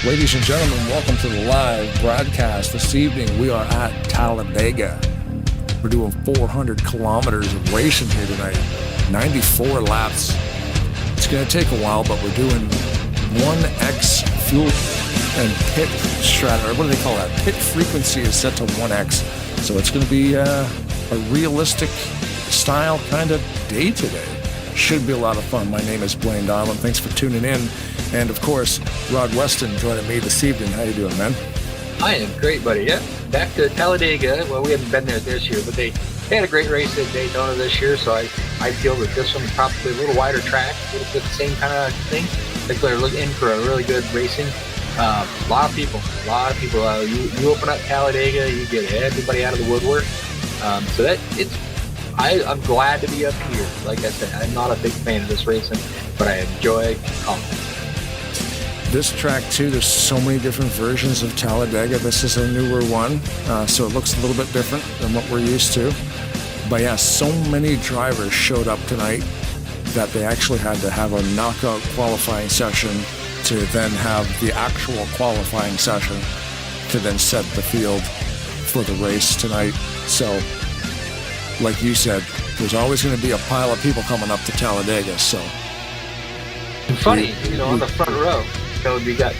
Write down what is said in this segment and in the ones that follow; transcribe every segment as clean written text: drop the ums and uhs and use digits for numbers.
Ladies and gentlemen, welcome to the live broadcast. This evening we are at Talladega. We're doing 400 kilometers of racing here tonight, 94 laps. It's going to take a while, but we're doing 1x fuel and pit strat, or what do they call that? Pit frequency is set to 1x. So it's going to be a realistic style kind of day today. Should be a lot of fun. My name is Blaine Darlin. Thanks for tuning in. And of course, Rod Weston joining me this evening. How you doing, man? I am great, buddy. Yeah, back to Talladega. Well, we haven't been there this year, but they had a great race at Daytona this year, so I feel that this one's probably a little wider track, a little bit the same kind of thing. I think they're looking in for a really good racing. A lot of people. You open up Talladega, you get everybody out of the woodwork. So that I'm glad to be up here. Like I said, I'm not a big fan of this racing, but I enjoy coming. This track too, there's so many different versions of Talladega. This is a newer one, so it looks a little bit different than what we're used to. But yeah, so many drivers showed up tonight that they actually had to have a knockout qualifying session to then have the actual qualifying session to then set the field for the race tonight. So, like you said, there's always going to be a pile of people coming up to Talladega. So, and funny, on the front row. So we got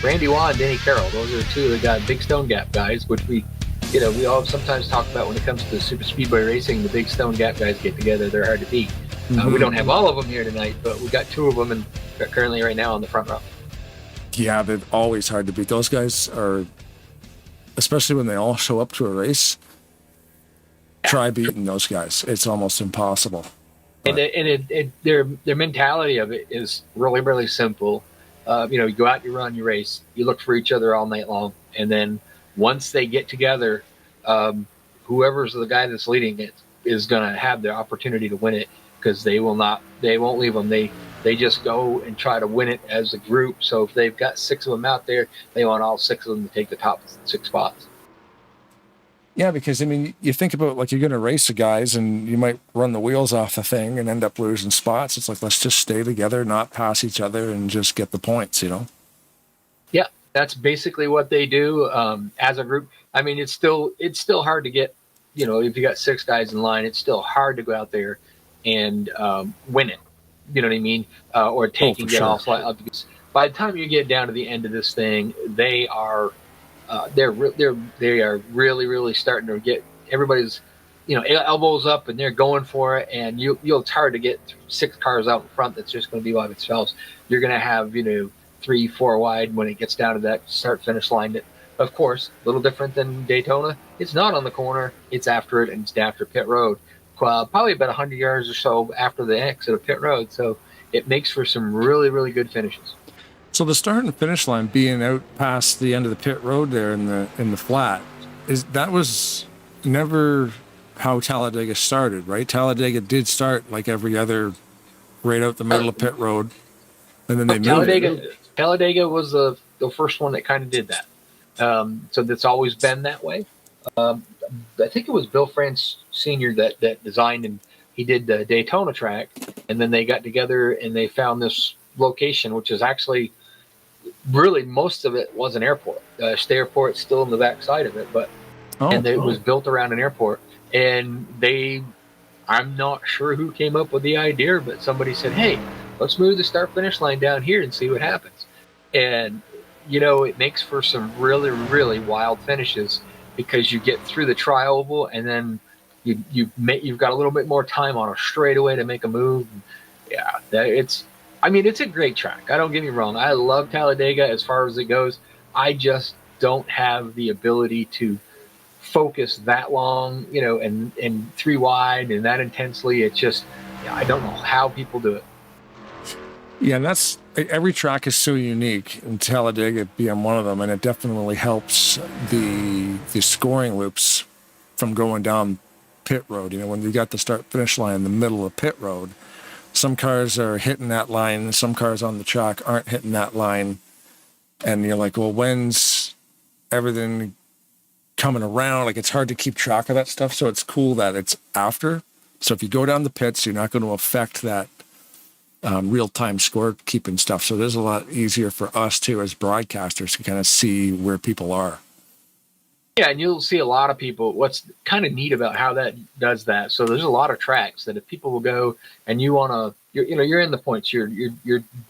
Randy Waugh and Denny Carroll. Those are two of the big Stone Gap guys, which we all sometimes talk about when it comes to super speedway racing. The big Stone Gap guys get together; they're hard to beat. Mm-hmm. We don't have all of them here tonight, but we got two of them, and currently right now on the front row. Yeah, they're always hard to beat. Those guys are, especially when they all show up to a race. Try beating those guys; it's almost impossible. And their mentality of it is really, really simple. You go out, you run, you race, you look for each other all night long, and then once they get together, whoever's the guy that's leading it is going to have the opportunity to win it, because they won't leave them. They just go and try to win it as a group. So if they've got 6 of them out there, they want all 6 of them to take the top 6 spots. Yeah, because, you think about, like, you're going to race the guys and you might run the wheels off the thing and end up losing spots. It's like, let's just stay together, not pass each other, and just get the points, Yeah, that's basically what they do as a group. It's still hard to get, if you got 6 guys in line, it's still hard to go out there and win it. You know what I mean? Or take and get off. Because by the time you get down to the end of this thing, they are really, really starting to get everybody's, elbows up, and they're going for it. And it's hard to get 6 cars out in front that's just going to be by themselves. You're going to have 3, 4 wide when it gets down to that start finish line. That, of course, a little different than Daytona. It's not on the corner; it's after it, and it's after pit road. Probably about 100 yards or so after the exit of pit road. So it makes for some really, really good finishes. So the start and finish line being out past the end of the pit road there in the flat, that was never how Talladega started, right? Talladega did start like every other, right out the middle of pit road, and then they moved. Talladega was the first one that kind of did that. So that's always been that way. I think it was Bill France Sr. that designed, and he did the Daytona track, and then they got together and they found this location, which is actually really most of it was an airport. The airport's still in the back side of it, it was built around an airport. And I'm not sure who came up with the idea, but somebody said, hey, let's move the start finish line down here and see what happens. And it makes for some really, really wild finishes, because you get through the tri-oval, and then you've got a little bit more time on a straightaway to make a move. Yeah, it's a great track. I don't get me wrong. I love Talladega as far as it goes. I just don't have the ability to focus that long, and 3 wide and that intensely. It's just, I don't know how people do it. Yeah, and every track is so unique, and Talladega being one of them, and it definitely helps the scoring loops from going down pit road. When you got the start finish line in the middle of pit road, some cars are hitting that line, some cars on the track aren't hitting that line, and you're like, well, when's everything coming around? Like, it's hard to keep track of that stuff, so it's cool that it's after. So if you go down the pits, you're not going to affect that real-time scorekeeping stuff. So there's a lot easier for us too as broadcasters to kind of see where people are. Yeah, and you'll see a lot of people. What's kind of neat about how that does that. So there's a lot of tracks that if people will go and you want to, you're in the points. You're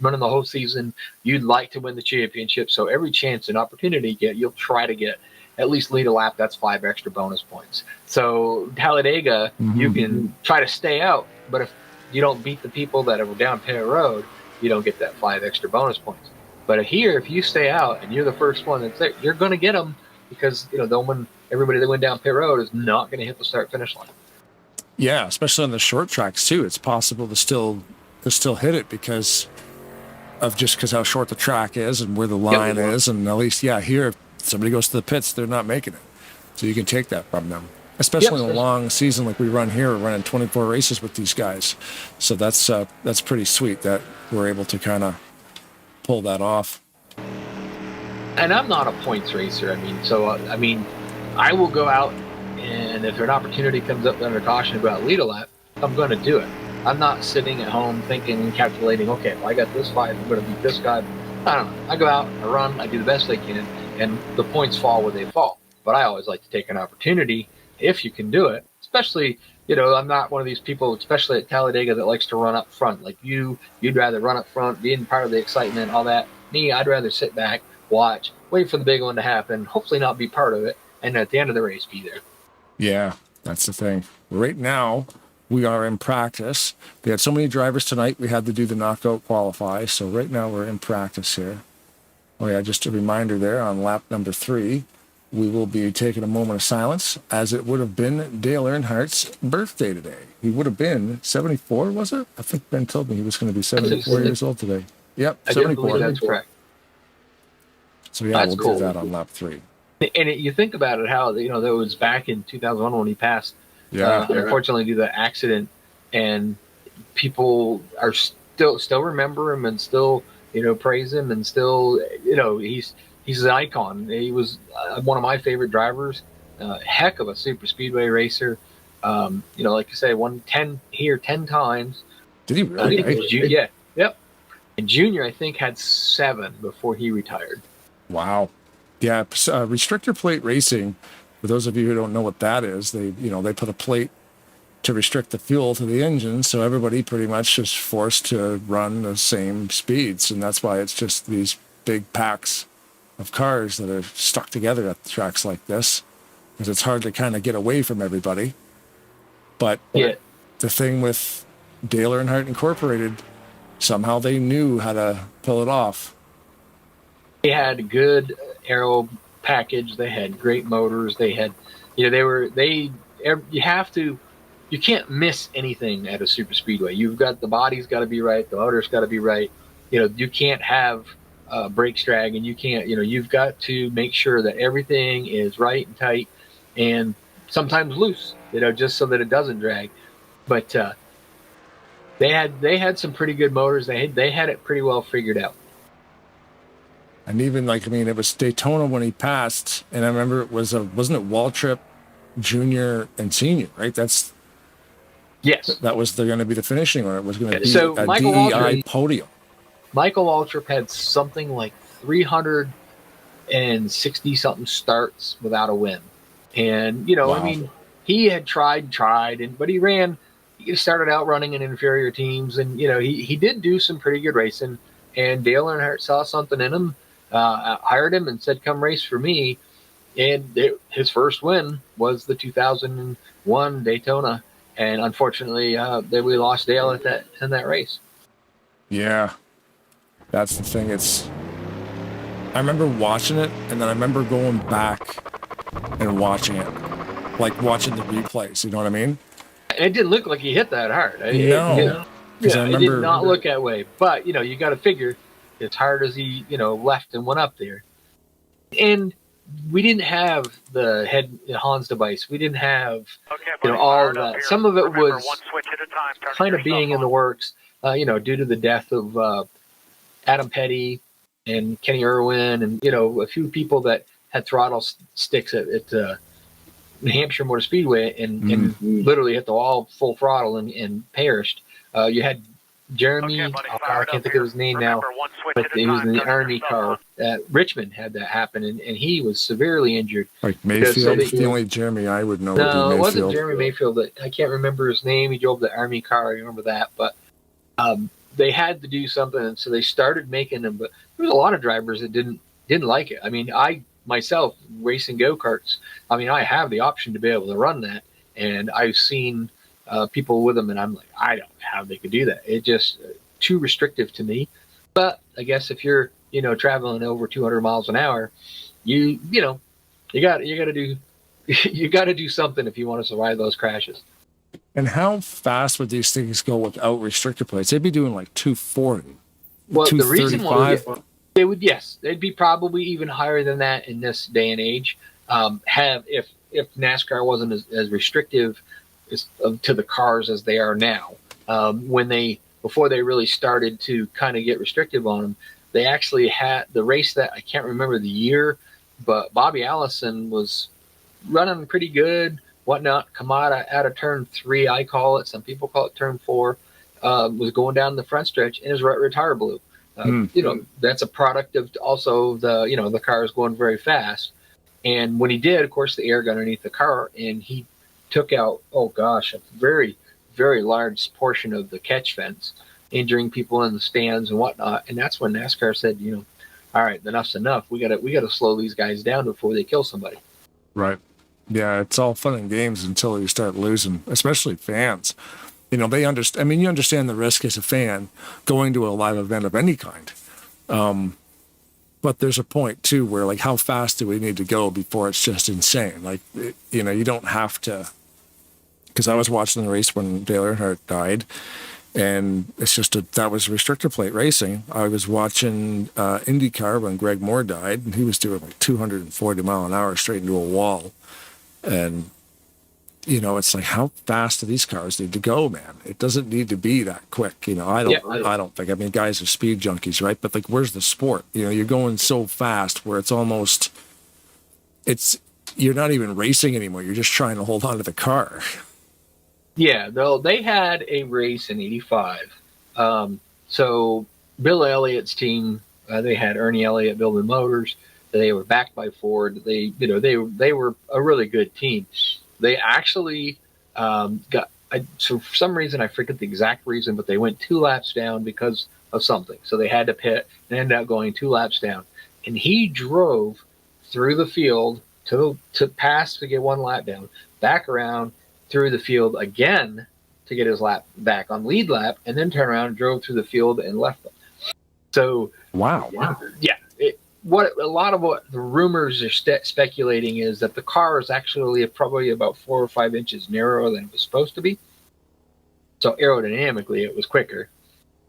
running the whole season. You'd like to win the championship. So every chance and opportunity you get, you'll try to get at least lead a lap. That's 5 extra bonus points. So Talladega, you can try to stay out, but if you don't beat the people that are down pit road, you don't get that 5 extra bonus points. But here, if you stay out and you're the first one that's there, you're going to get them. Because everybody that went down pit road is not going to hit the start finish line. Yeah, especially on the short tracks too. It's possible to still hit it because how short the track is and where the line is, and at least here if somebody goes to the pits, they're not making it, so you can take that from them. Especially in a long season like we run here, we're running 24 races with these guys, so that's pretty sweet that we're able to kind of pull that off. And I'm not a points racer. I will go out, and if an opportunity comes up under caution to go out lead a lap, I'm going to do it. I'm not sitting at home thinking and calculating, okay, well, I got this fight, I'm going to beat this guy. I don't know. I go out, I run, I do the best I can, and the points fall where they fall. But I always like to take an opportunity if you can do it, especially, I'm not one of these people, especially at Talladega, that likes to run up front. Like you'd rather run up front, being part of the excitement, all that. Me, I'd rather sit back, watch, wait for the big one to happen, hopefully not be part of it, and at the end of the race be there. Yeah, that's the thing. Right now, we are in practice. We had so many drivers tonight, we had to do the knockout qualify, so right now we're in practice here. Oh yeah, just a reminder there, on lap number 3, we will be taking a moment of silence, as it would have been Dale Earnhardt's birthday today. He would have been 74, was it? I think Ben told me he was going to be 74 years old today. Yep, 74. That's correct. So yeah, we'll do that on lap 3. And you think about it, how that was back in 2001 when he passed. Yeah. Unfortunately, due to the accident, and people are still remember him and still praise him, and still he's an icon. He was one of my favorite drivers. Heck of a super speedway racer. Like I say, won 10 times. Did he really? Yep. And Junior, I think, had 7 before he retired. Wow. Yeah, restrictor plate racing, for those of you who don't know what that is, they put a plate to restrict the fuel to the engine, so everybody pretty much is forced to run the same speeds, and that's why it's just these big packs of cars that are stuck together at tracks like this, because it's hard to kind of get away from everybody. But the thing with Dale Earnhardt Incorporated, somehow they knew how to pull it off. They had a good aero package. They had great motors. They had, you can't miss anything at a super speedway. You've got the body's got to be right. The motor's got to be right. You can't have brakes drag, and you can't, you've got to make sure that everything is right and tight, and sometimes loose, just so that it doesn't drag. But they had some pretty good motors. They had it pretty well figured out. And even it was Daytona when he passed, and I remember it was wasn't it Waltrip, Junior and Senior, right? Yes. That was going to be the finishing, or it was going to be a Michael DEI podium. Michael Waltrip had something like 360 something starts without a win, and wow. He had tried, but he started out running in inferior teams, and he did do some pretty good racing. And Dale Earnhardt saw something in him. Hired him and said, "Come race for me." And his first win was the 2001 Daytona, and unfortunately, we lost Dale in that race. Yeah, that's the thing. I remember watching it, and then I remember going back and watching it, like watching the replays. You know what I mean? It didn't look like he hit that hard. No, it did not look that way. But you got to figure, as hard as he left and went up there, and we didn't have the Hans device. We didn't have all of that. Some of it was kind of being in the works, due to the death of Adam Petty and Kenny Irwin, and a few people that had throttle sticks at New Hampshire Motor Speedway and literally hit the wall full throttle and perished. You had Jeremy, I can't think of his name now, but he was in the Army car. Richmond had that happen, and he was severely injured. Like Mayfield, the only Jeremy I would know would be Mayfield. No, it wasn't Jeremy Mayfield. I can't remember his name. He drove the Army car. I remember that, but they had to do something, and so they started making them. But there was a lot of drivers that didn't like it. I mean, I myself racing go-karts. I mean, I have the option to be able to run that, and I've seen people with them, and I'm like, I don't know how they could do that. It just too restrictive to me. But I guess if you're traveling over 200 miles an hour, you got to do you got to do something if you want to survive those crashes. And how fast would these things go without restrictor plates? They'd be doing like 240. Well, the reason why they'd be probably even higher than that in this day and age. If NASCAR wasn't as restrictive to the cars as they are now, before they really started to kind of get restrictive on them, they actually had the race that I can't remember the year, but Bobby Allison was running pretty good, whatnot. Come out of turn 3, I call it. Some people call it turn 4. Was going down the front stretch, and his right tire blew. That's a product of also the car is going very fast. And when he did, of course, the air got underneath the car, and he took out, a very, very large portion of the catch fence, injuring people in the stands and whatnot. And that's when NASCAR said, all right, enough's enough. We gotta slow these guys down before they kill somebody. Right. Yeah, it's all fun and games until you start losing, especially fans. They understand. I mean, you understand the risk as a fan going to a live event of any kind. But there's a point too where, like, how fast do we need to go before it's just insane? Like, you don't have to. Because I was watching the race when Dale Earnhardt died, and it's just that was restrictor plate racing. I was watching IndyCar when Greg Moore died, and he was doing like 240 mile an hour straight into a wall. And it's like, how fast do these cars need to go, man? It doesn't need to be that quick. I don't think. I mean, guys are speed junkies, right? But like, where's the sport? You're going so fast where it's almost, you're not even racing anymore. You're just trying to hold on to the car. Yeah, they had a race in '85. So Bill Elliott's team, they had Ernie Elliott building motors. They were backed by Ford. They were a really good team. They actually so for some reason, I forget the exact reason, but they went 2 laps down because of something. So they had to pit and ended up going 2 laps down. And he drove through the field to pass to get 1 lap down, back around through the field again to get his lap back on lead lap, and then turned around and drove through the field and left them. So wow. Yeah. What a lot of what the rumors are speculating is that the car is actually probably about 4 or 5 inches narrower than it was supposed to be. So aerodynamically, it was quicker,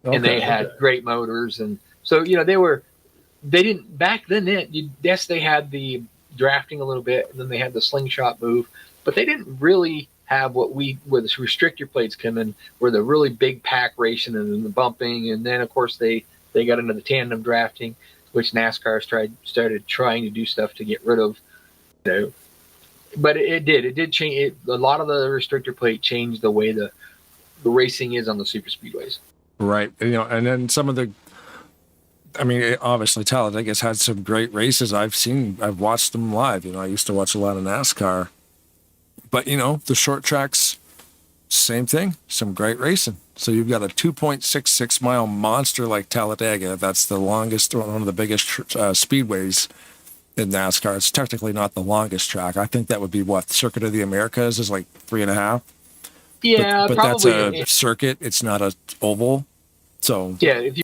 and they had great motors, and so they didn't back then. Yes, they had the drafting a little bit, and then they had the slingshot move, but they didn't really have where the restrictor plates come in, where the really big pack racing and then the bumping, and then of course they got into the tandem drafting, which NASCAR started trying to do stuff to get rid of. But it did change. A lot of the restrictor plate changed the way the racing is on the super speedways. Right. And then some of the, I mean, obviously Talladega's had some great races. I've watched them live. I used to watch a lot of NASCAR. But, the short tracks, same thing, some great racing. So you've got a 2.66 mile monster like Talladega. That's the longest, one of the biggest speedways in NASCAR. It's technically not the longest track. I think that would be Circuit of the Americas is like 3.5. Yeah, but probably. That's a circuit. It's not a oval. So yeah, if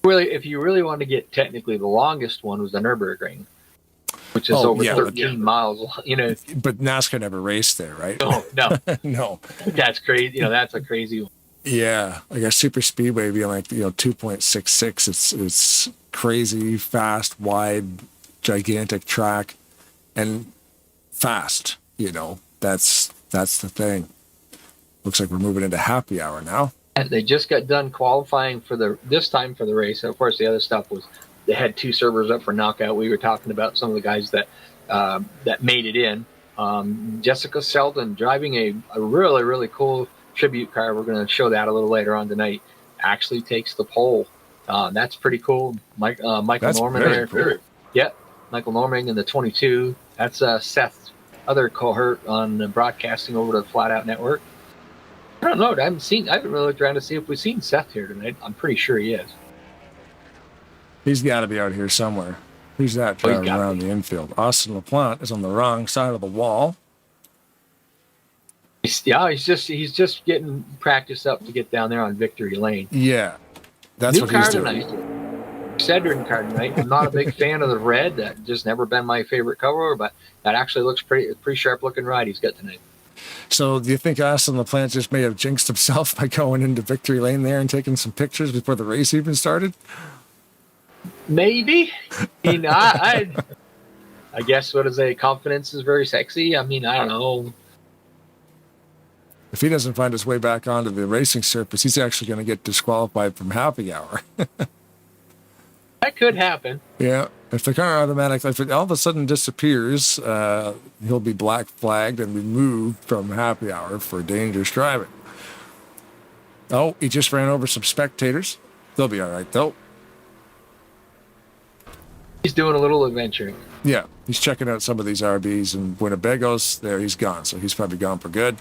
you really want to get technically, the longest one was the Nürburgring, which is over 13 miles. But NASCAR never raced there, right? No. No. That's crazy. That's a crazy one. Yeah, like a super speedway being like 2.66. It's crazy, fast, wide, gigantic track, and fast. That's the thing. Looks like we're moving into happy hour now. And they just got done qualifying this time for the race. And of course, the other stuff was they had 2 servers up for knockout. We were talking about some of the guys that made it in. Jessica Selden driving a really, really cool tribute car. We're going to show that a little later on tonight. actually takes the pole. That's pretty cool. Michael That's Norman very there. cool. Yep, Michael Norman in the 22. That's Seth's other cohort on broadcasting over to the Flat Out Network. I don't know. I haven't really looked around to see if we've seen Seth here tonight. I'm pretty sure he is. He's got to be out here somewhere. Who's that driving around the infield? Austin LaPlante is on the wrong side of the wall. He's just getting practice up to get down there on Victory Lane. Yeah, that's what he's doing. Excedrin car tonight. I'm not a big fan of the red. That just never been my favorite color, but that actually looks pretty sharp looking ride he's got tonight. So do you think Austin LaPlante just may have jinxed himself by going into Victory Lane there and taking some pictures before the race even started? Maybe. I guess confidence is very sexy. I mean, I don't know. If he doesn't find his way back onto the racing surface, he's actually going to get disqualified from happy hour. That could happen. Yeah. If the car automatically, if it all of a sudden disappears, he'll be black flagged and removed from happy hour for dangerous driving. Oh, he just ran over some spectators. They'll be all right, though. He's doing a little adventuring. Yeah, he's checking out some of these RBs and Winnebagos. There, he's gone. So he's probably gone for good.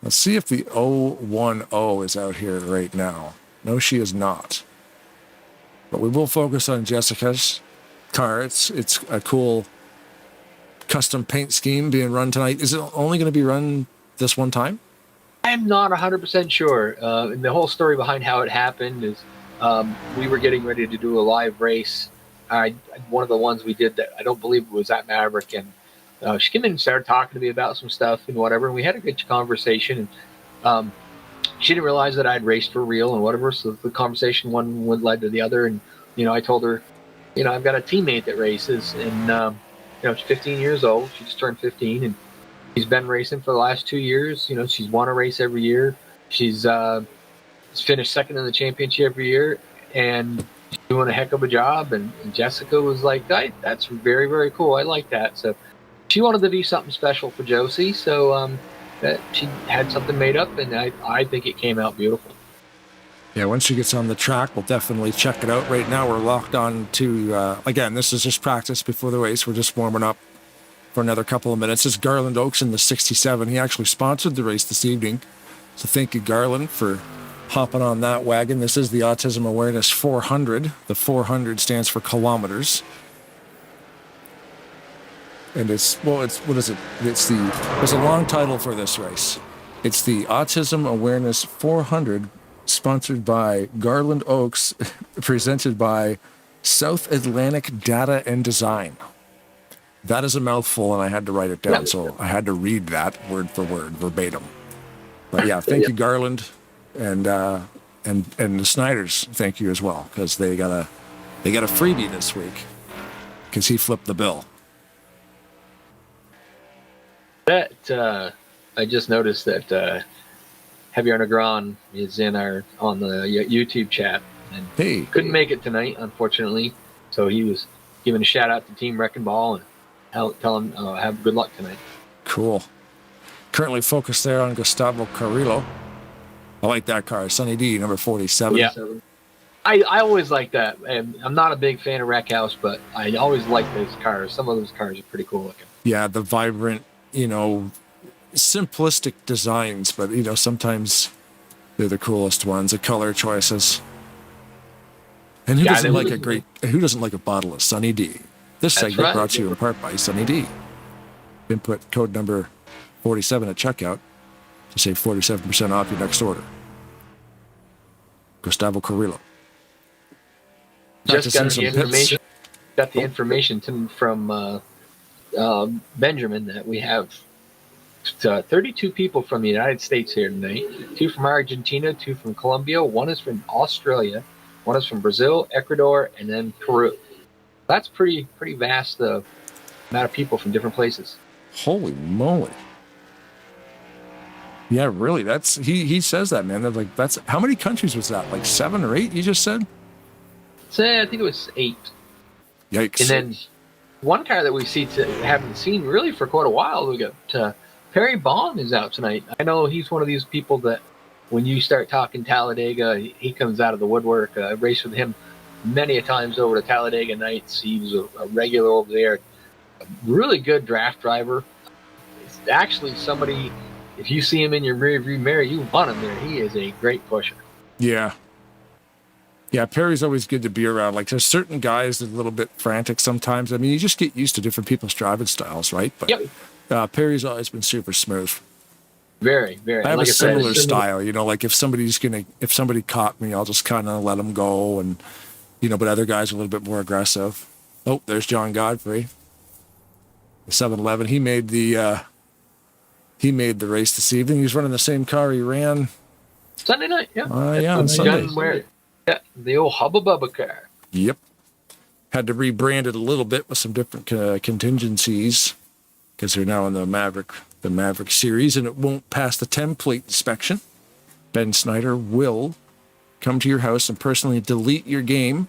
Let's see if the 010 is out here right now. No, she is not. But we will focus on Jessica's car. It's a cool custom paint scheme being run tonight. Is it only going to be run this one time? I'm not 100% sure. The whole story behind how it happened is we were getting ready to do a live race. One of the ones we did that I don't believe was at Maverick, and she came in and started talking to me about some stuff and whatever, and we had a good conversation. And she didn't realize that I'd raced for real and whatever, so the conversation one led to the other. And I told her, I've got a teammate that races, and she's 15 years old. She just turned 15, and she's been racing for the last 2 years. She's won a race every year. She's finished second in the championship every year, and she's doing a heck of a job. And Jessica was like, that's very, very cool. I like that. So she wanted to do something special for Josie, so that she had something made up, and I think it came out beautiful. Yeah, once she gets on the track, we'll definitely check it out. Right now, we're locked on to, again, this is just practice before the race. We're just warming up for another couple of minutes. This is Garland Oaks in the 67. He actually sponsored the race this evening. So thank you, Garland, for hopping on that wagon. This is the Autism Awareness 400. The 400 stands for kilometers. And what is it? There's a long title for this race. It's the Autism Awareness 400, sponsored by Garland Oaks, presented by South Atlantic Data and Design. That is a mouthful, and I had to write it down, so I had to read that word for word, verbatim. But yeah, thank you, Garland, and the Snyders. Thank you as well, because they got a freebie this week, because he flipped the bill. That I just noticed that Javier Negron is on the YouTube chat, and couldn't make it tonight, unfortunately. So he was giving a shout out to Team Wrecking Ball and tell him have good luck tonight. Cool. Currently focused there on Gustavo Carrillo. I like that car, Sunny D, number 47. Yeah, I always like that. And I'm not a big fan of Wreck House, but I always like those cars. Some of those cars are pretty cool looking. Yeah, the vibrant, simplistic designs, but sometimes they're the coolest ones. The color choices. And who doesn't like a bottle of Sunny D? This segment brought to you in part by Sunny D. Input code number 47 at checkout to save 47% off your next order. Gustavo Carrillo. Just got the information from Benjamin that we have 32 people from the United States here tonight. 2 from Argentina, 2 from Colombia, 1 is from Australia, 1 is from Brazil, Ecuador, and then Peru. That's pretty vast amount of people from different places. Holy moly! Yeah, really. That's he says that, man. That's how many countries was that? Like 7 or 8? You just said. I think it was 8. Yikes! And then one car that we haven't seen really for quite a while. We got Perry Bond is out tonight. I know he's one of these people that when you start talking Talladega, he comes out of the woodwork. I raced with him many a times over to Talladega nights. He was a regular over there. A really good draft driver. It's actually somebody, if you see him in your rearview mirror, you want him there. He is a great pusher. Yeah. Yeah, Perry's always good to be around. Like, there's certain guys that are a little bit frantic sometimes. I mean, you just get used to different people's driving styles, right? But Yep. Perry's always been super smooth. Very, very. I have like a said, similar style, you know, like if somebody caught me, I'll just kind of let them go. And, you know, but other guys are a little bit more aggressive. Oh, there's John Godfrey. The 7-Eleven. He made the race this evening. He's running the same car he ran Sunday night, yeah. On Sunday. Yeah, the old Hubba Bubba car. Yep. Had to rebrand it a little bit with some different contingencies because they're now in the Maverick series, and it won't pass the template inspection. Ben Snyder will come to your house and personally delete your game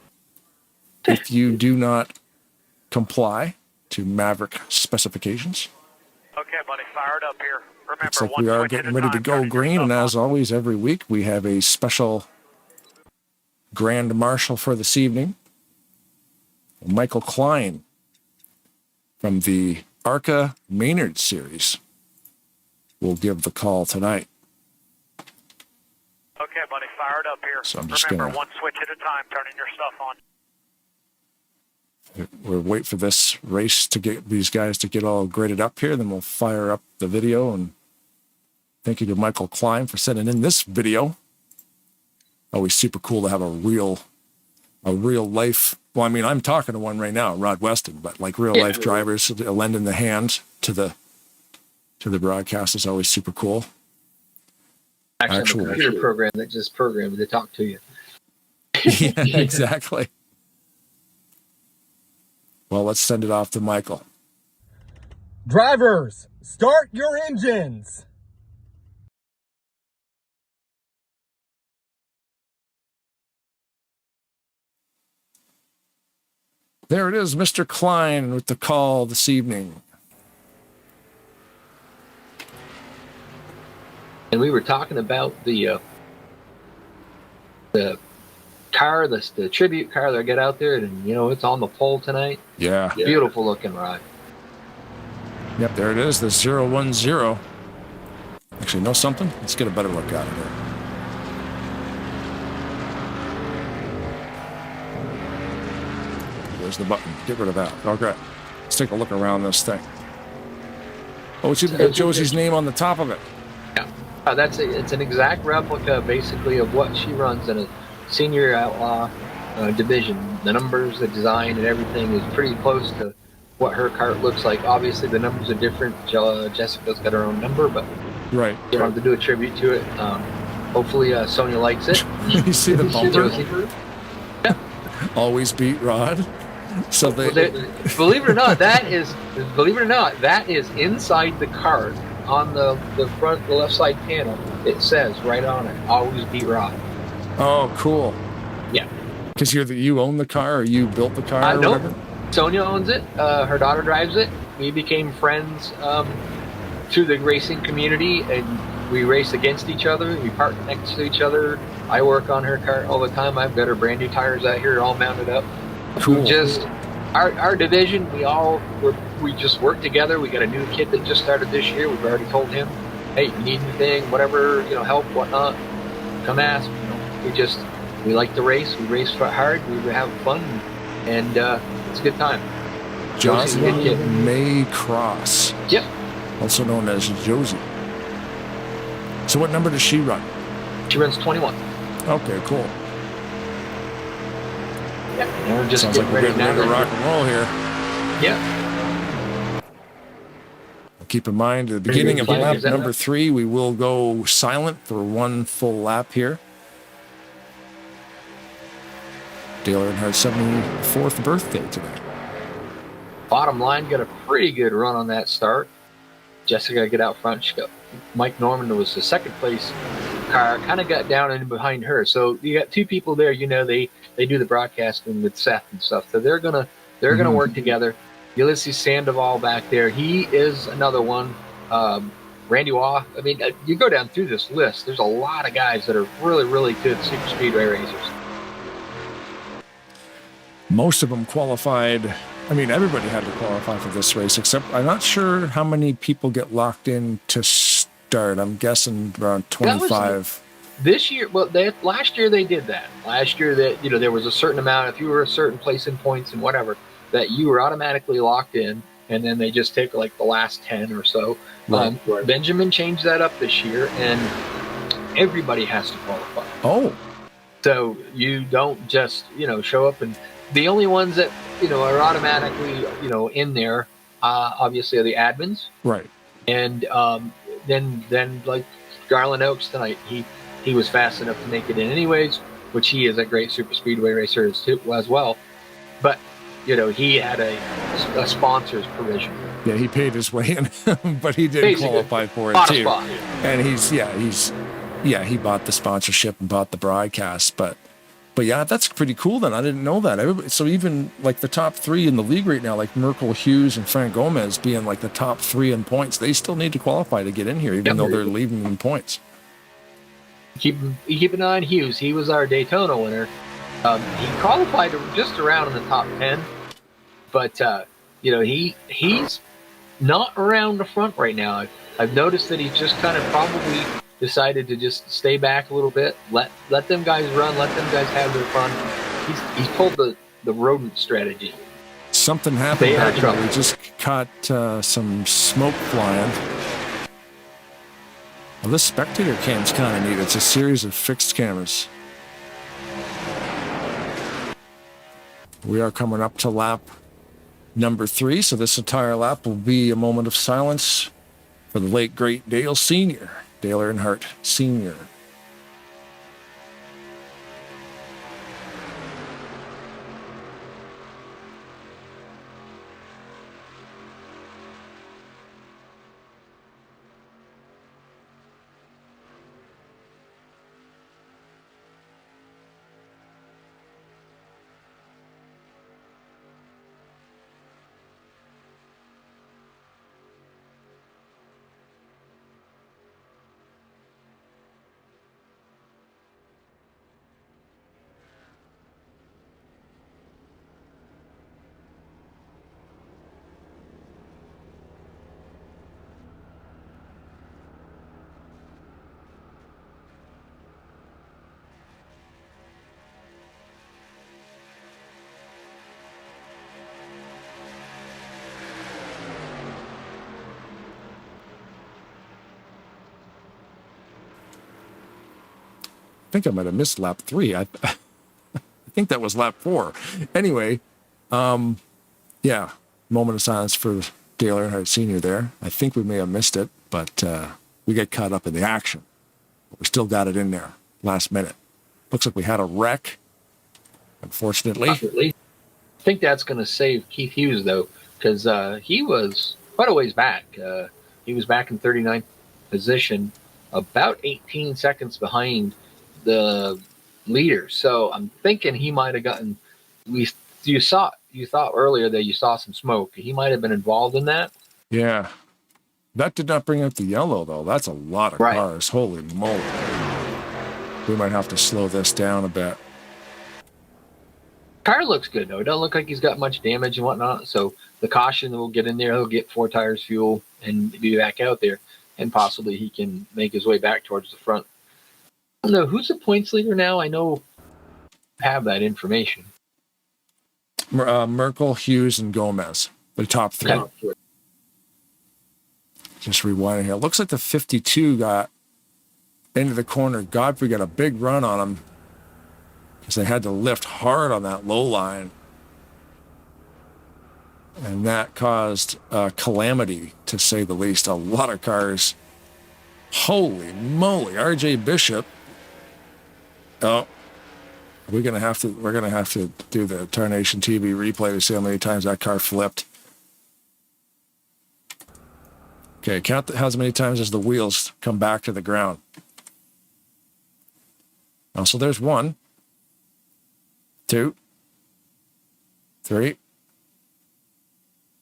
if you do not comply to Maverick specifications. Okay, buddy, fired up here. Remember, Looks like we are getting ready to go green, and as always, every week we have a special Grand Marshal for this evening. Michael Klein from the ARCA Maynard series will give the call tonight. Okay, buddy, fired up here. So I'm just Remember, gonna one switch at a time, turning your stuff on. we'll wait for this race to get these guys to get all graded up here, then we'll fire up the video. And thank you to Michael Klein for sending in this video. Always super cool to have a real life. Well, I mean, I'm talking to one right now, Rod Weston, but like real life drivers lending the hand to the broadcast is always super cool. Actually, a computer program that just programmed to talk to you. Yeah, exactly. Well, let's send it off to Michael. Drivers, start your engines. There it is, Mr. Klein with the call this evening. And we were talking about the car, the tribute car that I got out there, and you know it's on the pole tonight. Yeah. Beautiful looking ride. Yep, there it is, the 010. Actually, know something? Let's get a better look at it here. There's the button. Get rid of that. Okay. Let's take a look around this thing. Oh, it's even got Josie's name on the top of it. Yeah. It's an exact replica, basically, of what she runs in a senior outlaw division. The numbers, the design, and everything is pretty close to what her cart looks like. Obviously, the numbers are different. Jessica's got her own number, but right. She wanted to do a tribute to it. Hopefully, Sonia likes it. You see the bumper? Yeah. Always beat Rod. So believe it or not, that is inside the cart on the front, the left side panel. It says right on it, "Always beat Rod." Oh, cool. Yeah. Because you own the car, or you built the car, or no. whatever? Sonia owns it. Her daughter drives it. We became friends through the racing community, and we race against each other. We park next to each other. I work on her car all the time. I've got her brand new tires out here, all mounted up. Cool. Our division, we just work together. We got a new kid that just started this year. We've already told him, hey, you need anything, whatever, help, whatnot, come ask. We like to race. We race hard. We have fun, and it's a good time. Jocelyn May Cross. Yep. Also known as Josie. So what number does she run? She runs 21. Okay, cool. Yeah, we're just sounds like we're getting ready to rock and roll here. Yeah. Keep in mind, at the beginning of lap number 3, we will go silent for one full lap here. Dale Earnhardt's 74th birthday today. Bottom line, got a pretty good run on that start. Jessica got out front. She got Mike Norman, who was the second place car, kind of got down in behind her. So you got two people there. They do the broadcasting with Seth and stuff. So they're gonna work together. Ulysses Sandoval back there. He is another one. Randy Waugh. I mean, you go down through this list, there's a lot of guys that are really, really good super speedway racers. Most of them qualified. I mean, everybody had to qualify for this race, except I'm not sure how many people get locked in to start. I'm guessing around 25. This year, well, last year they did that. Last year that there was a certain amount. If you were a certain place in points and whatever, that you were automatically locked in, and then they just take like the last 10 or so. Right. Benjamin changed that up this year, and everybody has to qualify. Oh, so you don't just show up, and the only ones that are automatically in there, obviously, are the admins. right. And then like Garland Oaks tonight, he was fast enough to make it in anyways, which he is a great super speedway racer as well. But he had a sponsor's provision. Yeah, he paid his way in, but he did qualify for it too. Spot. And he bought the sponsorship and bought the broadcast. But yeah, that's pretty cool. Then I didn't know that. So even like the top 3 in the league right now, like Merkel, Hughes, and Frank Gomez being like the top 3 in points, they still need to qualify to get in here, even though they're leading in points. Keep an eye on Hughes. He was our Daytona winner. He qualified just around in the top 10, but he's not around the front right now. I've noticed that he's just kind of probably decided to just stay back a little bit, let them guys run, let them guys have their fun. He's pulled the rodent strategy. Something happened back there. We just caught some smoke flying. Well, this spectator cam's kind of neat. It's a series of fixed cameras. We are coming up to lap number 3, so this entire lap will be a moment of silence for the late, great Dale Sr., Dale Earnhardt Sr. I think I might have missed lap 3. I think that was lap 4. Anyway, yeah, moment of silence for Dale Earnhardt Sr. there. I think we may have missed it, but we get caught up in the action. But we still got it in there last minute. Looks like we had a wreck, unfortunately. I think that's going to save Keith Hughes, though, because he was quite a ways back. He was back in 39th position, about 18 seconds behind the leader. So I'm thinking he might have gotten. You thought earlier that you saw some smoke. He might have been involved in that. Yeah, that did not bring up the yellow though. That's a lot of cars. Holy moly! We might have to slow this down a bit. Car looks good though. It doesn't look like he's got much damage and whatnot. So the caution will get in there. He'll get 4 tires fuel and be back out there, and possibly he can make his way back towards the front. I don't know who's the points leader now. I know I have that information. Merkel, Hughes, and Gomez, the top 3. Okay. Just rewinding here. Looks like the 52 got into the corner. Godfrey got a big run on him because they had to lift hard on that low line. And that caused a calamity, to say the least. A lot of cars. Holy moly. RJ Bishop. Oh, we're gonna have to do the Tarnation TV replay to see how many times that car flipped. Okay, count how many times as the wheels come back to the ground. Oh, so there's 1, 2, 3,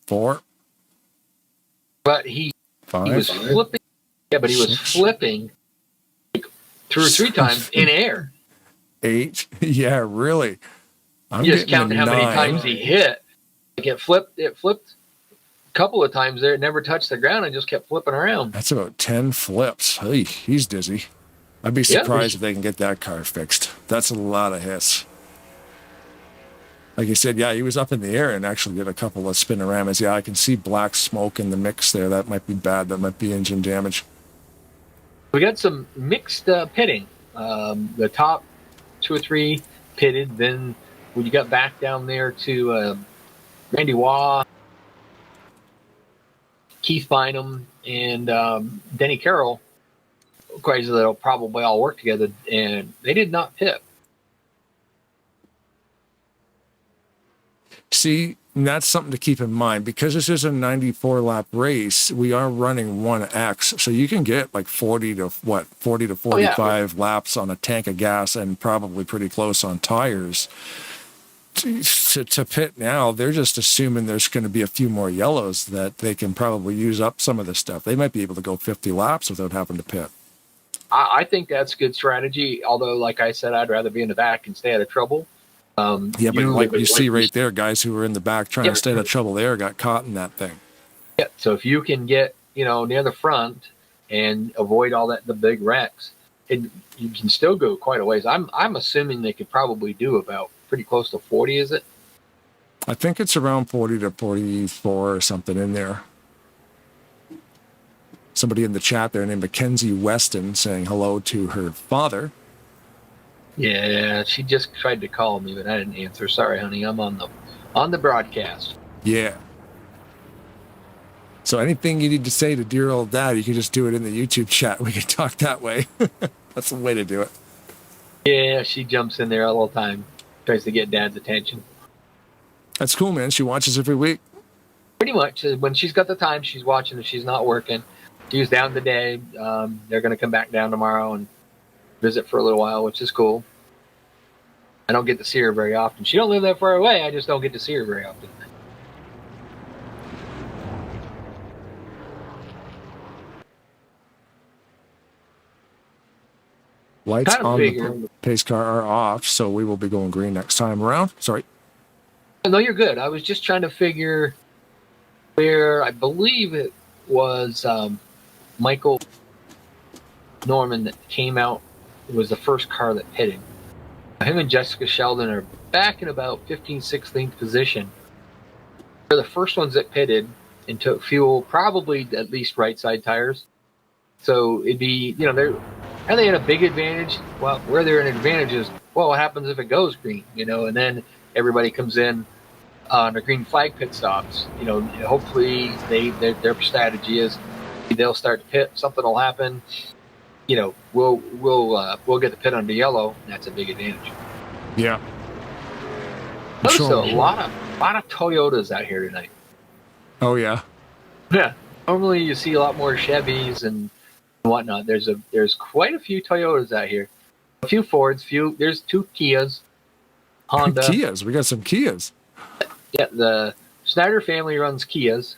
4. But he 5. was flipping Yeah, but he was 6, flipping like 2 or 3 times in air. 8. Yeah, really. I'm You just getting counted a how many 9. times he hit. Like it flipped a couple of times there. It never touched the ground and just kept flipping around. That's about 10 flips. Hey, he's dizzy. I'd be surprised if they can get that car fixed. That's a lot of hits. Like you said, yeah, he was up in the air and actually did a couple of spinoramas. Yeah, I can see black smoke in the mix there. That might be bad. That might be engine damage. We got some mixed pitting. The top 2 or 3 pitted. Then when you got back down there to Randy Waugh, Keith Bynum, and Denny Carroll, guys that'll probably all work together, and they did not pit. See, that's something to keep in mind. Because this is a 94-lap race, we are running 1X. So you can get like 40 to 45 laps on a tank of gas and probably pretty close on tires. To pit now, they're just assuming there's going to be a few more yellows that they can probably use up some of the stuff. They might be able to go 50 laps without having to pit. I think that's a good strategy. Although, like I said, I'd rather be in the back and stay out of trouble. Yeah, but like you see right there, guys who were in the back trying to stay out of trouble there got caught in that thing. Yeah, so if you can get, near the front and avoid all the big wrecks, you can still go quite a ways. I'm assuming they could probably do about pretty close to 40, is it? I think it's around 40 to 44 or something in there. Somebody in the chat there named Mackenzie Weston saying hello to her father. Yeah, she just tried to call me, but I didn't answer. Sorry, honey. I'm on the broadcast. Yeah. So anything you need to say to dear old dad, you can just do it in the YouTube chat. We can talk that way. That's the way to do it. Yeah, she jumps in there all the time, tries to get dad's attention. That's cool, man. She watches every week. Pretty much. When she's got the time, she's watching. If she's not working, she was down today. They're going to come back down tomorrow and visit for a little while, which is cool. I don't get to see her very often. She don't live that far away. I just don't get to see her very often. Lights Kind of on figure. the pace car are off, so we will be going green next time around. Sorry. No, you're good. I was just trying to figure where I believe it was Michael Norman that came out. It was the first car that pitted. Him and Jessica Sheldon are back in about 15th, 16th position. They're the first ones that pitted and took fuel, probably at least right side tires. So it'd be, are they at a big advantage? Well, where they're an advantage is, well, what happens if it goes green, and then everybody comes in on the green flag pit stops. Hopefully their strategy is they'll start to pit, something will happen. We'll get the pit under yellow, and that's a big advantage. Yeah. Notice a lot of Toyotas out here tonight. Oh yeah. Yeah. Normally you see a lot more Chevys and whatnot. There's quite a few Toyotas out here. A few Fords, there's 2 Kias. Honda. Kias. We got some Kias. Yeah, the Snyder family runs Kias.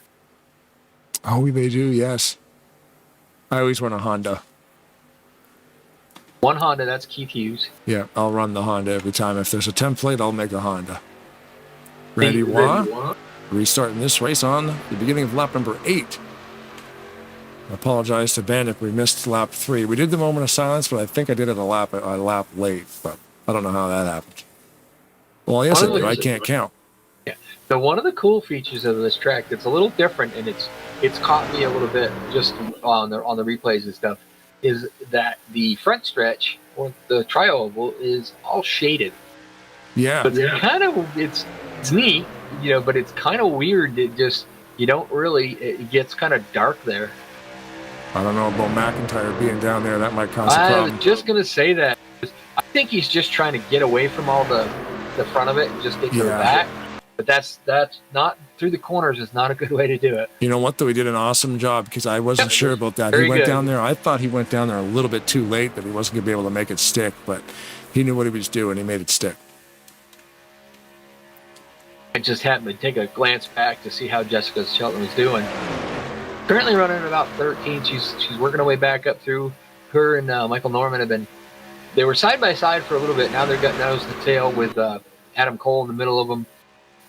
Oh, they do, yes. I always want a Honda. One Honda, that's Keith Hughes. Yeah, I'll run the Honda every time. If there's a template, I'll make a Honda. Randy Waugh, restarting this race on the beginning of lap number 8. I apologize to Ben if we missed lap 3. We did the moment of silence, but I think I did it a lap late, but I don't know how that happened. Well, yes, I did. I can't count. Yeah. So one of the cool features of this track that's a little different, and it's caught me a little bit just on the replays and stuff, is that the front stretch or the tri-oval is all shaded. Yeah. But it's neat, but it's kind of weird. It gets kind of dark there. I don't know about McIntyre being down there. That might cause a I problem. was just going to say that. I think he's just trying to get away from all the front of it and just get to the back. But that's not through the corners is not a good way to do it. You know what, though? He did an awesome job because I wasn't sure about that. He went down there. I thought he went down there a little bit too late, that he wasn't going to be able to make it stick, but he knew what he was doing. He made it stick. I just happened to take a glance back to see how Jessica Shelton was doing. Currently running about 13. She's working her way back up through. Her and Michael Norman they were side by side for a little bit. Now they're gut nose to tail with Adam Cole in the middle of them.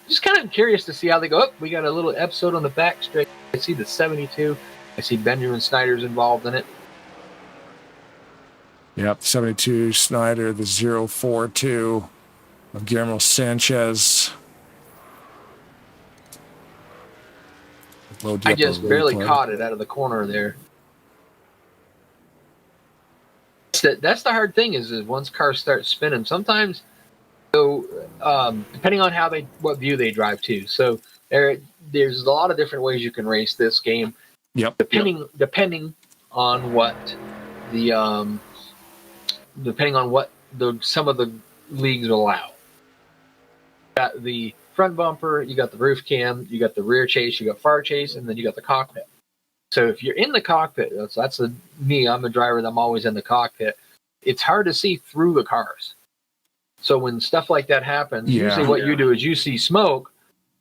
Just kind of curious to see how they go. Oh, we got a little episode on the back straight. I see the 72. I see Benjamin Snyder's involved in it. Yep, 72 Snyder, the 042 of Guillermo Sanchez. I just barely caught it out of the corner there. That's the hard thing is once cars start spinning, sometimes, so depending on what view they drive to. So there's a lot of different ways you can race this game. Yep. Depending on what some of the leagues allow. You got the front bumper, you got the roof cam, you got the rear chase, you got far chase, and then you got the cockpit. So if you're in the cockpit, that's me. I'm a driver. I'm always in the cockpit. It's hard to see through the cars. So when stuff like that happens, usually what you do is you see smoke,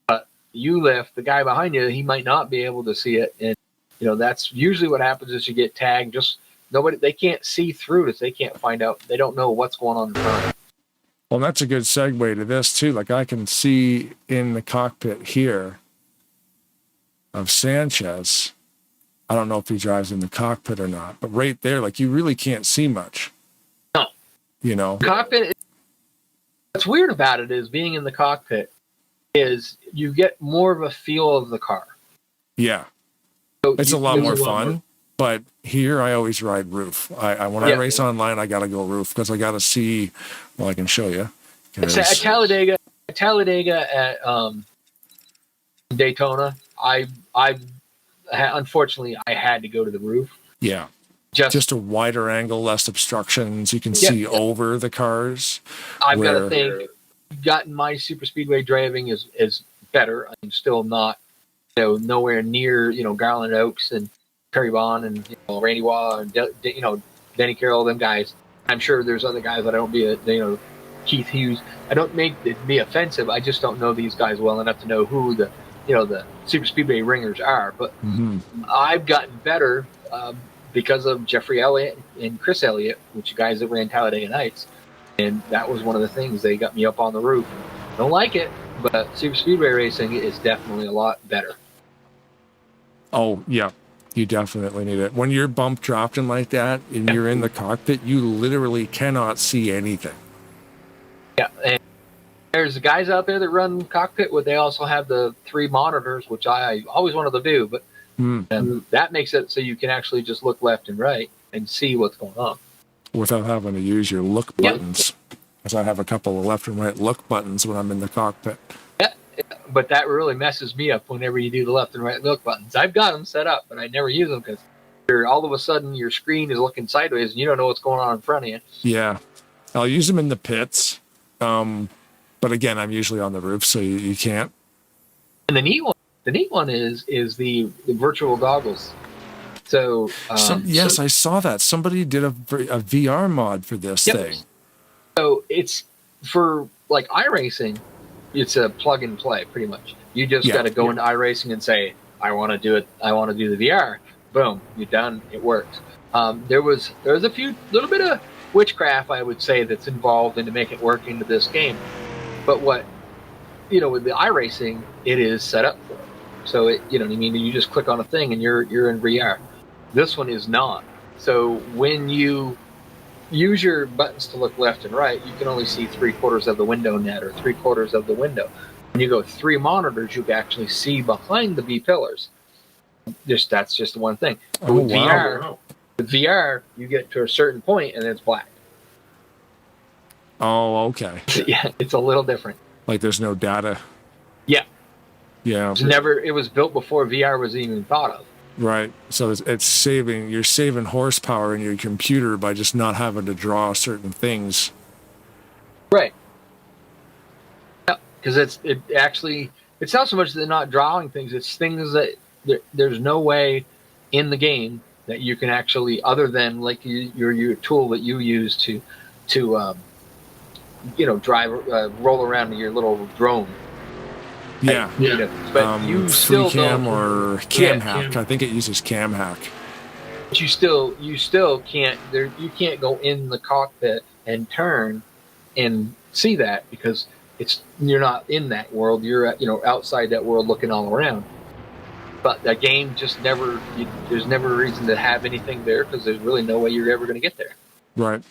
but you lift. The guy behind you, he might not be able to see it, and that's usually what happens is you get tagged. Just they can't see through this. They can't find out. They don't know what's going on in front. Well, that's a good segue to this too. Like I can see in the cockpit here of Sanchez. I don't know if he drives in the cockpit or not, but right there, like you really can't see much. No. Cockpit. What's weird about it is being in the cockpit is you get more of a feel of the car. Yeah. So it's a lot more fun, but here I always ride roof. When I race online, I got to go roof because I got to see, well, I can show you. It's at Talladega at Daytona. Unfortunately, I had to go to the roof. Yeah. Just a wider angle, less obstructions. You can see over the cars. I've got to think, gotten my super speedway driving is better. I'm still not, nowhere near, Garland Oaks and Perry Bond and Randy Waugh and Denny Carroll, them guys. I'm sure there's other guys that I don't be Keith Hughes. I don't make it be offensive. I just don't know these guys well enough to know who the super speedway ringers are. But I've gotten better because of Jeffrey Elliott and Chris Elliott, which are guys that ran Talladega Nights, and that was one of the things. They got me up on the roof. Don't like it, but super speedway racing is definitely a lot better. Oh yeah, you definitely need it. When you're bump dropping like that and you're in the cockpit, you literally cannot see anything. Yeah, and there's guys out there that run cockpit where they also have the 3 monitors, which I always wanted to do, but that makes it so you can actually just look left and right and see what's going on without having to use your look buttons. Because I have a couple of left and right look buttons when I'm in the cockpit. Yeah, but that really messes me up whenever you do the left and right look buttons. I've got them set up, but I never use them because all of a sudden your screen is looking sideways and you don't know what's going on in front of you. Yeah, I'll use them in the pits. But again, I'm usually on the roof, so you can't. And the neat one is the virtual goggles. So yes, I saw that somebody did a VR mod for this thing. So it's for like iRacing, it's a plug and play pretty much. You just got to go into iRacing and say, I want to do it. I want to do the VR. Boom, you're done. It works. There was a little bit of witchcraft, I would say, that's involved to make it work into this game. But with the iRacing, it is set up for it. So you know what I mean? You just click on a thing and you're in VR. This one is not. So when you use your buttons to look left and right, you can only see 3/4 of the window net or 3/4 of the window. When you go 3 monitors, you can actually see behind the B pillars. That's just the one thing. But with VR, you get to a certain point and it's black. Oh, okay. Yeah, it's a little different. Like there's no data. Yeah. Yeah. It was built before VR was even thought of. Right. So you're saving horsepower in your computer by just not having to draw certain things. Right. Yeah, because it's not so much that they're not drawing things, it's things that there's no way in the game that you can actually, other than like your tool that you use to drive, roll around in your little drone. Yeah. But you still FreeCam don't, or Cam Hack. I think it uses Cam Hack. but you still can't you can't go in the cockpit and turn and see that, because you're not in that world. You're outside that world looking all around. But the game just there's never a reason to have anything there, because there's really no way you're ever going to get there. Right.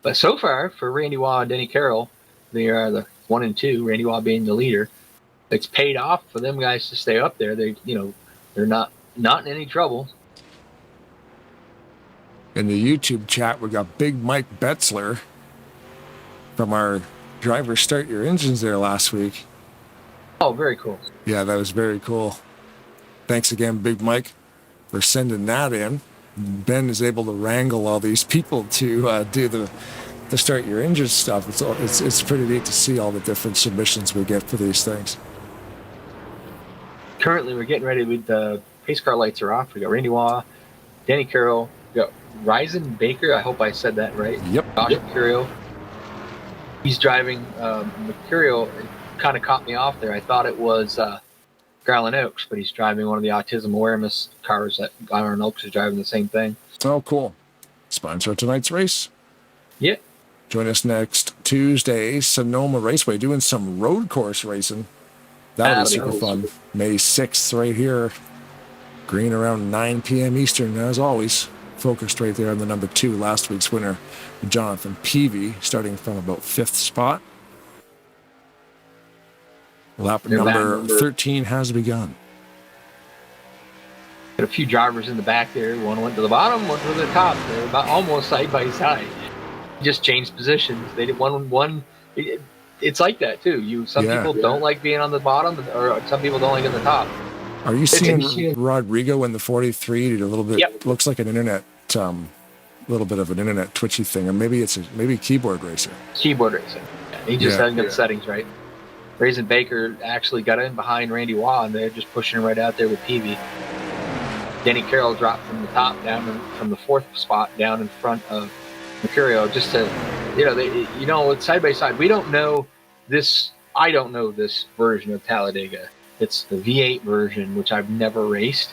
But so far, for Randy Waugh and Denny Carroll, they are the 1 and 2. Randy Waugh being the leader. It's paid off for them guys to stay up there. They're not in any trouble. In the YouTube chat, we got Big Mike Betzler from our Driver Start Your Engines there last week. Oh, very cool. Yeah, that was very cool. Thanks again, Big Mike, for sending that in. Ben is able to wrangle all these people to do the Start Your Engine stuff. It's pretty neat to see all the different submissions we get for these things. Currently, we're getting ready with the pace car lights are off. We got Randy Waugh, Denny Carroll, we got Ryzen Baker. I hope I said that right. Yep. Josh Mercurio. He's driving Mercurio. It kind of caught me off there. I thought it was Garland Oaks, but he's driving one of the Autism awareness cars that Garland Oaks is driving the same thing. Oh, cool. Sponsor of tonight's race. Yeah. Join us next Tuesday, Sonoma Raceway, doing some road course racing. That'll be super fun. May 6th right here. Green around 9 p.m. Eastern, as always. Focused right there on the number 2, last week's winner, Jonathan Peavy, starting from about 5th spot. Lap number 13 has begun. Got a few drivers in the back there. One went to the bottom, one to the top. They're about almost side by side. Just changed positions. They did one. It's like that too. Some people don't like being on the bottom, or some people don't like in the top. Are you seeing Rodrigo in the 43? Did a little bit. Yep. Looks like an internet, little bit of an internet twitchy thing, or maybe it's maybe keyboard racer. Keyboard racer. Yeah, he just hasn't got the settings right. Raisin Baker actually got in behind Randy Waugh, and they're just pushing him right out there with Peavy. Denny Carroll dropped from the top down from the 4th spot down in front of Mercurio, just to, it's side by side. We don't know this. I don't know this version of Talladega. It's the V8 version, which I've never raced,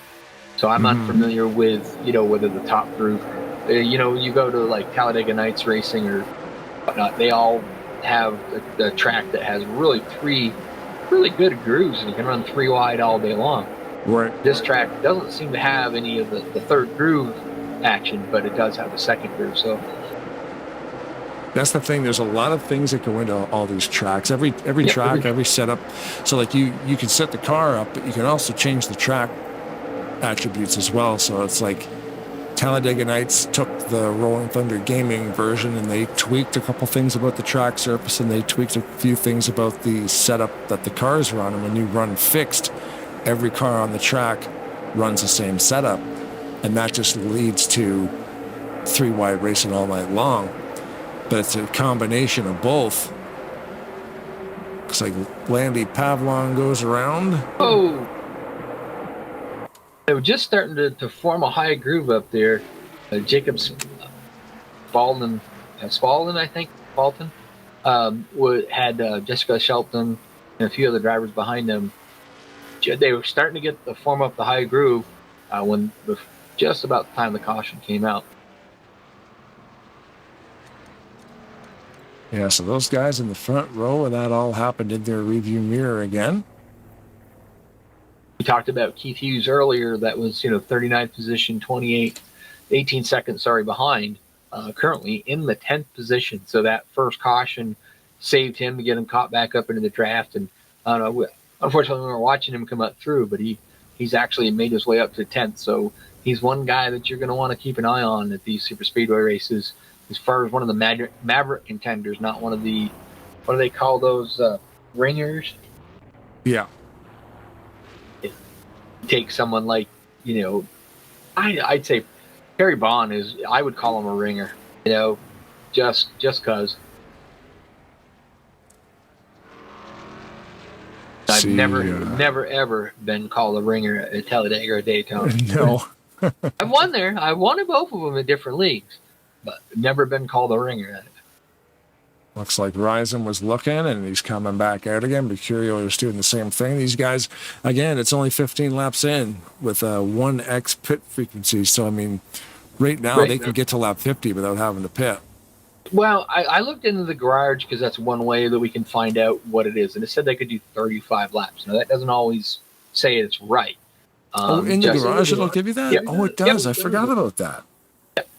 so I'm unfamiliar with, whether the top group. You go to like Talladega Nights Racing or whatnot. They all have the track that has really 3 really good grooves, and you can run 3 wide all day long. Right. This track doesn't seem to have any of the 3rd groove action, but it does have a 2nd groove. So that's the thing. There's a lot of things that go into all these tracks. Every track, every setup. So like you can set the car up, but you can also change the track attributes as well. So it's like Talladega Nights took the Rolling Thunder Gaming version, and they tweaked a couple things about the track surface, and they tweaked a few things about the setup that the cars run. And when you run fixed, every car on the track runs the same setup, and that just leads to 3 wide racing all night long. But it's a combination of both. Looks like Landy Pavlon goes around. Oh! They were just starting to form a high groove up there. Jacob Spalding, I think, Spalton, had Jessica Shelton and a few other drivers behind them. They were starting to form up the high groove when just about the time the caution came out. Yeah, so those guys in the front row, and that all happened in their review mirror again. We talked about Keith Hughes earlier. That was 39th position, 18 seconds behind. Currently in the 10th position. So that first caution saved him to get him caught back up into the draft. And unfortunately, we were watching him come up through, but he's actually made his way up to 10th. So he's one guy that you're going to want to keep an eye on at these super speedway races, as far as one of the Maverick contenders, not one of the, what do they call those, ringers? Yeah. Take someone like, I'd say Perry Bond I would call him a ringer, just because. I've never ever been called a ringer at Talladega or Daytona. No. I've won there. I won in both of them in different leagues, but never been called a ringer at it. Looks like Ryzen was looking, and he's coming back out again. Mercurial is doing the same thing. These guys, again, it's only 15 laps in with a 1x pit frequency. So, I mean, right now they can get to lap 50 without having to pit. Well, I looked into the garage because that's one way that we can find out what it is. And it said they could do 35 laps. Now, that doesn't always say it's right. In the garage, it'll give you that? Yeah. Oh, it does. I forgot about that.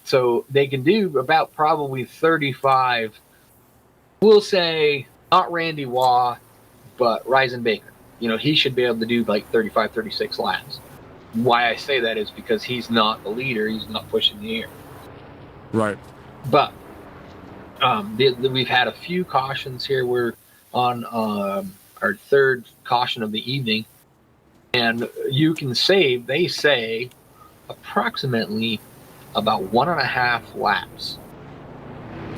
So they can do about probably 35. We'll say not Randy Waugh, but Ryzen Baker. You know, he should be able to do like 35, 36 laps. Why I say that is because he's not the leader. He's not pushing the air. Right. But we've had a few cautions here. We're on our third caution of the evening. And you can save, they say, approximately about 1.5 laps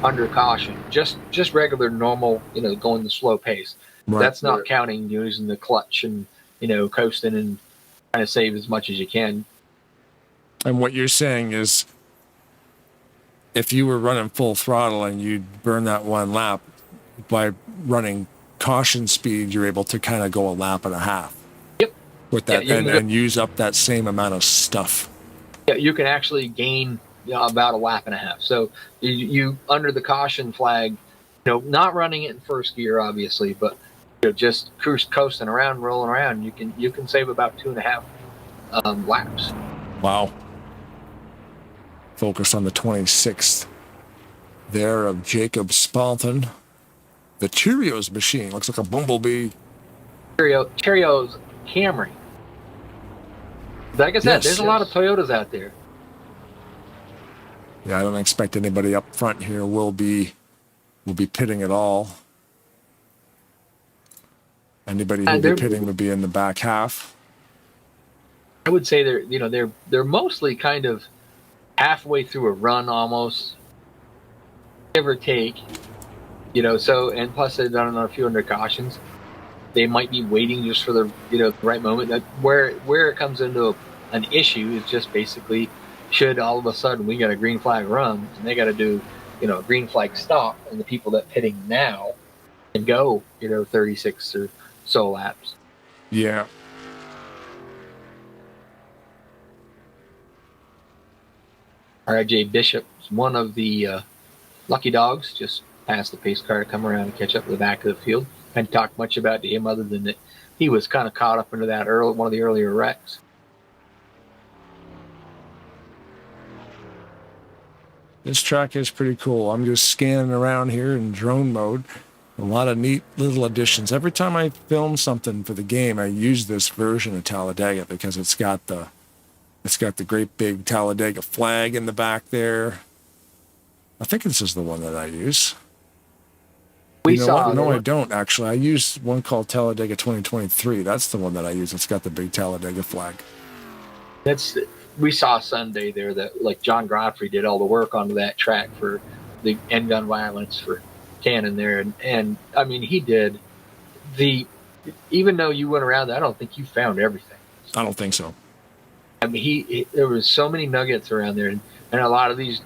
under caution, just regular, normal, you know, going the slow pace. Right. That's not counting using the clutch and, you know, coasting and trying to save as much as you can. And what you're saying is, if you were running full throttle and you'd burn that 1 lap, by running caution speed, you're able to kind of go a lap and a half. Yep. With that, and use up that same amount of stuff. Yeah, you can actually gain, you know, about a lap and a half. So you under the caution flag, you know, not running it in first gear, obviously, but you know, just coasting around, rolling around, you can save about 2.5 laps. Wow. Focus on the 26th there of Jacob Spalton. The Cheerios machine looks like a bumblebee. Cheerios Camry. Like I said, Yes, there's a lot of Toyotas out there. Yeah, I don't expect anybody up front here will be pitting at all. Anybody who'd be pitting would be in the back half. I would say they're mostly kind of halfway through a run almost, give or take. You know, so, and plus they've done a few under cautions. They might be waiting just for the, you know, right moment. That where it comes into an issue is just basically, should all of a sudden we got a green flag run and they got to do, you know, a green flag stop, and the people that pitting now can go, you know, 36 or so laps. Yeah. RJ Bishop is one of the lucky dogs, just past the pace car to come around and catch up to the back of the field. Hadn't talked much about him other than that he was kind of caught up into that one of the earlier wrecks. This track is pretty cool. I'm just scanning around here in drone mode. A lot of neat little additions. Every time I film something for the game, I use this version of Talladega because it's got the great big Talladega flag in the back there. I think this is the one that I use. No, I don't actually. I use one called Talladega 2023. That's the one that I use. It's got the big Talladega flag. We saw Sunday there that like John Godfrey did all the work onto that track for the end gun violence for Canon there, and I mean he did even though you went around, I don't think you found everything. I don't think so. I mean there was so many nuggets around there, and a lot of these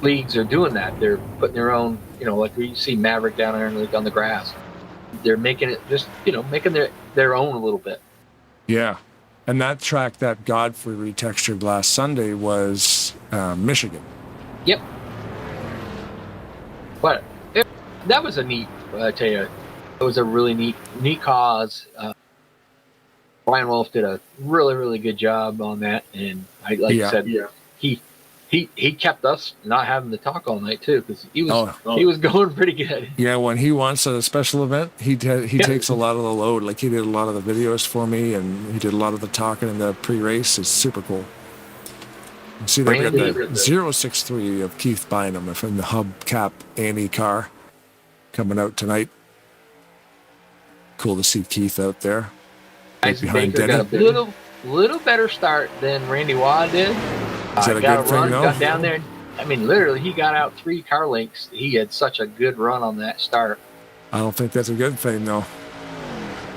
leagues are doing that. They're putting their own, you know, like we see Maverick down there on the grass. They're making it just, you know, making their own a little bit. Yeah. And that track that Godfrey retextured last Sunday was Michigan. Yep. But that was a neat, I tell you, it was a really neat cause. Brian Wolf did a really, really good job on that. And I said, he kept us not having to talk all night too, because he was going pretty good. Yeah, when he wants a special event, he takes a lot of the load. Like he did a lot of the videos for me, and he did a lot of the talking in the pre-race. It's super cool. You see, they've got the 063 of Keith Bynum in the hubcap Annie car coming out tonight. Cool to see Keith out there. Right behind Denny. Got a little better start than Randy Waugh did. Is that a good thing, though? Got down there. I mean, literally, he got out 3 car lengths. He had such a good run on that start. I don't think that's a good thing, though.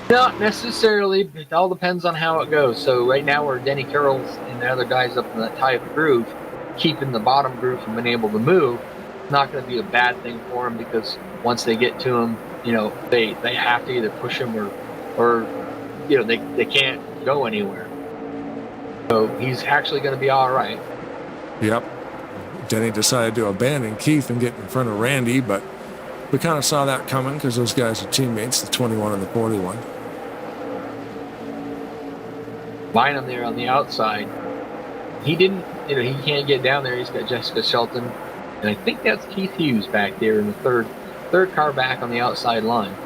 Not necessarily. It all depends on how it goes. So right now, we're Denny Carroll's and the other guys up in that top groove, keeping the bottom groove from being able to move. not going to be a bad thing for him, because once they get to him, they have to either push him or they can't go anywhere. So he's actually going to be all right. Yep. Denny decided to abandon Keith and get in front of Randy, but we kind of saw that coming because those guys are teammates, the 21 and the 41. Bynum there on the outside. He didn't, he can't get down there. He's got Jessica Shelton, and I think that's Keith Hughes back there in the third car back on the outside line.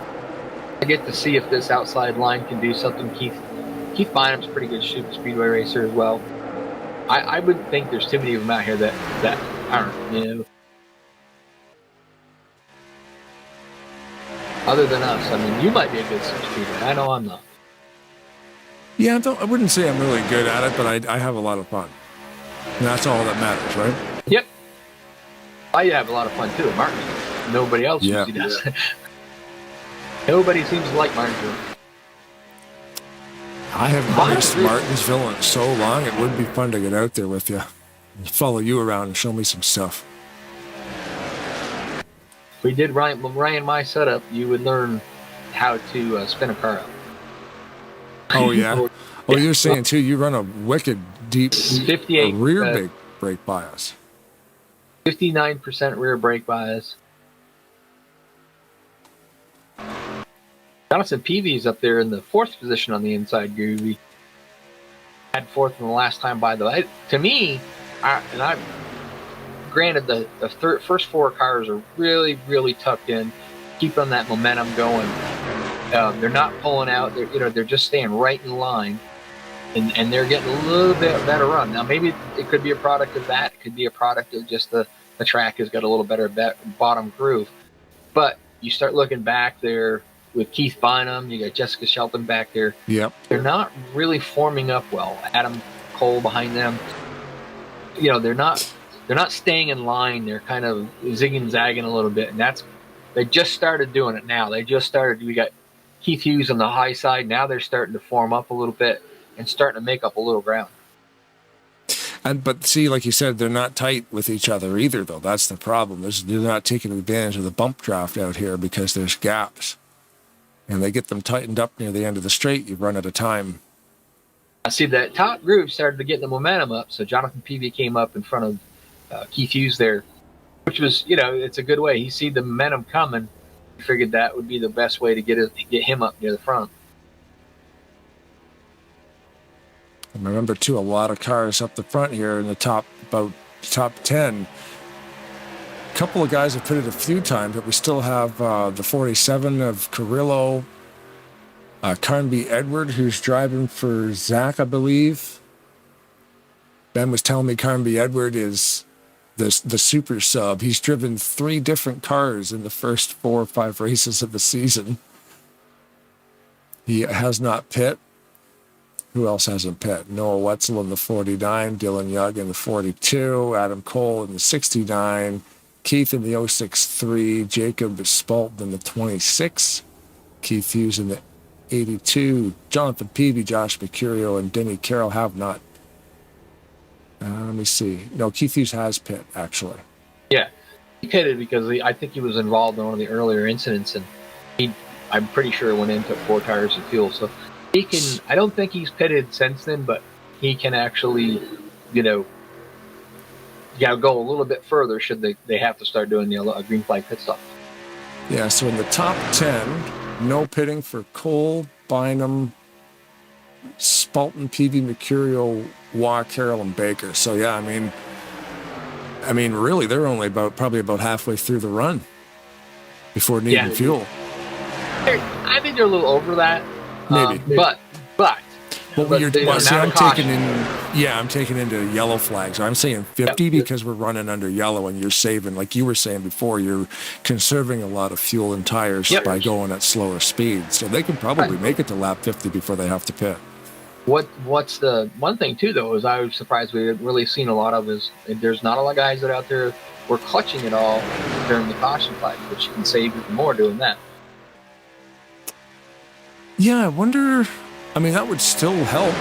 I get to see if this outside line can do something. Keith Bynum's a pretty good speedway racer as well. I would think there's too many of them out here that aren't, other than us. I mean, you might be a good speedway. I know I'm not. Yeah, I wouldn't say I'm really good at it, but I have a lot of fun. And that's all that matters, right? Yep. I have a lot of fun too at Martinsville. Nobody else usually does. Nobody seems to like Martinsville. I haven't raced Martinsville in so long, it would be fun to get out there with you. Follow you around and show me some stuff. If we did Ryan my setup, you would learn how to spin a car out. Oh, yeah? Oh, you're saying, too, you run a wicked deep 58 rear brake bias. 59% rear brake bias. Jonathan Peavy's up there in the 4th position on the inside groovy. Had 4th in the last time by the way. To me, granted the first 4 cars are really, really tucked in, keeping that momentum going. They're not pulling out. They're just staying right in line, and they're getting a little bit better run. Now maybe it could be a product of that. It could be a product of just the track has got a little better bottom groove. But you start looking back there with Keith Bynum, you got Jessica Shelton back there. Yep. They're not really forming up well. Adam Cole behind them. They're not staying in line. They're kind of zigging zagging a little bit, and they just started doing it now. We got Keith Hughes on the high side. Now they're starting to form up a little bit and starting to make up a little ground. But see, like you said, they're not tight with each other either, though. That's the problem. They're not taking advantage of the bump draft out here because there's gaps. And they get them tightened up near the end of the straight, you run out of time. I see that top groove started to get the momentum up, so Jonathan Peavy came up in front of Keith Hughes there, which was, it's a good way. He see the momentum coming. He figured that would be the best way to get him up near the front. I remember, too, a lot of cars up the front here in the top 10. A couple of guys have put it a few times, but we still have the 47 of Carrillo, Carnby Edward, who's driving for Zach, I believe. Ben was telling me Carnby Edward is the super sub. He's driven 3 different cars in the first 4 or 5 races of the season. He has not pit. Who else hasn't pit? Noah Wetzel in the 49, Dylan Young in the 42, Adam Cole in the 69, Keith in the 063, Jacob Spalton in the 26, Keith Hughes in the 82, Jonathan Peavy, Josh Mercurio, and Denny Carroll have not. Let me see. No, Keith Hughes has pit, actually. Yeah, he pitted because I think he was involved in one of the earlier incidents, and I'm pretty sure went in, took 4 tires of fuel. So he can, I don't think he's pitted since then, but he can actually, go a little bit further should they have to start doing the green flag pit stop. Yeah, so in the top 10, no pitting for Cole, Bynum, Spalton, Peavy, Mercurio, Waugh, Carroll, and Baker. So yeah, I mean, really, they're only probably about halfway through the run before needing fuel. I think they're a little over that. Maybe. But I'm taking into yellow flags. I'm saying 50 because we're running under yellow, and you're saving, like you were saying before, you're conserving a lot of fuel and tires by going at slower speeds. So they can probably make it to lap 50 before they have to pit. What's the one thing too though is I was surprised we haven't really seen a lot of is there's not a lot of guys that out there were clutching it all during the caution flag, which you can save even more doing that. Yeah, I wonder. I mean, that would still help.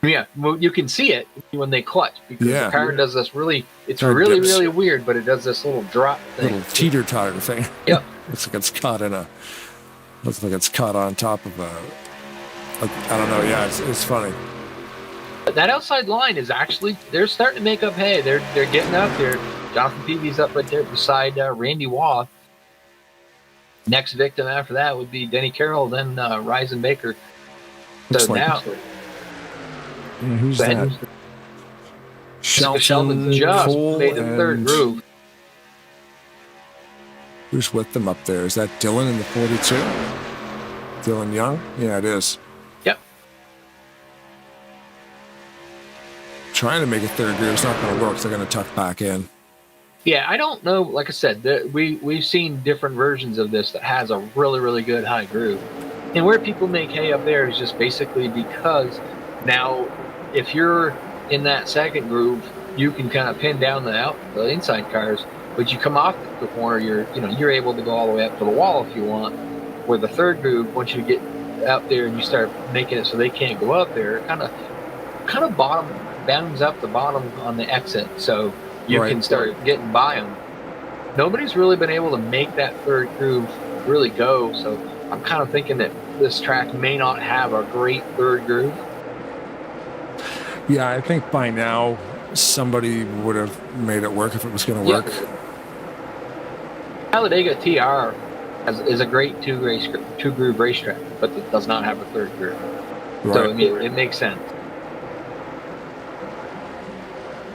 Yeah, well, you can see it when they clutch because the car does this it's Car really, dips. really weird, but it does this little drop thing. Little teeter-totter thing. Yep. Looks like it's caught on top of I don't know. Yeah, it's funny. But that outside line is actually, they're starting to make up hay. They're getting up there. Jonathan Peavy's up right there beside Randy Waugh. Next victim after that would be Denny Carroll, then Ryzen Baker. Looks So like, now, who's that? Sheldon just Cole, made the third groove. Who's with them up there? Is that Dylan in the 42? Dylan Young? Yeah, it is. Yep. Trying to make a third groove is not going to work. They're going to tuck back in. Yeah, I don't know. Like I said, we've seen different versions of this that has a really, really good high groove. And where people make hay up there is just basically because now if you're in that second groove, you can kind of pin down the inside cars, but you come off the corner, you're able to go all the way up to the wall if you want. Where the third groove, once you get out there and you start making it so they can't go up there, it kind of bounds up the bottom on the exit, so you can start getting by them. Nobody's really been able to make that third groove really go, so I'm kind of thinking that this track may not have a great third groove. Yeah, I think by now somebody would have made it work if it was going to work. Talladega TR is a great two groove racetrack, but it does not have a third groove. Right. So I mean, it makes sense.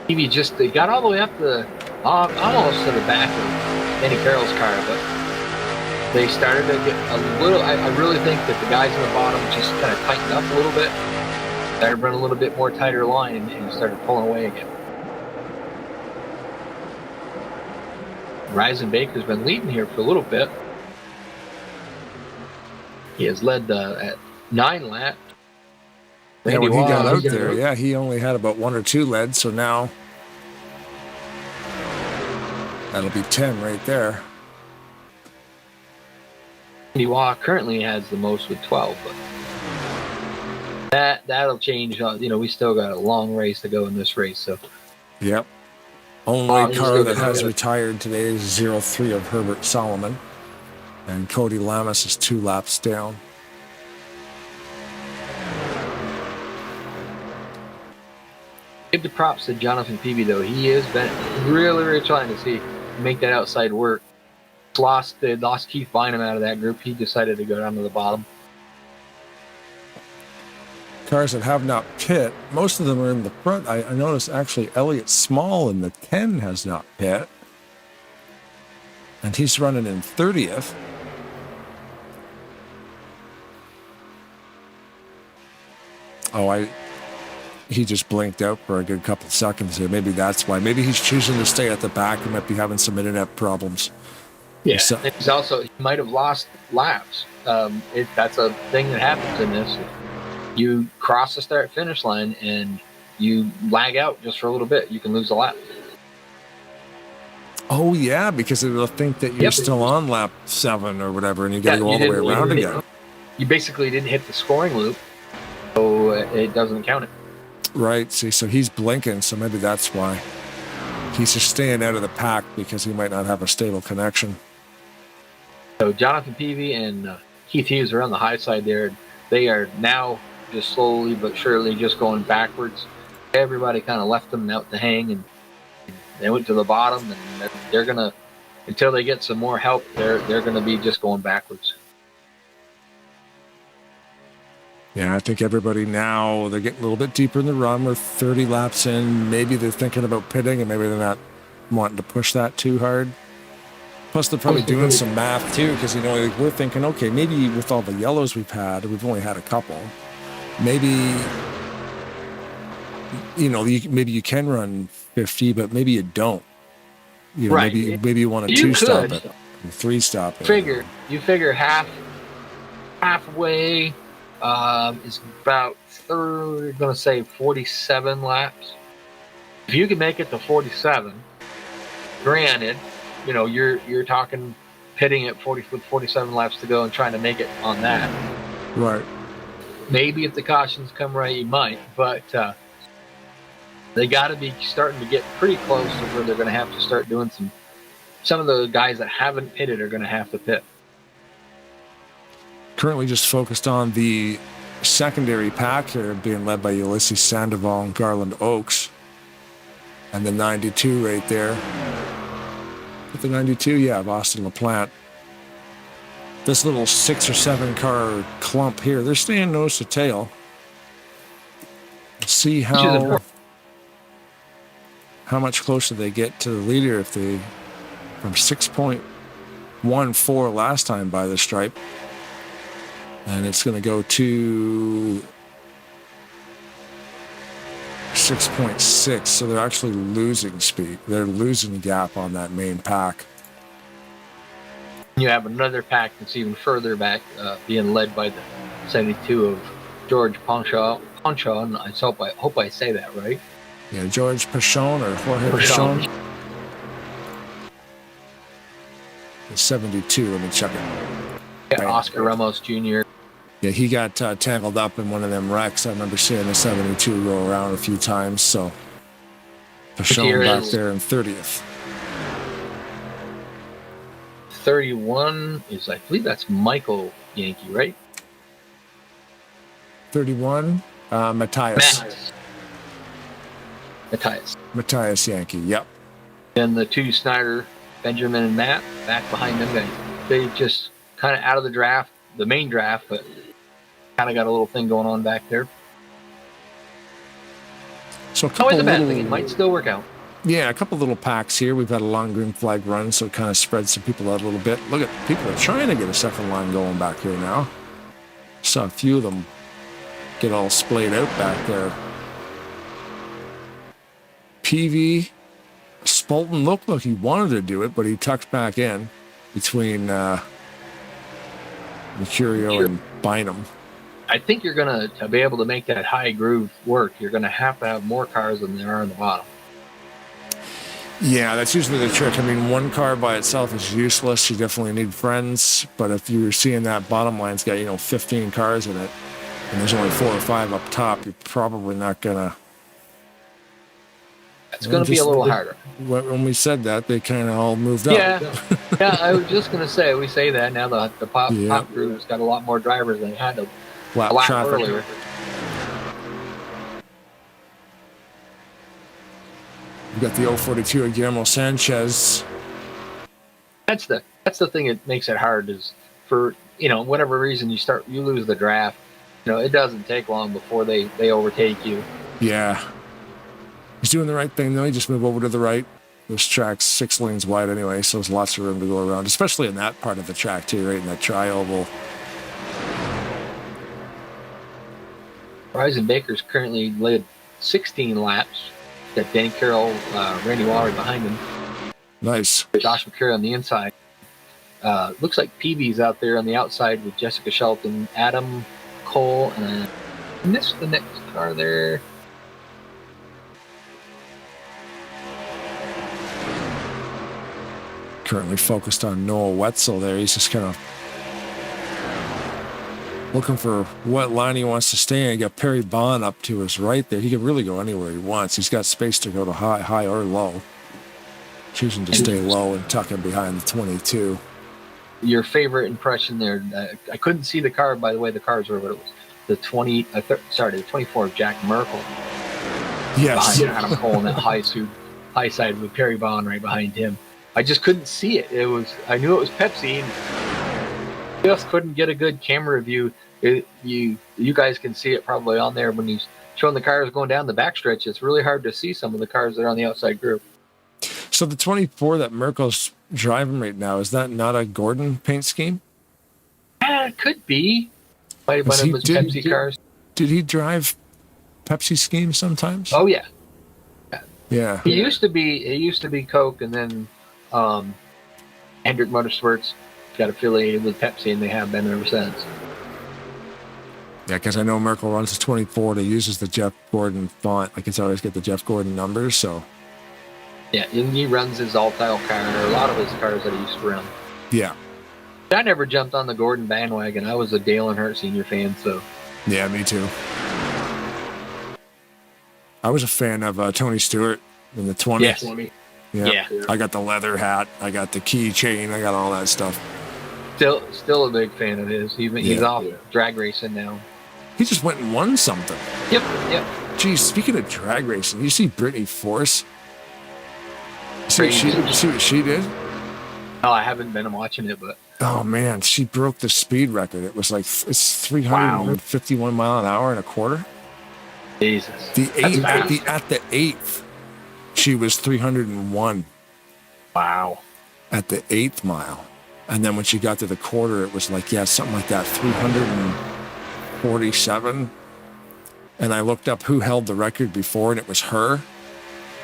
They got all the way up almost to the back of Danny Carroll's car, but they started to get a little. I really think that the guys in the bottom just kind of tightened up a little bit, started running a little bit more tighter line, and started pulling away again. Ryzen Baker's been leading here for a little bit. He has led at 9 laps. Yeah, when he got out there, he only had about 1 or 2 leads, so now that'll be 10 right there. Randy Waugh currently has the most with 12, but that'll change. We still got a long race to go in this race, so. Yep. Only car that has retired today is 03 of Herbert Solomon, and Cody Lamas is 2 laps down. Give the props to Jonathan Peavy, though. He has been really, really trying to make that outside work. They lost Keith Bynum out of that group. He decided to go down to the bottom. Cars that have not pit, most of them are in the front. I noticed actually Elliott Small in the 10 has not pit, and he's running in 30th. He just blinked out for a good couple of seconds there. Maybe that's why. Maybe he's choosing to stay at the back. He might be having some internet problems. Yeah, he might have lost laps. That's a thing that happens in this. You cross the start-finish line and you lag out just for a little bit, you can lose a lap. Oh, yeah, because it'll think that you're still on lap 7 or whatever, and you got to go all the way around again. You basically didn't hit the scoring loop, so it doesn't count it. Right, see, so he's blinking, so maybe that's why. He's just staying out of the pack because he might not have a stable connection. So Jonathan Peavy and Keith Hughes are on the high side there. They are now just slowly but surely just going backwards. Everybody kind of left them out to hang, and they went to the bottom, and they're going to, until they get some more help, they're going to be just going backwards. Yeah, I think everybody now, they're getting a little bit deeper in the run. We're 30 laps in. Maybe they're thinking about pitting, and maybe they're not wanting to push that too hard. Plus, they're probably doing some math, too, because, we're thinking, okay, maybe with all the yellows we've only had a couple. Maybe, maybe you can run 50, but maybe you don't. Right. Maybe you want to 2-stop it, 3-stop it. You figure halfway is about, we're going to say 47 laps. If you can make it to 47, granted, you're talking pitting at 47 laps to go and trying to make it on that. Right. Maybe if the cautions come right, you might, but they got to be starting to get pretty close to where they're going to have to start doing some of the guys that haven't pitted are going to have to pit. Currently just focused on the secondary pack here, being led by Ulysses Sandoval and Garland Oaks. And the 92 right there. With the 92, yeah, of Austin LaPlante. This little 6 or 7 car clump here, they're staying nose to tail. See how much closer they get to the leader if they from 6.14 last time by the stripe. And it's going to go to 6.6, so they're actually losing speed. They're losing gap on that main pack. You have another pack that's even further back, being led by the 72 of George Ponchon, and I hope I say that right. Yeah, George Pachon or Jorge Pachon. The 72, let me check it. Yeah, Oscar Ramos Jr. Yeah, he got tangled up in one of them wrecks. I remember seeing the 72 go around a few times, so Pachon back there in 30th. 31 is, I believe that's Michael Yankee, right? 31, Matthias. Matthias Yankee, yep. And the 2 Snyder, Benjamin and Matt, back behind them guys. They just kind of out of the draft, the main draft, but kind of got a little thing going on back there. So a couple always a bad thing. It might still work out. Yeah, a couple little packs here. We've had a long green flag run, so it kind of spreads some people out a little bit. Look at people are trying to get a second line going back here now. Saw a few of them get all splayed out back there. PV, Spolton looked like he wanted to do it, but he tucked back in between Mercurio and Bynum. I think you're going to be able to make that high groove work. You're going to have more cars than there are on the bottom. Yeah, that's usually the trick. I mean, one car by itself is useless. You definitely need friends. But if you're seeing that bottom line's got, 15 cars in it, and there's only 4 or 5 up top, you're probably not going to... It's going to be a little harder. When we said that, they kind of all moved up. Yeah, I was just going to say, we say that now the pop group's got a lot more drivers than it had a lot earlier. We've got the 042 of Guillermo Sanchez. That's the thing that makes it hard is for, whatever reason you lose the draft, it doesn't take long before they overtake you. Yeah. He's doing the right thing, though. He just moved over to the right. This track's 6 lanes wide anyway, so there's lots of room to go around, especially in that part of the track, too, right in that tri-oval. Ryzen Baker's currently led 16 laps. Got Danny Carroll, Randy Waller behind him. Nice. Josh McCurry on the inside. Looks like PB's out there on the outside with Jessica Shelton, Adam Cole, and I missed the next car there. Currently focused on Noah Wetzel there. He's just kind of looking for what line he wants to stay in. He got Perry Bond up to his right there. He can really go anywhere he wants. He's got space to go to high or low. Choosing to stay low and tuck him behind the 22. Your favorite impression there? I couldn't see the car, by the way the cars were, but it was the 24 of Jack Merkel. Yes. Behind Adam Cole in that high side with Perry Bond right behind him. I just couldn't see it. I knew it was Pepsi, and just couldn't get a good camera view. You guys can see it probably on there when he's showing the cars going down the backstretch. It's really hard to see some of the cars that are on the outside group. So the 24 that Merkel's driving right now, is that not a Gordon paint scheme? It could be. Might have been Pepsi cars. Did he drive Pepsi schemes sometimes? Oh yeah. Yeah. It used to be Coke, and then Hendrick Motorsports got affiliated with Pepsi, and they have been ever since. Yeah, because I know Merkel runs the 24 that uses the Jeff Gordon font. Like, it's always get the Jeff Gordon numbers, so. Yeah, and he runs his all-style car, or a lot of his cars that he used to run. Yeah. I never jumped on the Gordon bandwagon. I was a Dale Earnhardt Sr. fan, so Yeah, me too. I was a fan of Tony Stewart in the 20s. Yes. Yeah. I got the leather hat. I got the keychain. I got all that stuff. Still a big fan of his. He's off drag racing now. He just went and won something. Yep. Geez, speaking of drag racing, you see Brittany Force? See what she did? Oh, I haven't been watching it, but Oh man, she broke the speed record. It was like it's 351 mile an hour and a quarter. Jesus. At the eighth, she was 301 Wow. at the 8th mile, and then when she got to the quarter, it was like something like that, 347. And I looked up who held the record before, and it was her.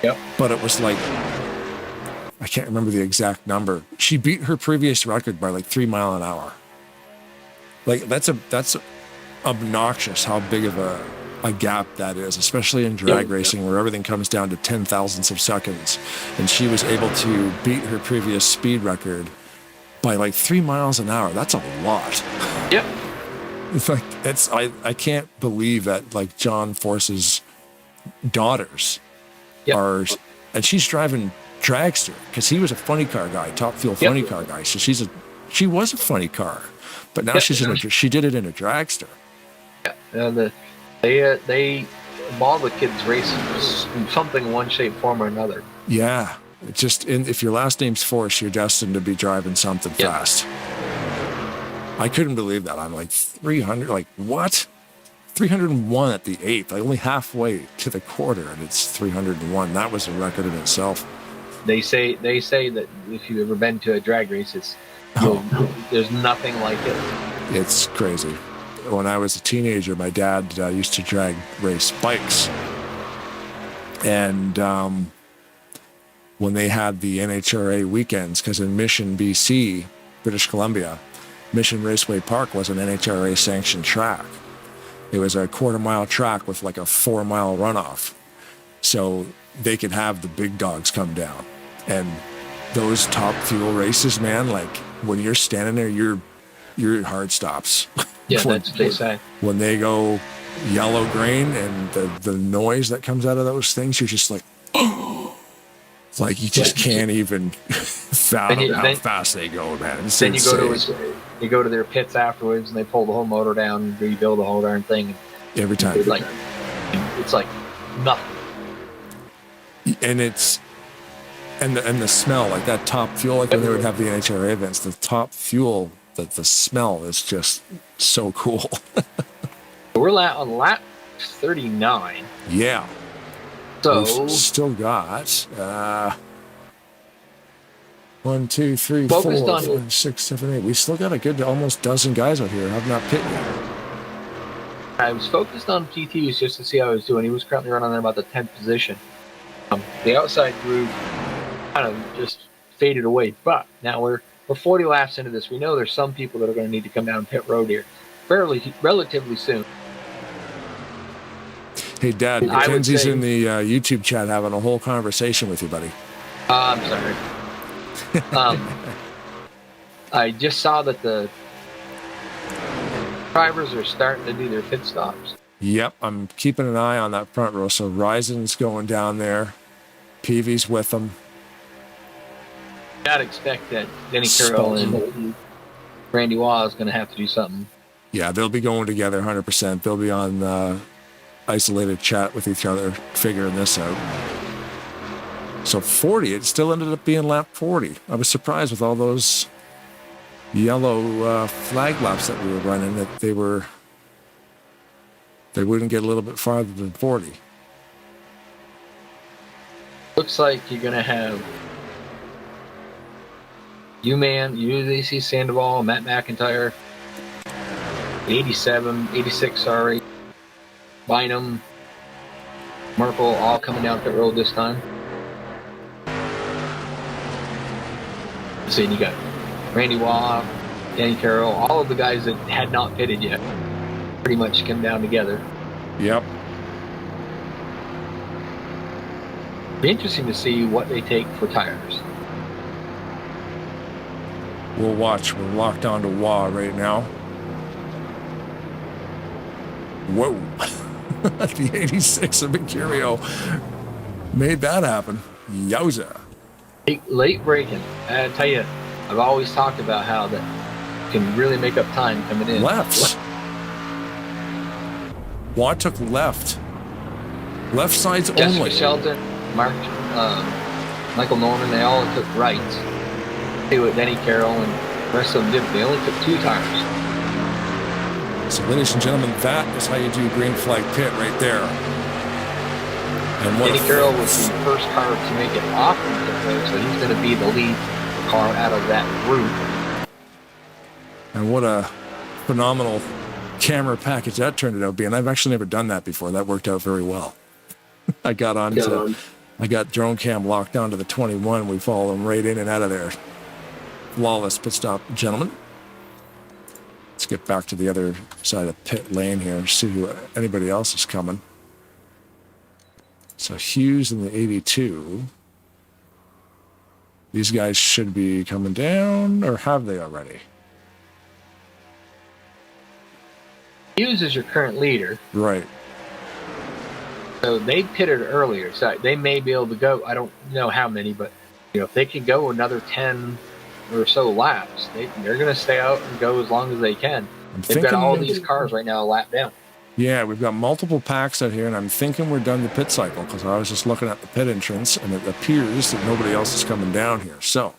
Yep. But it was like, I can't remember the exact number. She beat her previous record by like 3 miles an hour. Like that's obnoxious how big of a gap that is, especially in drag racing where everything comes down to 10 thousandths of seconds. And she was able to beat her previous speed record by like 3 miles an hour. That's a lot. Yep. In fact, I can't believe that like John Force's daughters are, and she's driving dragster because he was a funny car guy, Top Fuel funny car guy. So she was a funny car, but now she did it in a dragster. Yeah, all the kids race in something, one shape, form, or another. Yeah, it's just if your last name's Force, you're destined to be driving something fast. I couldn't believe that. I'm like 300, like what? 301 at the 8th, like only halfway to the quarter, and it's 301. That was a record in itself. They say that if you've ever been to a drag race, there's nothing like it. It's crazy. When I was a teenager, my dad used to drag race bikes, and when they had the NHRA weekends, because in Mission, BC, British Columbia, Mission Raceway Park was an NHRA sanctioned track. It was a 1/4-mile track with like a 4-mile runoff. So they could have the big dogs come down. And those Top Fuel races, man, like when you're standing there, your heart stops. Yeah, that's what they say. When they go yellow green and the noise that comes out of those things, you're just like, oh, it's like you just can't even fathom how fast they go, man. It's then insane. You go to their pits afterwards and they pull the whole motor down and rebuild the whole darn thing. Every time. It's like nothing. And it's and the smell, like that Top Fuel, like when they would have the NHRA events, the Top Fuel, the smell is just so cool. We're on lap 39. Yeah. So we've still got 1, 2, 3, 4, 5, 6, 7, 8. We still got a good almost dozen guys out here who have not pit yet. I was focused on PTs just to see how he was doing. He was currently running in about the 10th position. The outside group kind of just faded away. But now we're 40 laps into this. We know there's some people that are going to need to come down pit road here relatively soon. Hey, Dad, Mackenzie's in the YouTube chat having a whole conversation with you, buddy. I'm sorry. I just saw that the drivers are starting to do their pit stops. Yep, I'm keeping an eye on that front row. So Ryzen's going down there. Peavy's with them. I'd expect that Denny Carroll and Randy Waugh is going to have to do something. Yeah, they'll be going together 100%. They'll be on isolated chat with each other, figuring this out. So 40, it still ended up being lap 40. I was surprised with all those yellow flag laps that we were running that they wouldn't get a little bit farther than 40. Looks like you're going to have U-Man, UAC Sandoval, Matt McIntyre, 86, sorry, Bynum, Merkel, all coming down pit road this time. So you got Randy Waugh, Danny Carroll, all of the guys that had not pitted yet pretty much come down together. Yep. Be interesting to see what they take for tires. We'll watch. We're locked on to Waugh right now. Whoa. The 86 of Mercurio made that happen. Yowza. Late braking. I tell you, I've always talked about how that can really make up time coming in. Lefts. Watt took left. Left sides Jessica only. Shelton, Michael Norman, they all took rights. With Denny Carroll and the rest of them did. They only took 2 tires. So, ladies and gentlemen, that is how you do green flag pit right there. And what Denny Carroll was the first car to make it off the pit road, so he's going to be the lead car out of that group. And what a phenomenal camera package that turned out being. I've actually never done that before. That worked out very well. I got drone cam locked down to the 21. We follow them right in and out of there. Flawless pit stop, gentlemen. Let's get back to the other side of pit lane here, see who anybody else is coming. So Hughes in the 82. These guys should be coming down, or have they already? Hughes is your current leader. Right. So they pitted earlier, so they may be able to go. I don't know how many, but if they can go another 10 or so laps, they're going to stay out and go as long as they can. They've got all these cars right now a lap down. Yeah, we've got multiple packs out here, and I'm thinking we're done the pit cycle because I was just looking at the pit entrance, and it appears that nobody else is coming down here. So,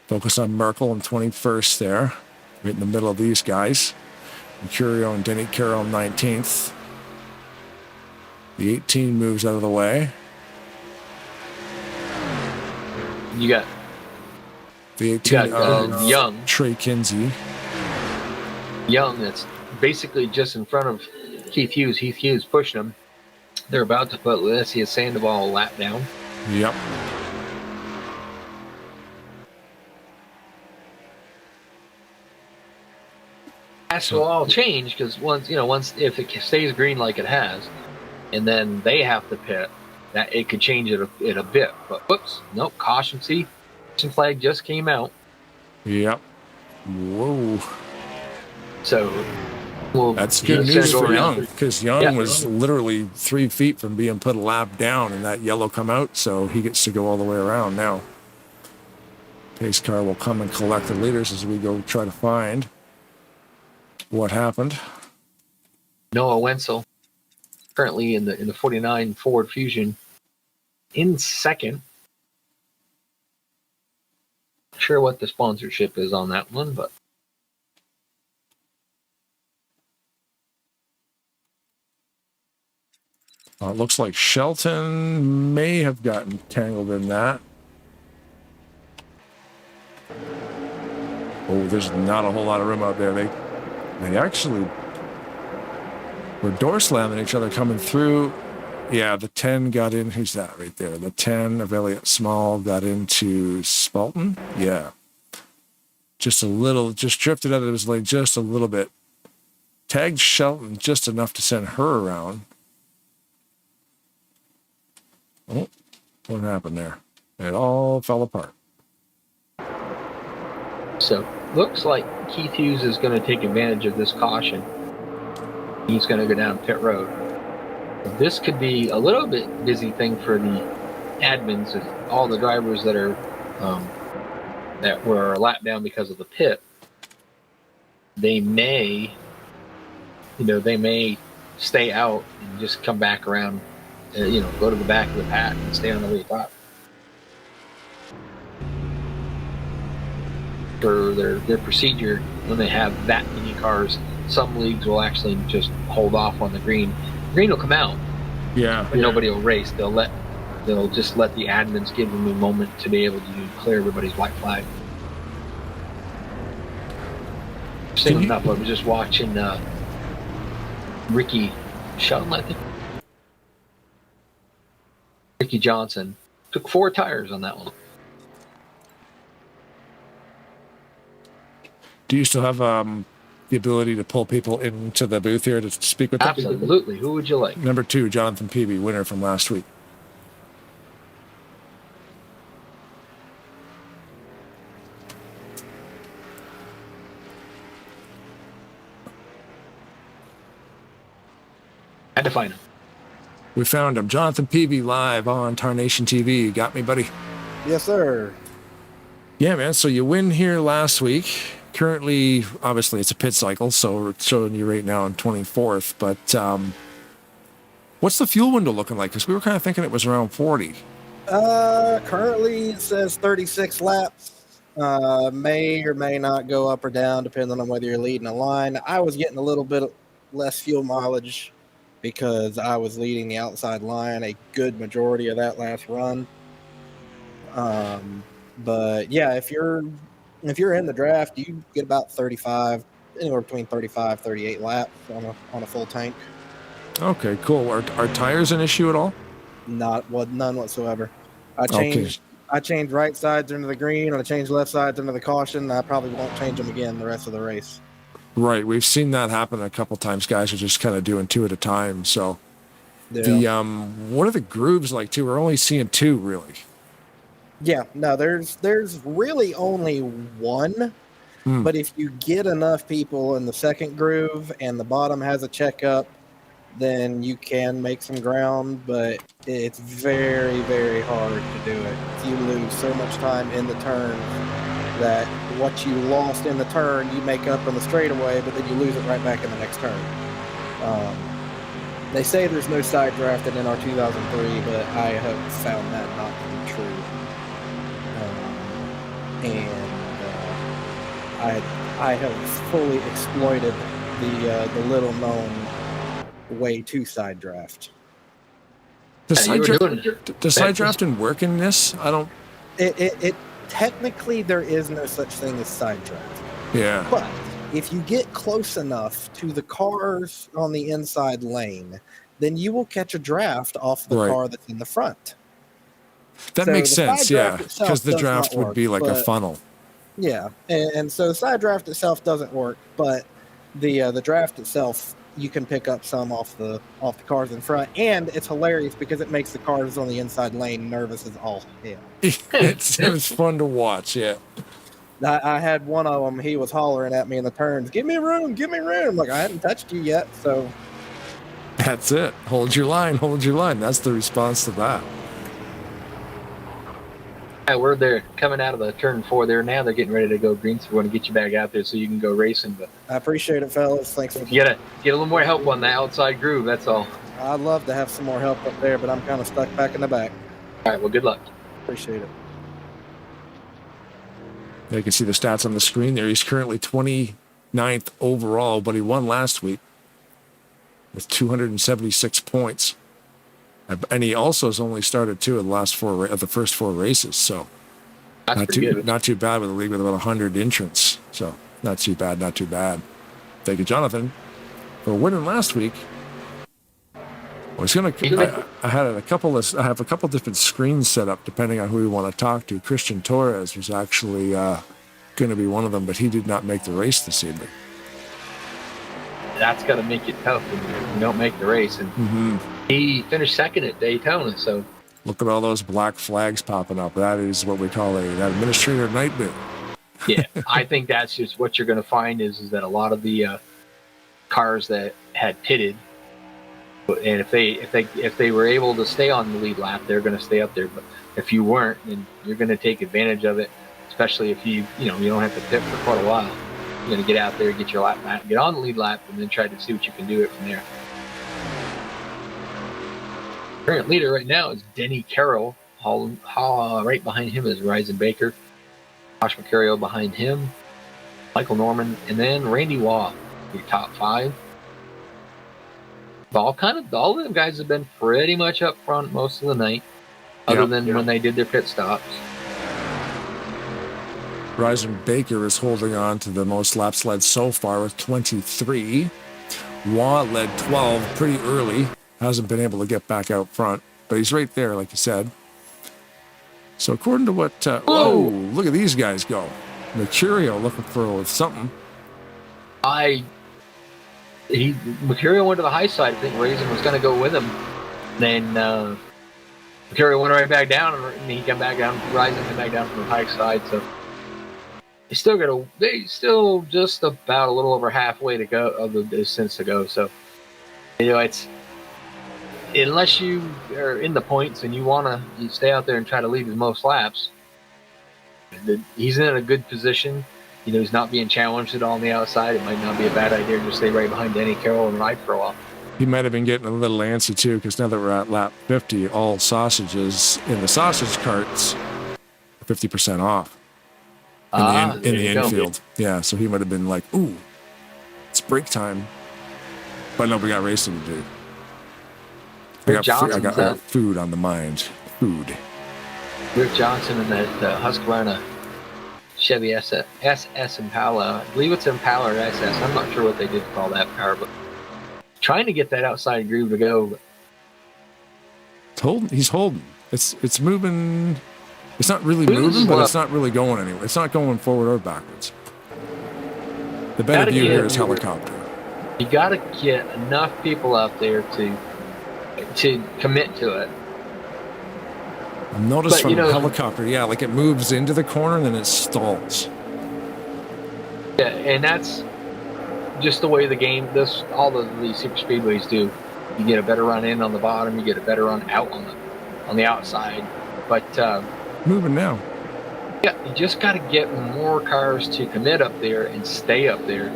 focus on Merkel and 21st there, right in the middle of these guys. Mercurio and Denny Carroll 19th. The 18 moves out of the way. You got the 18 of Young. Trey Kinsey. Young, that's basically just in front of Keith Hughes. Heath Hughes pushing him. They're about to put Alessia Sandoval a lap down. Yep. That will all change because once if it stays green like it has, and then they have to pit, that it could change it a bit. But whoops, nope, caution. See, caution flag just came out. Yep. Whoa. So, that's good news for Young, because Young was literally 3 feet from being put a lap down and that yellow come out, so he gets to go all the way around now. Pace car will come and collect the leaders as we go try to find what happened. Noah Wenzel, currently in the 49 Ford Fusion, in second. Not sure what the sponsorship is on that one, but it looks like Shelton may have gotten tangled in that. Oh, there's not a whole lot of room out there. They actually were door slamming each other coming through. Yeah, the 10 got in. Who's that right there? The 10 of Elliott Small got into Spalton. Yeah. Just a little, just drifted out of his lane just a little bit. Tagged Shelton just enough to send her around. Oh, what happened there? It all fell apart. So, looks like Keith Hughes is going to take advantage of this caution. He's going to go down pit road. This could be a little bit busy thing for the admins of all the drivers that are that were lap down because of the pit. They may, stay out and just come back around. Go to the back of the pack and stay on the way top. For their procedure, when they have that many cars, some leagues will actually just hold off on the green. Green will come out. Yeah. But nobody will race. They'll just let the admins give them a moment to be able to clear everybody's white flag. Interesting enough, I was just watching Ricky Shelton, I think. Ricky Johnson took 4 tires on that one. Do you still have the ability to pull people into the booth here to speak with them? Absolutely. Who would you like? Number 2, Jonathan Peavy, winner from last week. Had to find him. We found him. Jonathan Peavy live on Tarnation TV. You got me, buddy? Yes, sir. Yeah, man. So you win here last week. Currently, obviously, it's a pit cycle, so we're showing you right now on 24th. But what's the fuel window looking like? Because we were kind of thinking it was around 40. Currently it says 36 laps. May or may not go up or down depending on whether you're leading a line. I was getting a little bit less fuel mileage because I was leading the outside line a good majority of that last run. But yeah, if you're in the draft, you get about 35, anywhere between 35, 38 laps on a full tank. Okay, cool. Are tires an issue at all? None whatsoever. I changed right sides into the green, and I changed left sides into the caution. I probably won't change them again the rest of the race. Right, we've seen that happen a couple times. Guys are just kind of doing two at a time. So Yeah. what are the grooves like too? We're only seeing two really. Yeah, no, there's really only one. But if you get enough people in the second groove and the bottom has a checkup, then you can make some ground, but it's very, very hard to do it. You lose so much time in the turn that what you lost in the turn, you make up in the straightaway, but then you lose it right back in the next turn. They say there's no side drafting in our 2003, but I have found that not to be true. I have fully exploited the little known way to side draft. Does Yeah, side drafting work in this? I don't. It technically there is no such thing as side draft. Yeah. But if you get close enough to the cars on the inside lane, then you will catch a draft off the car that's in the front. That So makes the sense, side yeah. draft itself Because the does draft not would work, be like a but- funnel. Yeah, and so the side draft itself doesn't work, but the draft itself you can pick up some off the cars in front, and it's hilarious because it makes the cars on the inside lane nervous as all hell. It was fun to watch, yeah. I had one of them. He was hollering at me in the turns, "Give me room, give me room!" Like I hadn't touched you yet, so That's it. Hold your line, hold your line. That's the response to that. Yeah, we're there coming out of the turn 4 there now. They're getting ready to go green, so we're going to get you back out there so you can go racing. But I appreciate it, fellas. Thanks for. you gotta get a little more help on the outside groove. That's all. I'd love to have some more help up there, but I'm kind of stuck back in the back. All right. Well, good luck. Appreciate it. You can see the stats on the screen there. He's currently 29th overall, but he won last week with 276 points. And he also has only started two of the first four races, so That's not pretty good. not too bad with a league with about 100 entrants. So not too bad, not too bad. Thank you, Jonathan, for winning last week. I have a couple different screens set up depending on who we want to talk to. Christian Torres was actually going to be one of them, but he did not make the race this evening. That's got to make it tough when you don't make the race. And he finished second at Daytona, so Look at all those black flags popping up. That is what we call an administrator nightmare. yeah, I think that's just what you're going to find is that a lot of the cars that had pitted, and if they were able to stay on the lead lap, they're going to stay up there. But if you weren't, then you're going to take advantage of it, especially if you don't have to pit for quite a while. You're going to get out there, get your lap back, get on the lead lap, and then try to see what you can do it from there. Current leader right now is Denny Carroll. Right behind him is Ryzen Baker. Josh Mercurio behind him. Michael Norman, and then Randy Waugh, your top 5. All of them guys have been pretty much up front most of the night, other than when they did their pit stops. Ryzen Baker is holding on to the most laps led so far with 23. Waugh led 12 pretty early. Hasn't been able to get back out front, but he's right there, like you said. So according to what... whoa, look at these guys go. Mercurio looking for something. Mercurio went to the high side. I think Raisin was going to go with him. Then Mercurio went right back down, and he came back down. Raisin came back down from the high side. So they still just about a little over halfway to go of the distance to go. So it's unless you are in the points and you stay out there and try to lead the most laps, he's in a good position. You know, he's not being challenged at all on the outside. It might not be a bad idea to just stay right behind Denny Carroll and ride for a while. He might have been getting a little antsy too, because now that we're at lap 50, all sausages in the sausage carts are 50% off in the infield. Yeah, so he might have been like, "Ooh, it's break time," but no, we got racing to do. I got food on the mind. Food. Rick Johnson and that Husqvarna Chevy SS Impala. I believe it's Impala or SS. I'm not sure what they did call that car, but trying to get that outside groove to go. He's holding. It's moving. It's not really moving, but it's not really going anywhere. It's not going forward or backwards. The better view here is helicopter. You got to get enough people out there to commit to it. Notice from helicopter, yeah, like it moves into the corner and then it stalls. Yeah, and that's just the way the game. All the super speedways do. You get a better run in on the bottom. You get a better run out on the outside. But moving now. Yeah, you just got to get more cars to commit up there and stay up there.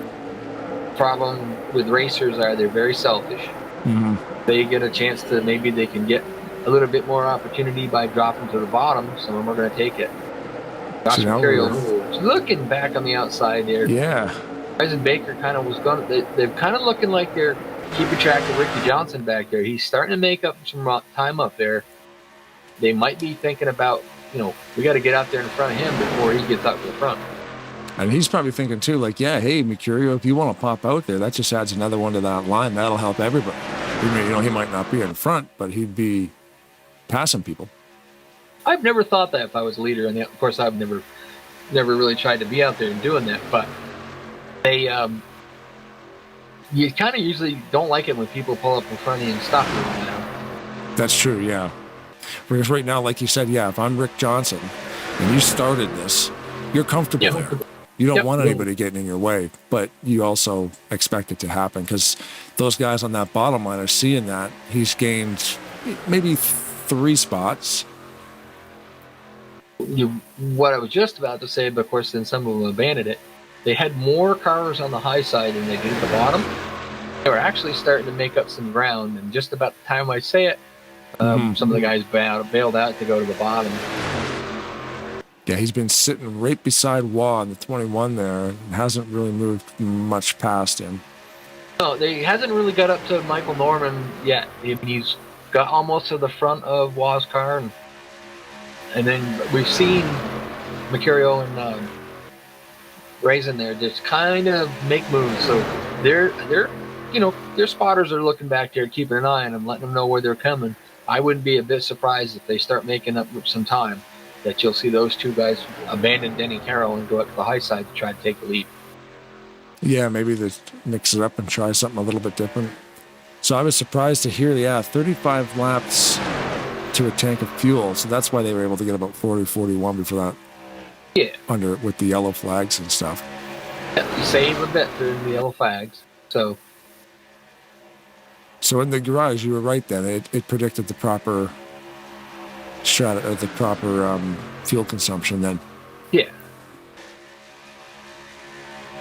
Problem with racers are they're very selfish. Mm-hmm. They get a chance to, maybe they can get a little bit more opportunity by dropping to the bottom. Some of them are going to take it. Josh Mercurial looking back on the outside there. Yeah. Bryson Baker kind of was going. They're kind of looking like they're keeping track of Ricky Johnson back there. He's starting to make up some time up there. They might be thinking about, we got to get out there in front of him before he gets up to the front. And he's probably thinking too, like, yeah, hey, Mercurio, if you want to pop out there, that just adds another one to that line. That'll help everybody. He might not be in front, but he'd be passing people. I've never thought that if I was a leader, and of course, I've never really tried to be out there and doing that. But they, you kind of usually don't like it when people pull up in front of you and stop you. That's true, yeah. Because right now, like you said, yeah, if I'm Rick Johnson and you started this, you're comfortable there. You don't want anybody getting in your way, but you also expect it to happen because those guys on that bottom line are seeing that. He's gained maybe 3 spots. What I was just about to say, but of course, then some of them abandoned it. They had more cars on the high side than they did at the bottom. They were actually starting to make up some ground, and just about the time I say it, some of the guys bailed out to go to the bottom. Yeah, he's been sitting right beside Waugh in the 21 there and hasn't really moved much past him. No, he hasn't really got up to Michael Norman yet. He's got almost to the front of Waugh's car, and then we've seen Mercurio and Raisin there just kind of make moves. So their spotters are looking back there, keeping an eye on them, letting them know where they're coming. I wouldn't be a bit surprised if they start making up some time, that you'll see those two guys abandon Denny Carroll and go up to the high side to try to take the lead. Yeah, maybe they mix it up and try something a little bit different. So I was surprised to hear, 35 laps to a tank of fuel. So that's why they were able to get about 40, 41 before that. Yeah. With the yellow flags and stuff. Yeah, you save a bit during the yellow flags. So in the garage, you were right then. It predicted the proper shot or the proper fuel consumption then. Yeah.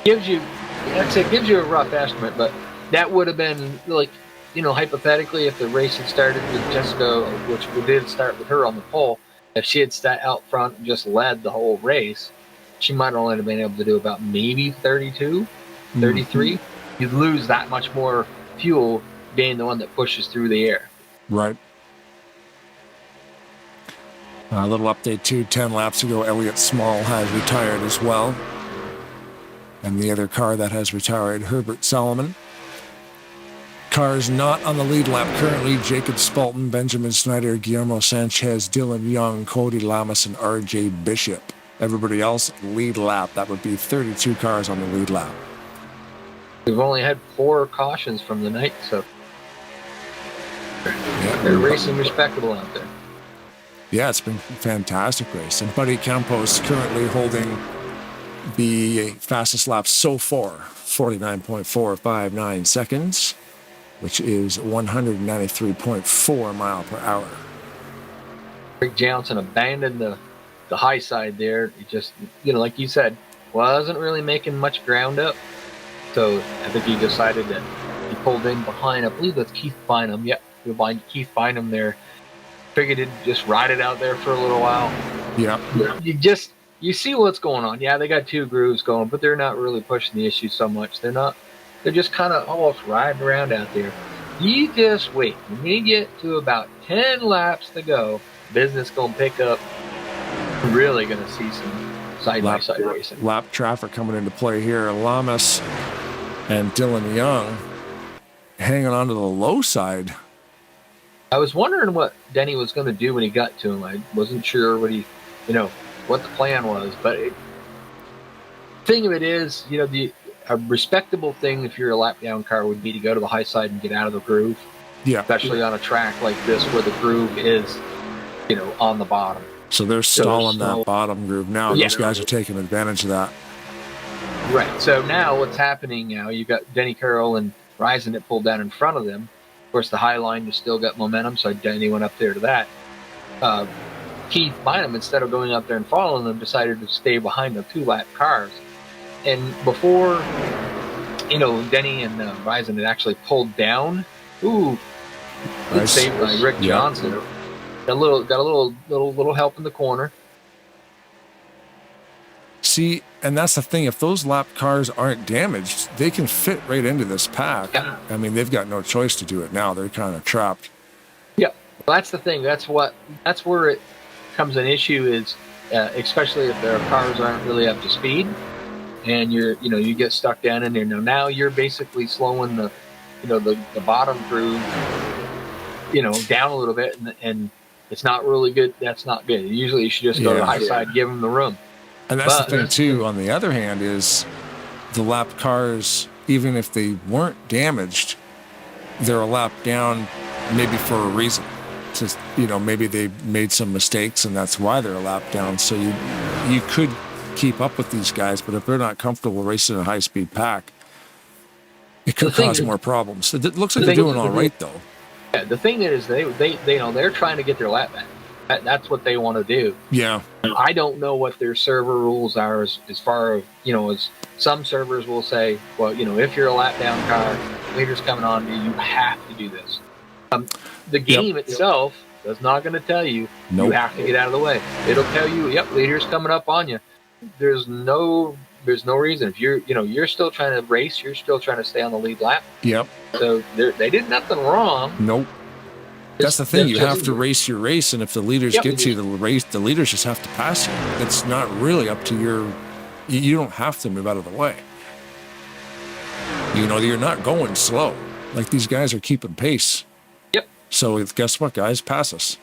Gives you a rough estimate, but that would have been like, hypothetically, if the race had started with Jessica, which we did start with her on the pole, if she had sat out front and just led the whole race, she might only have been able to do about maybe 32, 33. You'd lose that much more fuel being the one that pushes through the air. Right. A little update too, 10 laps ago, Elliott Small has retired as well. And the other car that has retired, Herbert Solomon. Cars not on the lead lap currently, Jacob Spalton, Benjamin Snyder, Guillermo Sanchez, Dylan Young, Cody Lamas, and R.J. Bishop. Everybody else, lead lap. That would be 32 cars on the lead lap. We've only had 4 cautions from the night, so they're racing respectable out there. Yeah, it's been a fantastic race. And Buddy Campos currently holding the fastest lap so far, 49.459 seconds. which is 193.4 mile per hour. Rick Johnson abandoned the high side there. It just, like you said, wasn't really making much ground up. So I think he decided that he pulled in behind, I believe that's Keith Bynum. Yep, behind Keith Bynum there. Figured he'd just ride it out there for a little while. Yeah. You see what's going on. Yeah, they got two grooves going, but they're not really pushing the issue so much. They're just kind of almost riding around out there. You just wait. When we get to about 10 laps to go, business going to pick up. We're really going to see some side-by-side racing. Lap traffic coming into play here. Lamas and Dylan Young hanging on to the low side. I was wondering what Denny was going to do when he got to him. I wasn't sure what what the plan was, but thing of it is, a respectable thing if you're a lap down car would be to go to the high side and get out of the groove. Yeah. Especially on a track like this where the groove is, on the bottom. So they're stalling that bottom groove now. Yeah. Those guys are taking advantage of that. Right. So now what's happening now, you've got Denny Carroll and Ryzen that pulled down in front of them. Of course, the high line has still got momentum, so Denny went up there to that. Keith Bynum, instead of going up there and following them, decided to stay behind the two-lap cars. And before, Denny and Ryzen had actually pulled down. Ooh, good save by Rick Johnson. Got a little help in the corner. See, and that's the thing. If those lap cars aren't damaged, they can fit right into this pack. Yeah. I mean, they've got no choice to do it now. They're kind of trapped. Yeah, well, that's the thing. That's where it becomes an issue. Is especially if their cars aren't really up to speed, and you get stuck down in there. Now you're basically slowing the bottom groove, down a little bit, and it's not really good. That's not good. Usually you should just go to the high side, give them the room. And that's the thing, too, on the other hand, is the lap cars, even if they weren't damaged, they're a lap down maybe for a reason. Just, maybe they made some mistakes, and that's why they're a lap down. So you could keep up with these guys, but if they're not comfortable racing a high-speed pack, it could cause more problems. It looks like they're doing all right, though. Yeah, the thing is, they're trying to get their lap back. That's what they want to do. Yeah. I don't know what their server rules are as far as, as some servers will say, well, if you're a lap down car, leader's coming on you, you have to do this. The game itself is not going to tell you you have to get out of the way. It'll tell you, leader's coming up on you. There's no reason. If you're still trying to race, you're still trying to stay on the lead lap. Yep. So they did nothing wrong. Nope. That's the thing. You have to race your race, and if the leaders get you, the leaders just have to pass you. It's not really up to your. You don't have to move out of the way. You're not going slow. Like, these guys are keeping pace. Yep. So guess what, guys? Pass us.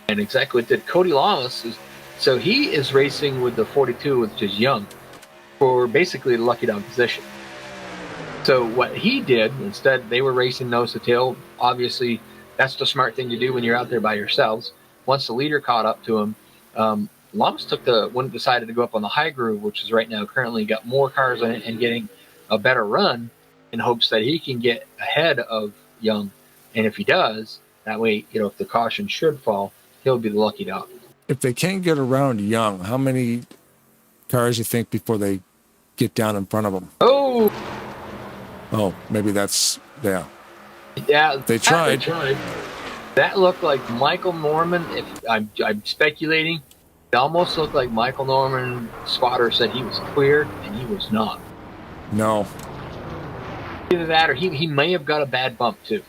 And exactly what did Cody Lamas is. So he is racing with the 42, which is Young, for basically the lucky dog position. So what he did, instead, they were racing nose to tail. Obviously, that's the smart thing to do when you're out there by yourselves. Once the leader caught up to him, Lamas decided to go up on the high groove, which is right now currently got more cars in it and getting a better run in hopes that he can get ahead of Young. And if he does, that way, if the caution should fall, he'll be the lucky dog. If they can't get around Young, how many cars you think before they get down in front of him? Oh, maybe that's, yeah. Yeah, they tried. That looked like Michael Norman. If I'm speculating, it almost looked like Michael Norman. Spotter said he was clear, and he was not. No. Either that, or he may have got a bad bump too.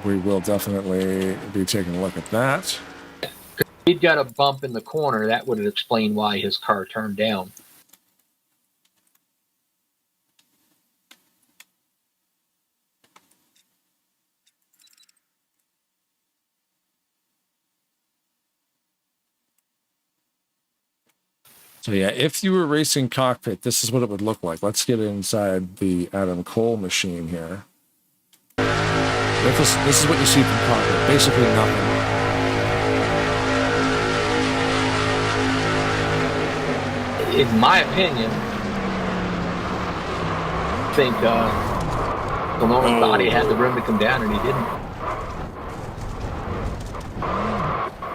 We will definitely be taking a look at that. He'd got a bump in the corner. That would have explained why his car turned down. So yeah, if you were racing cockpit, this is what it would look like. Let's get inside the Adam Cole machine here. This is what you see from cockpit. Basically nothing. in my opinion, I think Nolan thought he had the room to come down, and he didn't.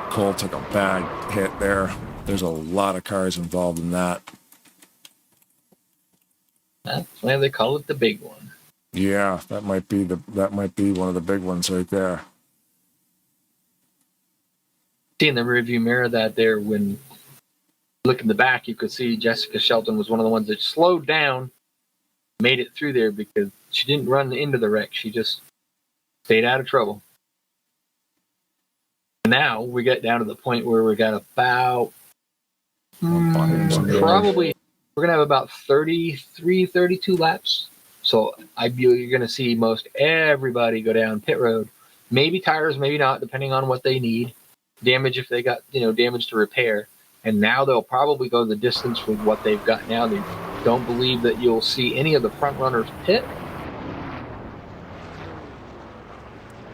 Cole took a bad hit there. There's a lot of cars involved in that. That's why they call it the big one. Yeah, that might be one of the big ones right there. See in the rearview mirror that there, when you look in the back, you could see Jessica Shelton was one of the ones that slowed down, made it through there because she didn't run into the wreck. She just stayed out of trouble. Now we get down to the point where we got about probably we're gonna have about 33, 32 laps. So ideally, you're gonna see most everybody go down pit road. Maybe tires, maybe not, depending on what they need. Damage if they got damage to repair. And now they'll probably go the distance with what they've got now. They don't believe that you'll see any of the front runners pit.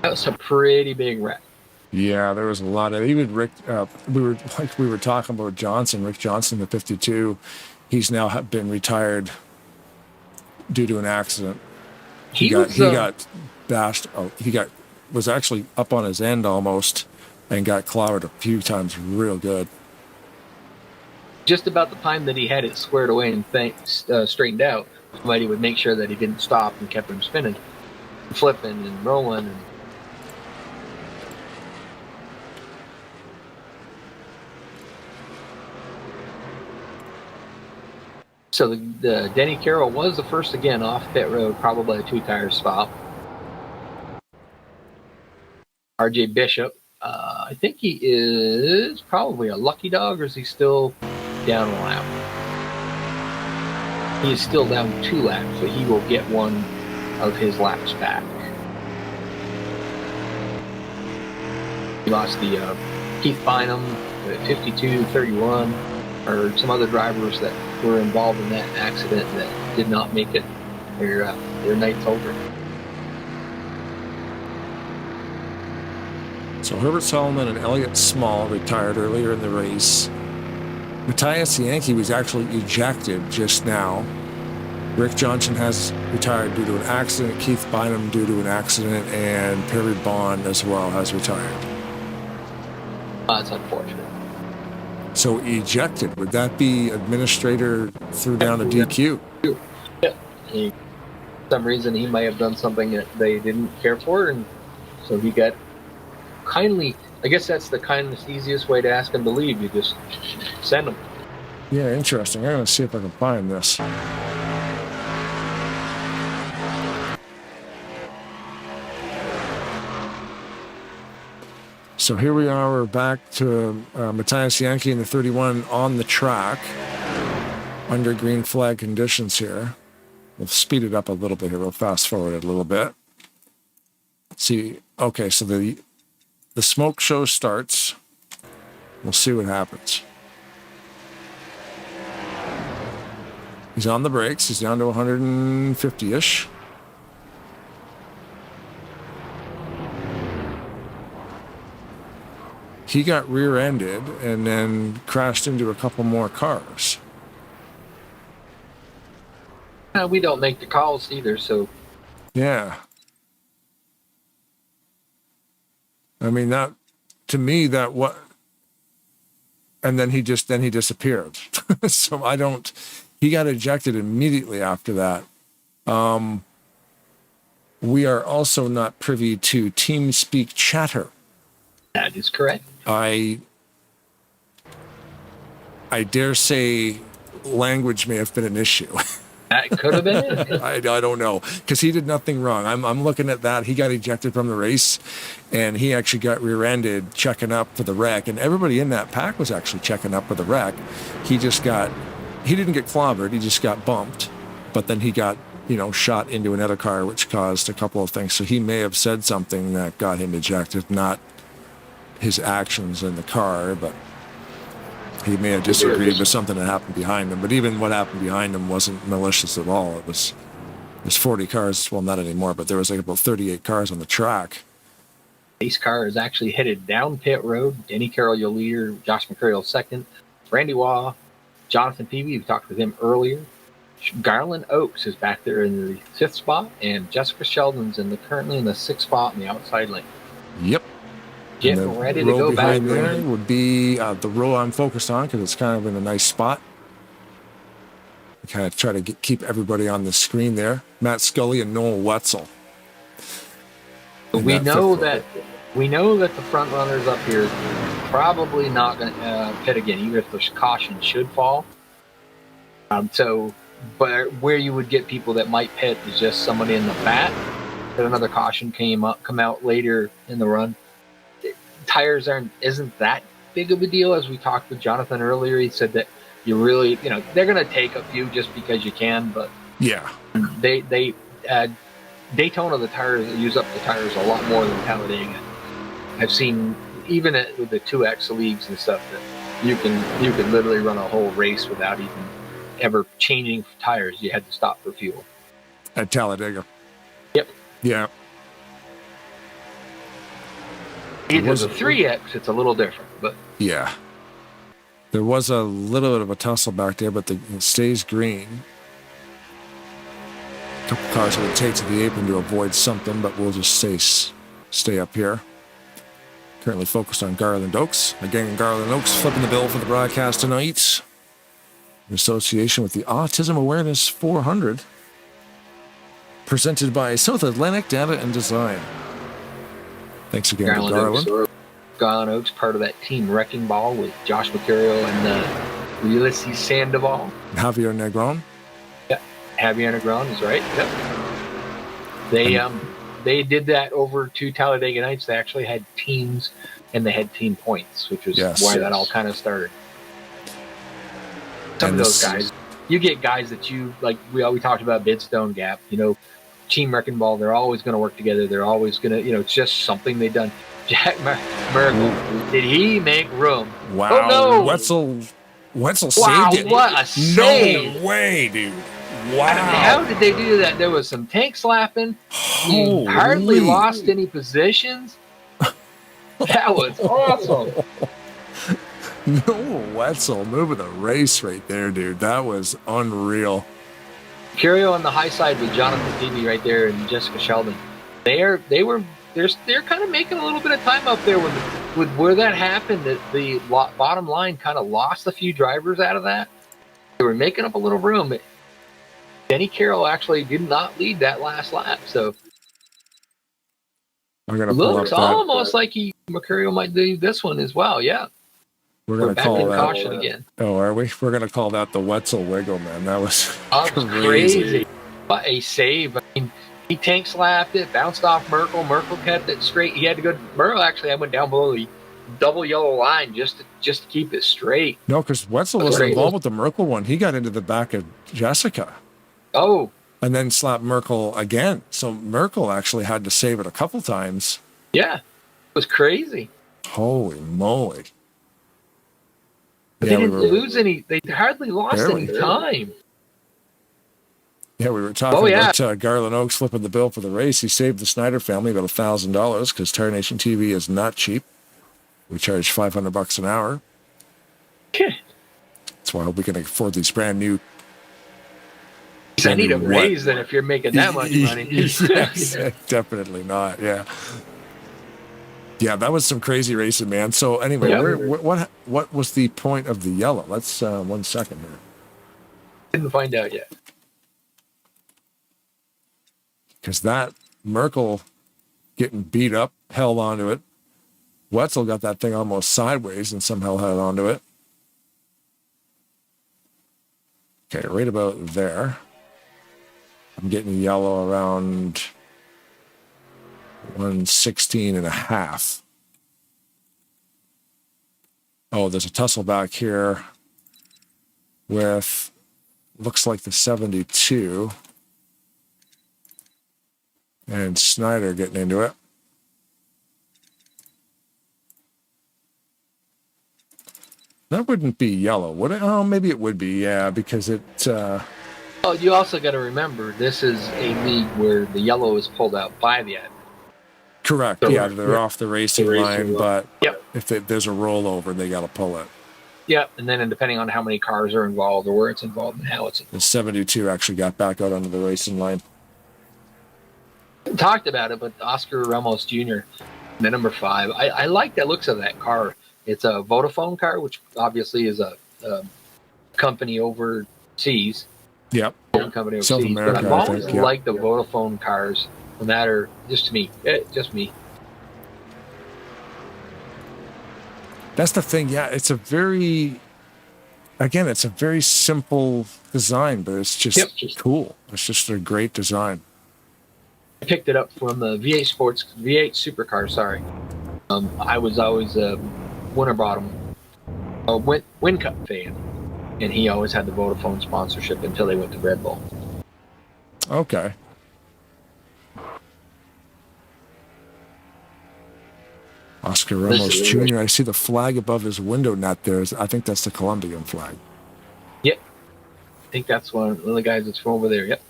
That was a pretty big wreck. Yeah, there was a lot of even Rick. We were talking about Johnson, Rick Johnson, the 52. He's now been retired due to an accident. He got bashed. Was actually up on his end almost, and got clobbered a few times, real good. Just about the time that he had it squared away and straightened out, somebody would make sure that he didn't stop and kept him spinning, flipping and rolling. And so the Denny Carroll was the first again off pit road, probably a 2-tire stop. RJ Bishop, I think he is probably a lucky dog, or is he still down a lap? He is still down 2 laps, so he will get one of his laps back. He lost the Keith Bynum, the 52-31, or some other drivers that were involved in that accident that did not make it. Their night's over. So Herbert Solomon and Elliott Small retired earlier in the race. Matthias Yankee was actually ejected just now. Rick Johnson has retired due to an accident. Keith Bynum due to an accident, and Perry Bond as well has retired. That's unfortunate. So ejected, would that be administrator threw down a DQ? Yeah. For some reason he may have done something that they didn't care for, and so he got kindly, I guess that's the kindest, easiest way to ask him to leave. You just send him. Yeah, interesting. I'm going to see if I can find this. So here we are, we're back to Matthias Yankee in the 31 on the track under green flag conditions here. We'll speed it up a little bit here. We'll fast forward it a little bit. See, okay, so the smoke show starts. We'll see what happens. He's on the brakes. He's down to 150-ish. He got rear-ended and then crashed into a couple more cars. We don't make the calls either, so. Yeah. I mean, that, to me, that what, and then he disappeared. So he got ejected immediately after that. We are also not privy to TeamSpeak chatter. That is correct. I dare say language may have been an issue. That could have been it. I don't know, because he did nothing wrong. I'm looking at that. He got ejected from the race, and he actually got rear-ended checking up for the wreck, and everybody in that pack was actually checking up for the wreck. He didn't get clobbered. He just got bumped, but then he got shot into another car, which caused a couple of things. So he may have said something that got him ejected, not his actions in the car, but he may have disagreed with something that happened behind him. But even what happened behind him wasn't malicious at all. There's 40 cars, well, not anymore, but there was like about 38 cars on the track. Pace car is actually headed down pit road. Denny Carroll, your leader. Josh McCurry, second. Randy Waugh, Jonathan Peavy, we talked with him earlier. Garland Oakes is back there in the 5th spot, and Jessica Sheldon's currently in the 6th spot in the outside lane. Yep. Getting ready to go back. There would be the row I'm focused on because it's kind of in a nice spot. I kind of try to keep everybody on the screen there. Matt Scully and Noel Wetzel. We know that the front runners up here probably not going to pit again, even if the caution should fall. But where you would get people that might pit is just somebody in the back. That another caution come out later in the run. Tires isn't that big of a deal, as we talked with Jonathan earlier. He said that you really, they're going to take a few just because you can, but yeah, they Daytona, the tires use up the tires a lot more than Talladega. I've seen even with the 2X leagues and stuff that you can literally run a whole race without even ever changing tires. You had to stop for fuel at Talladega. Yep. Yeah. Either the 3X, it's a little different, but yeah, there was a little bit of a tussle back there, but it stays green. A couple cars would take to the apron to avoid something, but we'll just stay up here. Currently focused on Garland Oakes. Again, Garland Oakes flipping the bill for the broadcast tonight in association with the Autism Awareness 400, presented by South Atlantic Data and Design. Thanks again to Garland. Garland Oakes, part of that team Wrecking Ball with Josh Mercurio and Ulysses Sandoval. Javier Negron. Yeah, Javier Negron is right. Yep. They did that over to Talladega Nights. They actually had teams, and they had team points, which was why that all kind of started. Some of those guys, you get guys that you like. We talked about Bidstone Gap. Team Wrecking Ball. They're always going to work together. They're always going to. It's just something they've done. Jack Miracle, did he make room? Wow! Oh, no. Wetzel saved it. What a save! No way, dude. Wow. How did they do that? There was some tank slapping. He hardly lost any positions. That was awesome. No, Wetzel moving the race right there, dude. That was unreal. Curio on the high side with Jonathan Peavy right there and Jessica Sheldon. They're kind of making a little bit of time up there with where that happened. That the bottom line kind of lost a few drivers out of that. They were making up a little room. Denny Carroll actually did not lead that last lap, so I'm gonna looks almost like Mercurio might do this one as well. Yeah, we're gonna call that caution again. Oh, are we? We're gonna call that the Wetzel wiggle, man. That was crazy. What a save! I mean, he tank slapped it, bounced off Merkel. Merkel kept it straight. He had to go. Merkel actually, I went down below the double yellow line just to keep it straight. No, because Wetzel was involved with the Merkel one. He got into the back of Jessica. Oh. And then slapped Merkel again. So Merkel actually had to save it a couple times. Yeah. It was crazy. Holy moly. But they didn't lose any. They hardly lost any time. Yeah, we were talking about Garland Oakes flipping the bill for the race. He saved the Snyder family about $1,000 because Tarnation TV is not cheap. We charge $500 an hour. That's why I hope we can afford these brand new. I need a raise then if you're making that much money. Yes, definitely not. Yeah. Yeah, that was some crazy racing, man. So anyway, what was the point of the yellow? Let's 1 second here. Didn't find out yet. Because that Merkel getting beat up, held onto it. Wetzel got that thing almost sideways and somehow held onto it. Okay, right about there. I'm getting yellow around 116.5. Oh, there's a tussle back here with, looks like the 72. And Snyder getting into it. That wouldn't be yellow, would it? Oh, maybe it would be, yeah, because it... Oh, you also got to remember, this is a league where the yellow is pulled out by the admin. Correct, yeah, they're off the racing line, but if there's a rollover, they got to pull it. Yeah, and then depending on how many cars are involved or where it's involved and how it's involved. The 72 actually got back out onto the racing line. We talked about it, but Oscar Ramos Jr., the number 5, I like the looks of that car. It's a Vodafone car, which obviously is a company overseas. Yep. Company South overseas. America, But I've I always think, yeah. liked the Vodafone cars, no matter, just me. Just me. That's the thing. Yeah, it's a very simple design, but it's just cool. It's just a great design. I picked it up from the V8 Supercar, sorry. I was always a Winterbottom, Win Cup fan, and he always had the Vodafone sponsorship until they went to Red Bull. Okay. Oscar Ramos Jr. I see the flag above his window net there. I think that's the Colombian flag. Yep. I think that's one of the guys that's from over there. Yep.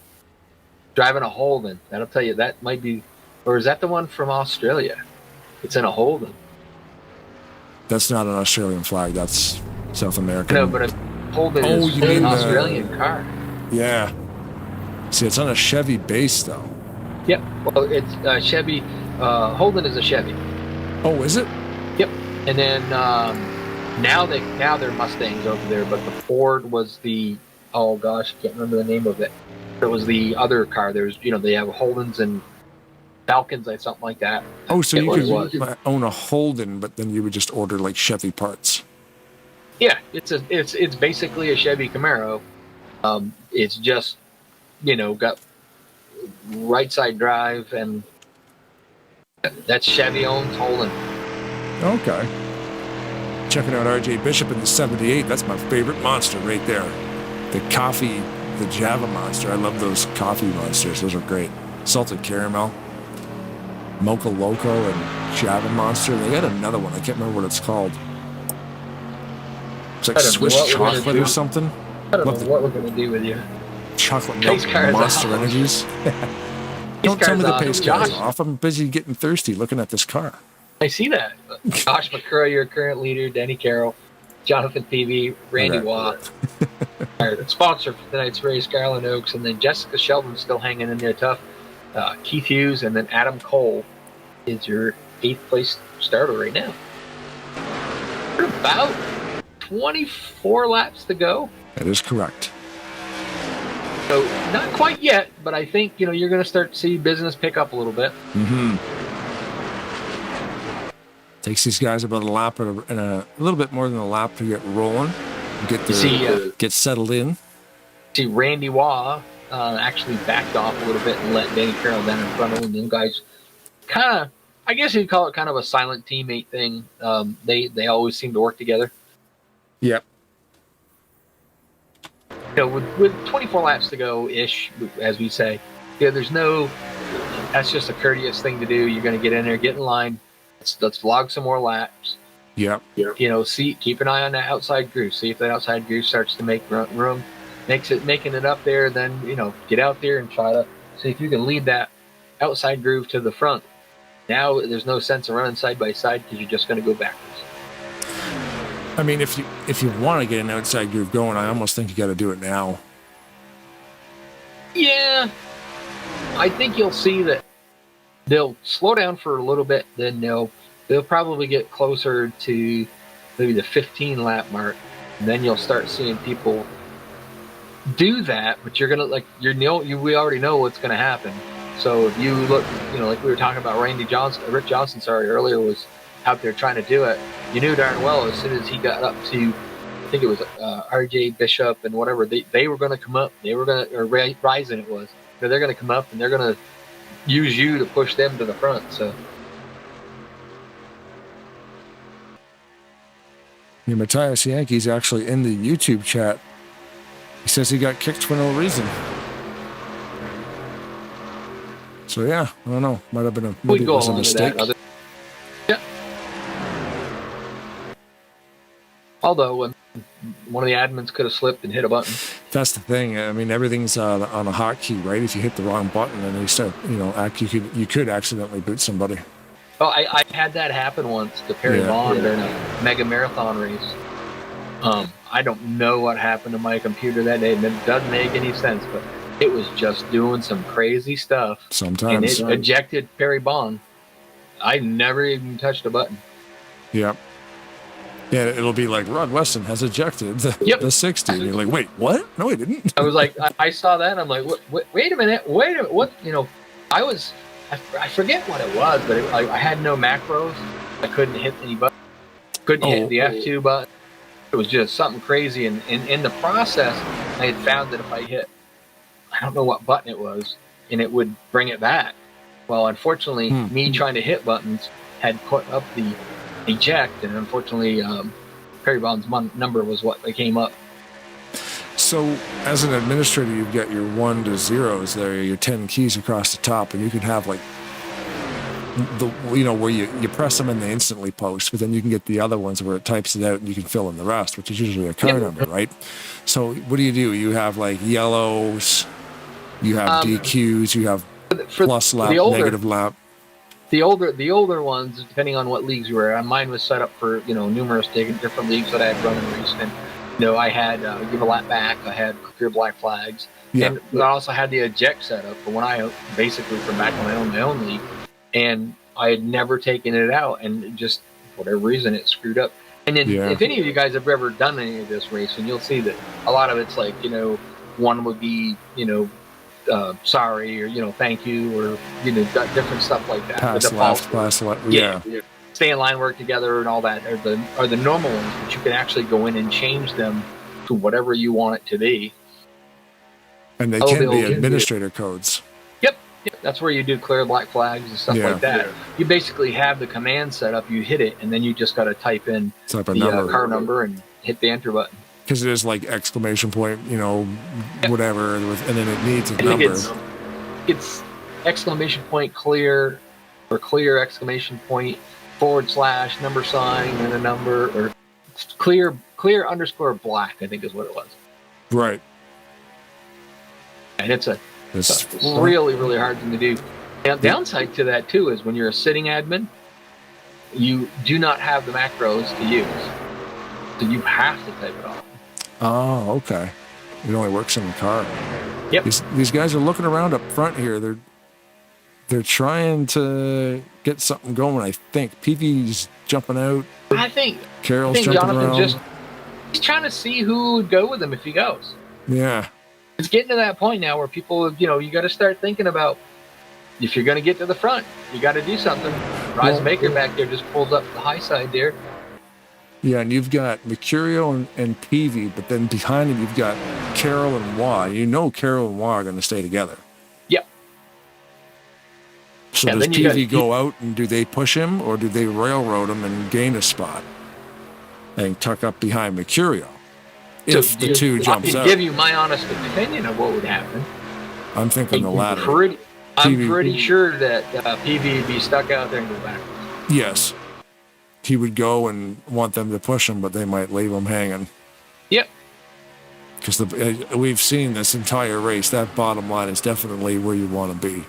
Driving a Holden. That'll tell you that might be, or is that the one from Australia? It's in a Holden. That's not an Australian flag. That's South American. No, but a Holden is an Australian car. Yeah. See, it's on a Chevy base, though. Yep. Well, it's Chevy. Holden is a Chevy. Oh, is it? Yep. And then now they're Mustangs over there, but the Ford was the, oh gosh, I can't remember the name of it. It was the other car. There's, they have Holdens and Falcons, like something like that. Oh, so you could own a Holden, but then you would just order like Chevy parts. Yeah, it's basically a Chevy Camaro. It's just, got right side drive, and that's Chevy owns Holden. Okay. Checking out RJ Bishop in the 78. That's my favorite monster right there. The Java monster. I love those coffee monsters. Those are great. Salted caramel, Mocha Loco, and Java monster. They got another one. I can't remember what it's called. It's like Swiss chocolate or something. I don't know what we're going to do with you. Chocolate milk Monster Energies. Don't tell me the pace car's off. I'm busy getting thirsty looking at this car. I see that. Josh McCurry, your current leader, Danny Carroll, Jonathan TV, Randy Watt. Sponsor for tonight's race, Garland Oaks, and then Jessica Sheldon's still hanging in there tough. Keith Hughes, and then Adam Cole is your 8th place starter right now. We're about 24 laps to go. That is correct. So not quite yet, but I think you're going to start to see business pick up a little bit. Mm-hmm. Takes these guys about a lap and a little bit more than a lap to get rolling, get settled in. See, Randy Waugh actually backed off a little bit and let Danny Carroll down in front of him. Them guys kind of, I guess you'd call it kind of a silent teammate thing. They always seem to work together. Yep. With 24 laps to go ish, as we say, that's just a courteous thing to do. You're going to get in there, get in line. Let's log some more laps. Yep. Keep an eye on that outside groove. See if that outside groove starts to make room, making it up there. Then get out there and try to see if you can lead that outside groove to the front. Now there's no sense of running side by side because you're just going to go backwards. I mean, if you want to get an outside groove going, I almost think you got to do it now. Yeah, I think you'll see that they'll slow down for a little bit, then they'll probably get closer to maybe the 15 lap mark, and then you'll start seeing people do that. But you're gonna we already know what's gonna happen. So if you look, like we were talking about Rick Johnson, earlier was out there trying to do it. You knew darn well as soon as he got up to, I think it was RJ Bishop and whatever, they were going to come up. They were going to, or Ryzen it was. They're going to come up and they're going to use you to push them to the front. So. Matthias Yankee's actually in the YouTube chat. He says he got kicked for no reason. So yeah, I don't know. Might have been maybe it was a mistake. Yeah. Although one of the admins could have slipped and hit a button. That's the thing. I mean, everything's on a hotkey, right? If you hit the wrong button, and you start, you could accidentally boot somebody. Oh, I had that happen once to Perry Vaughn during a mega marathon race. I don't know what happened to my computer that day. It doesn't make any sense, but it was just doing some crazy stuff. Sometimes. And it ejected Perry Bond. I never even touched a button. Yep. Yeah, it'll be like Rod Weston has ejected the 60. And you're like, wait, what? No, he didn't. I was like, I saw that. And I'm like, wait a minute. What? You know, I forget what it was, but I had no macros. I couldn't hit any button. Couldn't hit the F2 button. It was just something crazy. And in the process, I had found that if I hit, I don't know what button it was, and it would bring it back. Well, unfortunately, me trying to hit buttons had put up the eject, and unfortunately, Perry Bond's number was what came up. So, as an administrator, you've got your 1 to 0s there, your 10 keys across the top, and you can have like where you press them and they instantly post, but then you can get the other ones where it types it out and you can fill in the rest, which is usually a car number, right? So, what do? You have like yellows, you have DQs, you have plus lap, negative lap. The older ones, depending on what leagues you were in, mine was set up for numerous different leagues that I had run and raced in. I had give a lap back, I had clear black flags, and I also had the eject set up for when I basically for back when I owned my own league, and I had never taken it out, and just for whatever reason it screwed up. And then if any of you guys have ever done any of this racing, you'll see that a lot of it's like one would be sorry, or thank you, or different stuff like that. Pass left, yeah. Stay in line, work together, and all that are the normal ones, but you can actually go in and change them to whatever you want it to be. And they can be administrator codes. Yep, that's where you do clear black flags and stuff like that. You basically have the command set up, you hit it, and then you just got to type in the car number and hit the enter button. Because it is like exclamation point, whatever, and then it needs a number. It's exclamation point clear, or clear exclamation point / number sign and a number, or clear underscore black, I think is what it was. Right. And it's really, really hard thing to do. Now, downside to that too is when you're a sitting admin, you do not have the macros to use, so you have to type it off. Oh, okay. It only works in the car. Yep. These guys are looking around up front here. They're trying to get something going. I think PV's jumping out. I think Carol's jumping Jonathan around. He's trying to see who would go with him if he goes. Yeah. It's getting to that point now where people, you got to start thinking about if you're going to get to the front, you got to do something. Rise Baker back there just pulls up the high side there. Yeah, and you've got Mercurio and Peavy, but then behind him you've got Carol and Wah. Carol and Wah are going to stay together. Yep. So does Peavy go out and do they push him, or do they railroad him and gain a spot and tuck up behind Mercurio? If the two jumps out. I can give you my honest opinion of what would happen. I'm thinking the latter. I'm pretty sure that PV would be stuck out there and go back. Yes. He would go and want them to push him, but they might leave him hanging. Yep. Because we've seen this entire race, that bottom line is definitely where you want to be.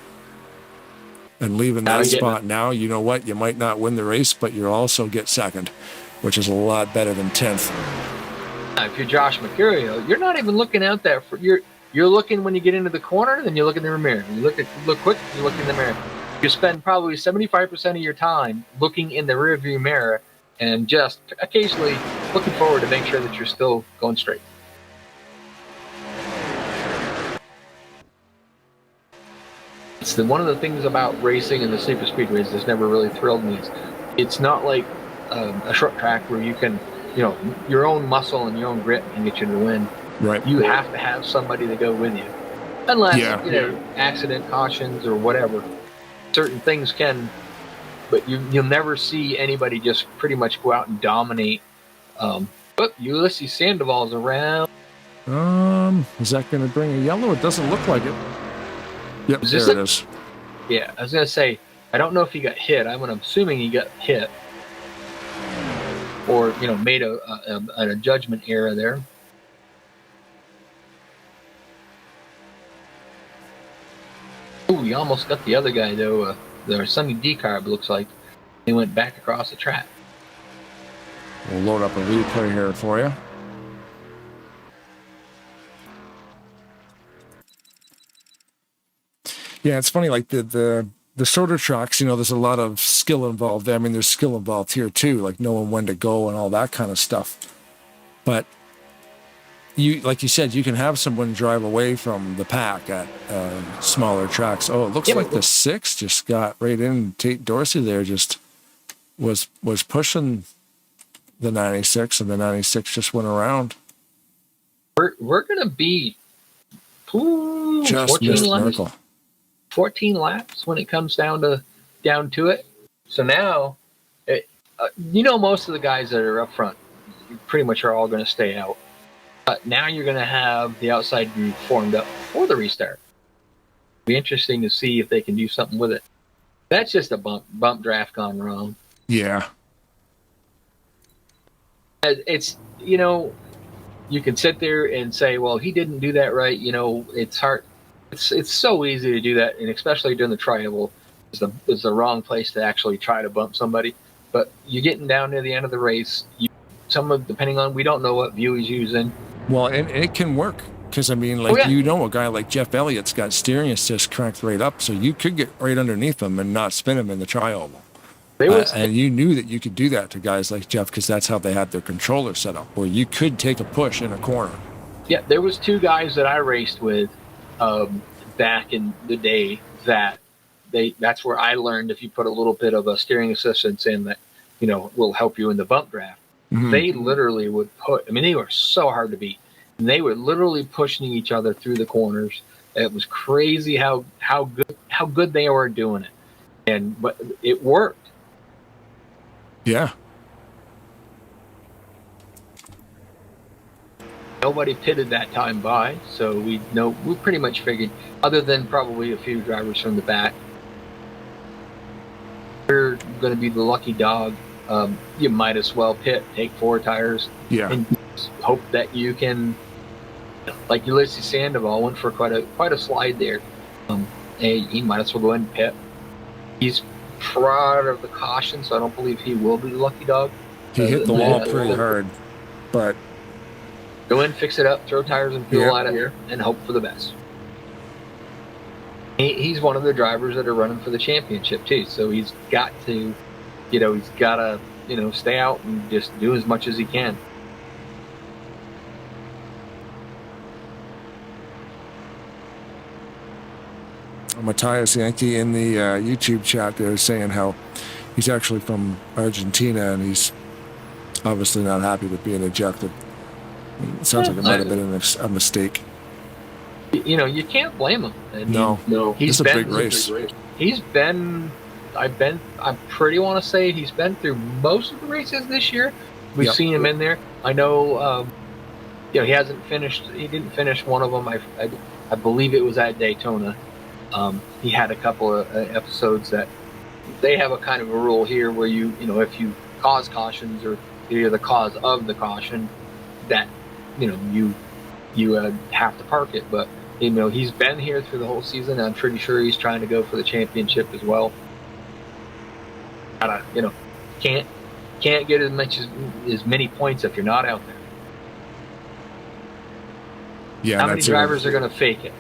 And leaving that spot now, you know what? You might not win the race, but you'll also get second, which is a lot better than 10th. If you're Josh Mercurio, you're not even looking out there. You're looking when you get into the corner, then you look in the mirror. You look quick, you look in the mirror. You spend probably 75% of your time looking in the rearview mirror and just occasionally looking forward to make sure that you're still going straight. It's one of the things about racing and the super speedways that's never really thrilled me. It's not like a short track where you can, your own muscle and your own grit can get you to win. Right. You have to have somebody to go with you, unless accident, cautions, or whatever. Certain things can, but you'll never see anybody just pretty much go out and dominate. But Ulysses Sandoval's around. Is that going to bring a yellow? It doesn't look like it. Yep, there it is. Yeah, I was going to say, I don't know if he got hit. I'm assuming he got hit. Or, made a judgment error there. Ooh, he almost got the other guy, though. The Sunny Decarb looks like he went back across the track. We'll load up a replay here for you. Yeah, it's funny, like the shorter tracks, there's a lot of skill involved there. I mean, there's skill involved here too, like knowing when to go and all that kind of stuff. But like you said, you can have someone drive away from the pack at smaller tracks. Oh, it looks like the 6 just got right in. Tate Dorsey there just was pushing the 96, and the 96 just went around. We're gonna be just 14 laps. Merkel. 14 laps when it comes down to it. So now, most of the guys that are up front pretty much are all going to stay out. But now you're going to have the outside group formed up for the restart. It'll be interesting to see if they can do something with it. That's just a bump draft gone wrong. Yeah. It's, you can sit there and say, well, he didn't do that right. It's hard. It's so easy to do that, and especially during the trioval is the wrong place to actually try to bump somebody. But you're getting down near the end of the race. Depending on, we don't know what view he's using. Well, and it can work because, I mean, like, a guy like Jeff Elliott's got steering assist cranked right up, so you could get right underneath him and not spin him in the trioval. And you knew that you could do that to guys like Jeff because that's how they had their controller set up, where you could take a push in a corner. Yeah, there was 2 guys that I raced with back in the day that's where I learned if you put a little bit of a steering assistance in that, will help you in the bump draft. Mm-hmm. They literally would they were so hard to beat, and they were literally pushing each other through the corners. It was crazy how good they were doing it, but it worked. Yeah. Nobody pitted that time by, so we pretty much figured, other than probably a few drivers from the back, we're going to be the lucky dog. You might as well pit, take 4 tires, and hope that you can, like Ulysses Sandoval went for quite a slide there. He might as well go and pit. He's proud of the caution, so I don't believe he will be the lucky dog. He hit the wall pretty hard, but go in, fix it up, throw tires and fuel out of here, and hope for the best. He's one of the drivers that are running for the championship too, so he's got to, stay out and just do as much as he can. Matthias Yankee in the YouTube chat there is saying how he's actually from Argentina and he's obviously not happy with being ejected. It sounds like it might have been a mistake. You can't blame him. No. It's a big race. He's been, I pretty want to say he's been through most of the races this year. We've seen him in there. I know, he hasn't finished. He didn't finish one of them. I believe it was at Daytona. He had a couple of episodes that they have a kind of a rule here where if you cause cautions or you're the cause of the caution, that you have to park it. But he's been here through the whole season. I'm pretty sure he's trying to go for the championship as well. Can't get as many points if you're not out there. Yeah, how many drivers are going to fake it?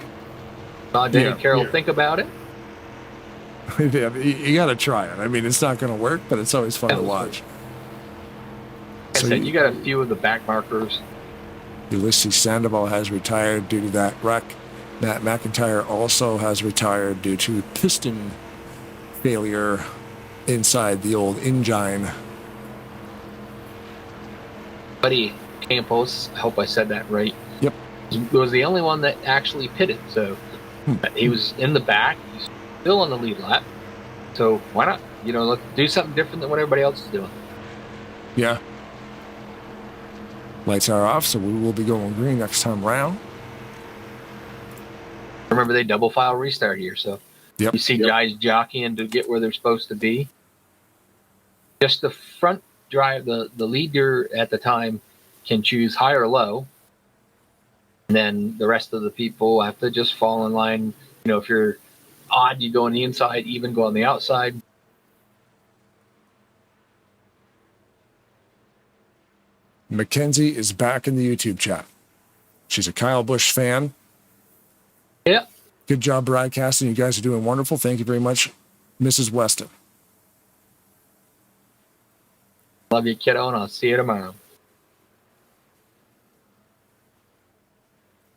Danny Carroll, think about it. You got to try it. I mean, it's not going to work, but it's always fun to watch. You got a few of the back markers. Ulysses Sandoval has retired due to that wreck. Matt McIntyre also has retired due to piston failure inside the old engine. Buddy Campos, I hope I said that right. Yep. Was the only one that actually pitted, so he was in the back. He's still on the lead lap. So why not? Let's do something different than what everybody else is doing. Yeah. Lights are off, so we will be going green next time round. Remember, they double file restart here, so you see guys jockeying to get where they're supposed to be. Just the front drive, the leader at the time can choose high or low. And then the rest of the people have to just fall in line. If you're odd, you go on the inside, even go on the outside. Mackenzie is back in the YouTube chat. She's a Kyle Busch fan. Yeah. Good job broadcasting. You guys are doing wonderful. Thank you very much, Mrs. Weston. Love you, kiddo, and I'll see you tomorrow.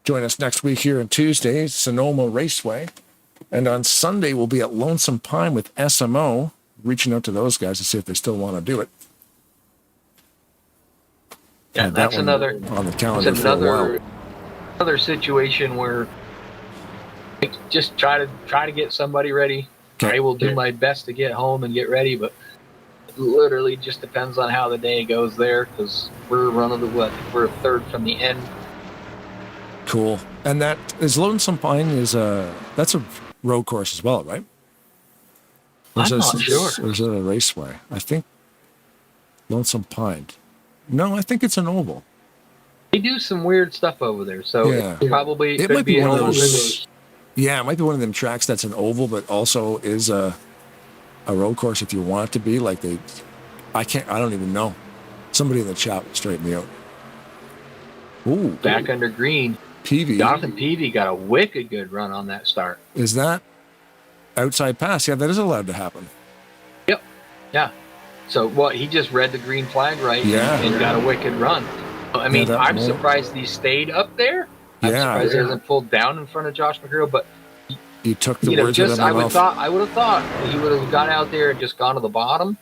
Join us next week here on Tuesday, Sonoma Raceway. And on Sunday, we'll be at Lonesome Pine with SMO, reaching out to those guys to see if they still want to do it. Yeah, Had that's that one another on the calendar for a while. another situation where I just try to get somebody ready. Okay. I will do my best to get home and get ready, but it literally just depends on how the day goes there, because we're we're a third from the end. Cool. And that is Lonesome Pine that's a road course as well, right? I'm not sure. Or is it a raceway? I think Lonesome Pine. No, I think it's an oval. They do some weird stuff over there, so Yeah. it might be an one of oval. those. Yeah, it might be one of them tracks that's an oval, but also is a road course if you want it to be. Like I don't even know. Somebody in the chat will straighten me out. Ooh. Back under green. Peavy. Jonathan Peavy got a wicked good run on that start. Is that outside pass? Yeah, that is allowed to happen. Yep. Yeah. So he just read the green flag right and got a wicked run. I mean, I'm surprised he stayed up there. I'm surprised he hasn't pulled down in front of Josh McGrew, but he took the words out of my mouth. I would have thought he would have got out there and just gone to the bottom.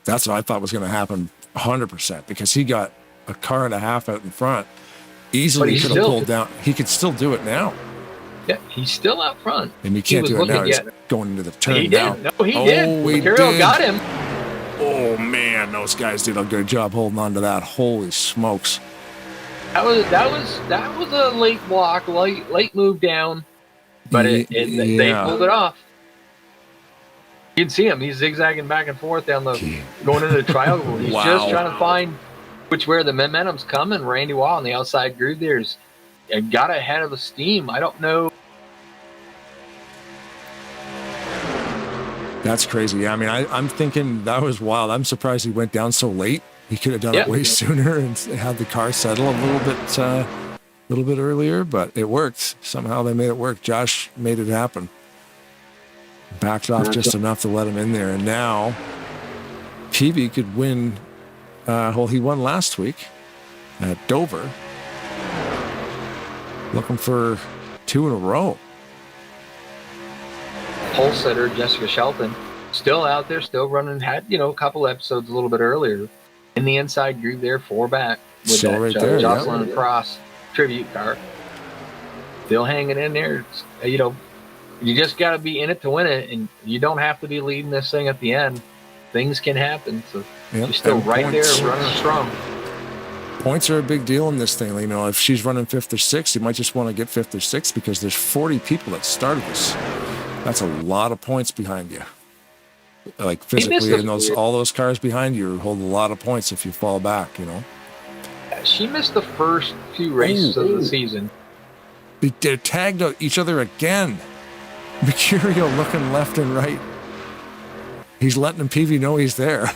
That's what I thought was going to happen 100%, because he got a car and a half out in front. Easily could have pulled down. He could still do it now. Yeah, he's still out front. And you can't do it now. He's going into the turn he now. Did. No, he did. Mercurial got him. Oh, man, those guys did a good job holding on to that. Holy smokes. That was a late block, late move down, but they pulled it off. You can see him. He's zigzagging back and forth going into the triangle. He's just trying to find where the momentum's coming. Randy Waugh on the outside groove there's got ahead of the steam. I don't know. That's crazy. Yeah, I mean, I'm thinking that was wild. I'm surprised he went down so late. He could have done it way sooner and had the car settle a little bit earlier, but it worked. Somehow they made it work. Josh made it happen. Backed off just enough to let him in there. And now Peavy could win. He won last week at Dover. Looking for 2 in a row. Pole setter Jessica Shelton still out there, still running. Had a couple episodes a little bit earlier in the inside groove there, 4 back with still that Jocelyn Cross tribute car. Still hanging in there. You just got to be in it to win it, and you don't have to be leading this thing at the end. Things can happen. So she's still right there, running strong. Points are a big deal in this thing. If she's running 5th or 6th, you might just want to get 5th or 6th, because there's 40 people that started this. That's a lot of points behind you. Like physically, and all those cars behind you hold a lot of points if you fall back. She missed the first few races of the season. They're tagged out each other again. Mercurio looking left and right. He's letting Peavy know he's there.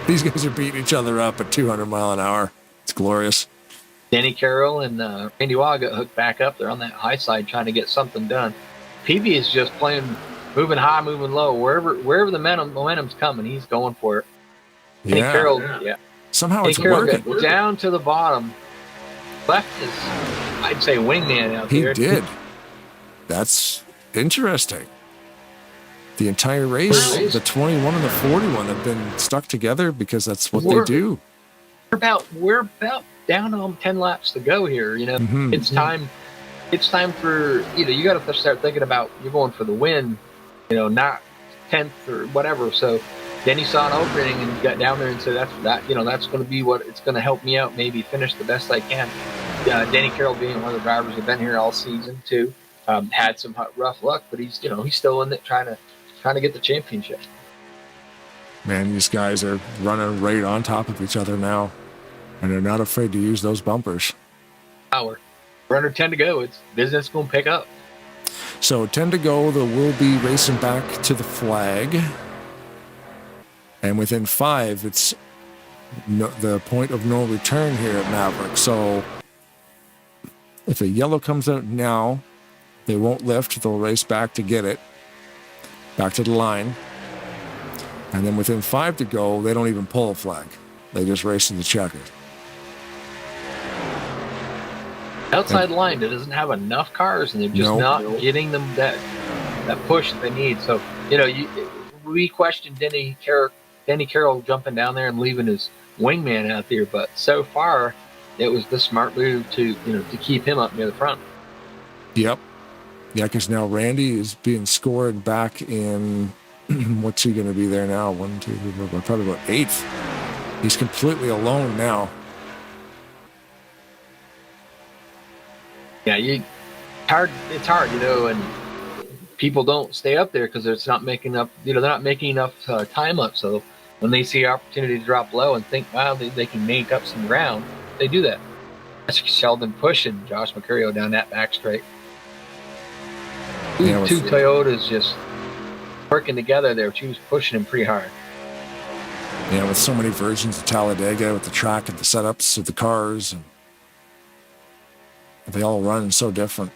These guys are beating each other up at 200 mile an hour. It's glorious. Danny Carroll and Randy Waugh got hooked back up. They're on that high side trying to get something done. Peavy is just moving high, moving low. Wherever the momentum's coming, he's going for it. Danny Carroll, somehow Danny it's Carroll working. got down to the bottom. Left his, I'd say, wingman out there. He did. That's interesting. The entire race, the 21 and the 41 have been stuck together because that's what they do. We're about down on 10 laps to go here. It's time. It's time for you got to start thinking about you're going for the win. Not 10th or whatever. So then he saw an opening and got down there and said that's going to be what it's going to help me out. Maybe finish the best I can. Danny Carroll being one of the drivers who've been here all season too. Had some rough luck, but he's still in it trying to get the championship. Man, these guys are running right on top of each other now, and they're not afraid to use those bumpers. We're under 10 to go. It's business going to pick up. So 10 to go, we'll be racing back to the flag, and within 5, it's the point of no return here at Maverick. So If a yellow comes out now, they won't lift. They'll race back to get it, back to the line. And then within 5 to go, they don't even pull a flag. They just race to the checker. Outside line that doesn't have enough cars, and they're just not getting them that push that they need. So, we questioned Denny Carroll jumping down there and leaving his wingman out there, but so far it was the smart move to keep him up near the front. Yep. Yeah, because now Randy is being scored back in what's he going to be there now? 1, 2, 3, 4, probably about 8th. He's completely alone now. Yeah, it's hard, and people don't stay up there because it's not making up, they're not making enough time up. So when they see opportunity to drop low and think, wow, they can make up some ground, they do that. That's Sheldon pushing Josh Mercurio down that back straight. Two Toyotas just working together there. She was pushing him pretty hard. Yeah, with so many versions of Talladega, with the track and the setups of the cars, and they all run so different.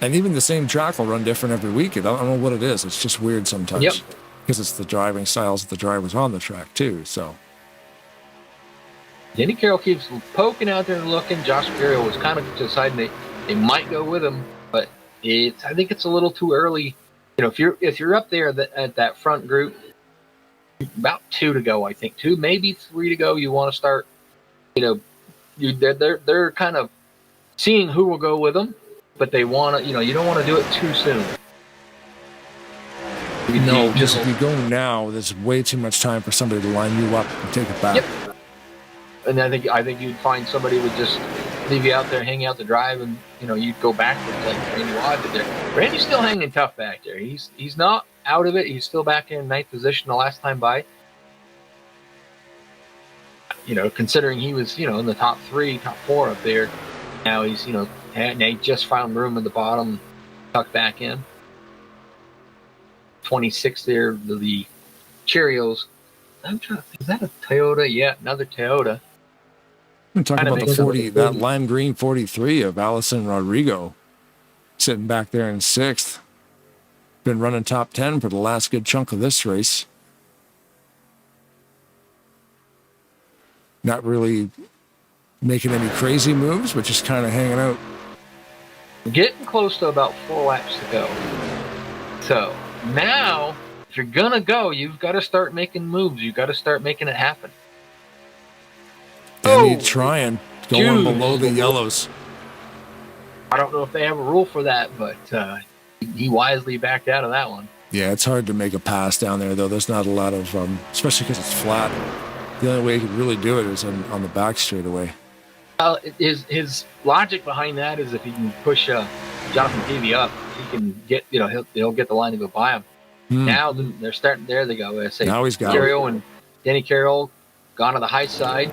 And even the same track will run different every week. I don't know what it is. It's just weird sometimes. Yep. Because it's the driving styles of the drivers on the track, too. So Denny Carroll keeps poking out there and looking. Josh Mercurio was kind of deciding they might go with him, but I think it's a little too early. If you're up there at that front group, about 2 to go, I think 2, maybe 3 to go. You want to start, they're kind of seeing who will go with them, but they want to, you don't want to do it too soon. No, just if you go now, there's way too much time for somebody to line you up and take it back. Yep. And I think you'd find somebody would just leave you out there, hang out the drive, and you'd go backwards like Randy Watt did there. Randy's still hanging tough back there. He's not out of it. He's still back in 9th position the last time by. Considering he was in the top 3, top 4 up there. Now he's and they just found room at the bottom, tucked back in. 26 there, the Cheerios. I'm trying to think, is that a Toyota? Yeah, another Toyota. I'm talking about the 40, that lime green 43 of Allison Rodrigo, sitting back there in 6th. Been running top 10 for the last good chunk of this race. Not really making any crazy moves, but just kind of hanging out. Getting close to about 4 laps to go. So now, if you're gonna go, you've got to start making moves. You've got to start making it happen. And he's trying, going below the yellows. I don't know if they have a rule for that, but he wisely backed out of that one. Yeah, it's hard to make a pass down there, though. There's not a lot of, especially because it's flat. The only way he could really do it is on the back straightaway. His logic behind that is if he can push Jonathan Peavy up, he can get, he'll get the line to go by him. Now they're starting there. They go. Now he's got Carroll and Denny Carroll gone to the high side.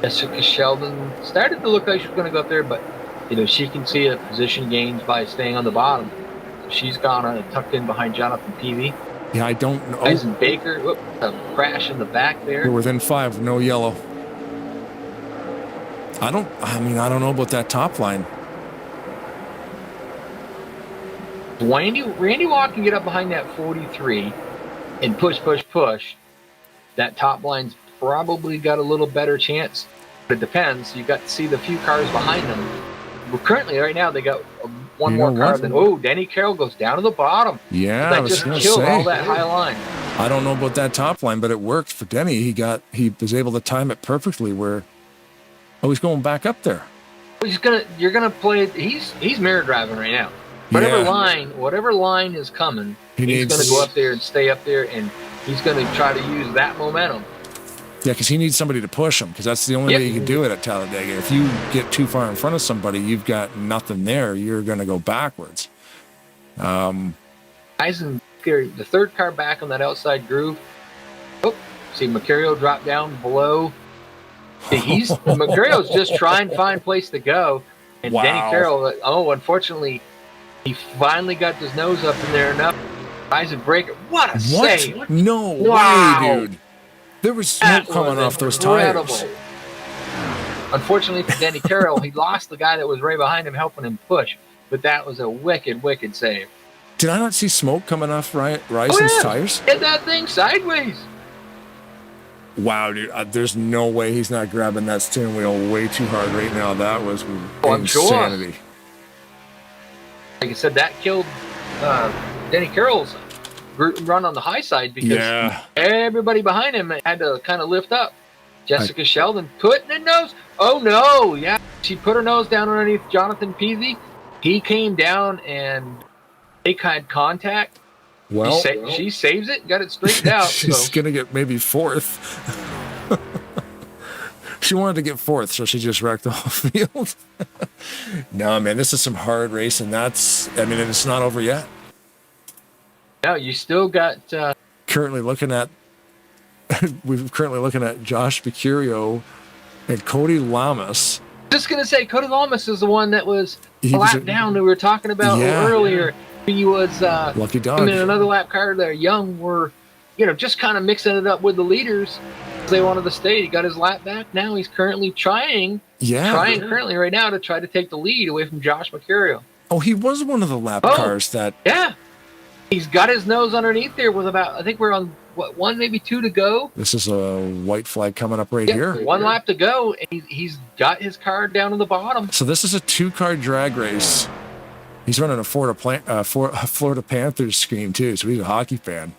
Jessica Sheldon started to look like she was going to go up there, but she can see a position gains by staying on the bottom. So she's gone tucked in behind Jonathan Peavy. Yeah, I don't know. Tyson Baker, a crash in the back there. We're within 5, no yellow. I don't know about that top line. Randy Watt can get up behind that 43 and push. That top line's probably got a little better chance, but it depends. You got to see the few cars behind them. But currently, right now, they got one more car. Denny Carroll goes down to the bottom. Yeah, that just killed all that high line. I don't know about that top line, but it worked for Denny. He was able to time it perfectly. He's going back up there. You're gonna play. He's mirror driving right now. Whatever line is coming, he's going to go up there and stay up there, and he's going to try to use that momentum. Yeah, because he needs somebody to push him, because that's the only way you can do it at Talladega. If you get too far in front of somebody, you've got nothing there. You're going to go backwards. Eisen, the third car back on that outside groove. See Mercurio drop down below. Mercurio's just trying to find a place to go, and Denny Carroll. Unfortunately. He finally got his nose up in there enough. Isaac Breaker. What a save. No way, dude. There was smoke coming off those tires. Unfortunately for Denny Carroll, he lost the guy that was right behind him helping him push. But that was a wicked, wicked save. Did I not see smoke coming off Ryson's tires? Hit that thing sideways. Wow, dude. There's no way he's not grabbing that steering wheel way too hard right now. That was insanity. Sure. Like I said, that killed Denny Carroll's run on the high side because everybody behind him had to kind of lift up. Jessica Sheldon putting her nose. Oh, no. Yeah. She put her nose down underneath Jonathan Peasy. He came down and they had contact. Well, she saves it, got it straightened out. She's going to get maybe fourth. She wanted to get fourth, so she just wrecked the whole field. No, man, this is some hard racing. It's not over yet. No, you still got... we're currently looking at Josh Mercurio and Cody Lamas. Just going to say, Cody Lamas is the one that was a lap down that we were talking about earlier. He was lucky dog. And another lap car there. Young were, just kind of mixing it up with the leaders. They wanted to stay. He got his lap back. Now he's currently trying right now to try to take the lead away from Josh Mercurio. Oh, he was one of the lap cars that... Yeah. He's got his nose underneath there with I think we're on, one, maybe two to go. This is a white flag coming up right here. One lap to go, and he's got his car down in the bottom. So this is a two-car drag race. He's running a Florida Panthers screen, too, so he's a hockey fan.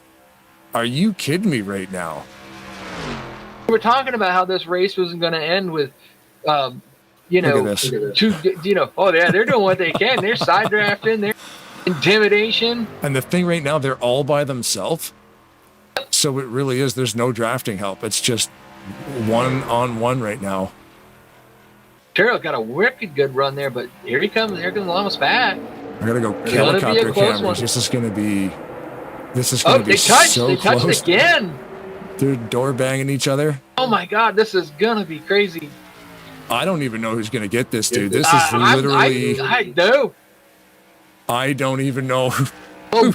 Are you kidding me right now? We were talking about how this race wasn't going to end with, they're doing what they can. They're side drafting, they're intimidation. And the thing right now, they're all by themselves. So it really is, there's no drafting help. It's just one-on-one right now. Carroll got a wicked good run there, but here he comes. Here comes Lamas back. I gotta go helicopter cameras. One. This is gonna be so close. They touched again. They're door banging each other. Oh my God, this is gonna be crazy. I don't even know who's gonna get this, dude. This is literally. I know. I don't even know. Oh,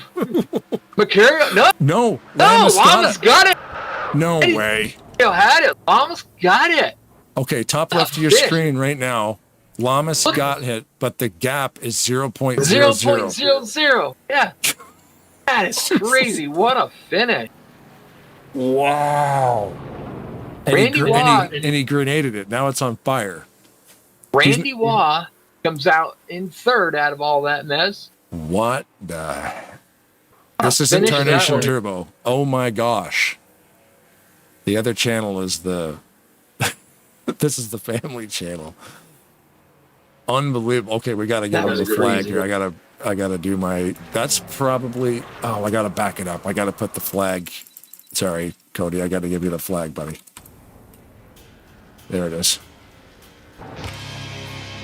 Mercurio, no, Lamas got it. No way. He had it. Lamas got it. Okay, top left of your screen right now. Lamas got hit, but the gap is 0.00. 0.00. Yeah. That is crazy. What a finish. Wow. And he grenaded it. Now it's on fire. Randy Waugh comes out in third out of all that mess. What the... This isn't Tarnation Turbo. Oh my gosh. The other channel is the... This is the family channel. Unbelievable. Okay, we got to get on the flag here. I gotta do my... That's probably... Oh, I got to back it up. I got to put the flag... Sorry, Cody. I got to give you the flag, buddy. There it is.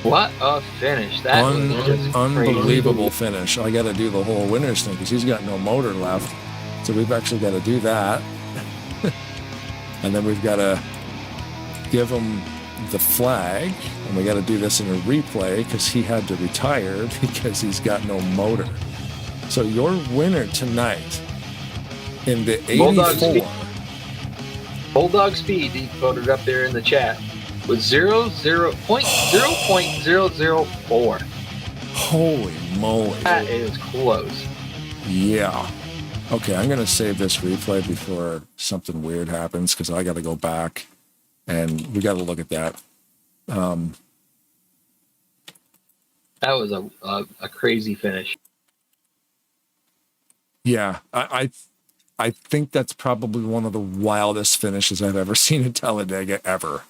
What a finish. That was unbelievable finish. I got to do the whole winners thing because he's got no motor left. So we've actually got to do that. And then we've got to give him the flag. And we got to do this in a replay because he had to retire because he's got no motor. So your winner tonight in the 84. Bulldog Speed, he voted up there in the chat, was 0.004. Holy moly. That is close. Yeah. Okay, I'm going to save this replay before something weird happens because I got to go back and we got to look at that. That was a crazy finish. Yeah, I think that's probably one of the wildest finishes I've ever seen in Talladega ever.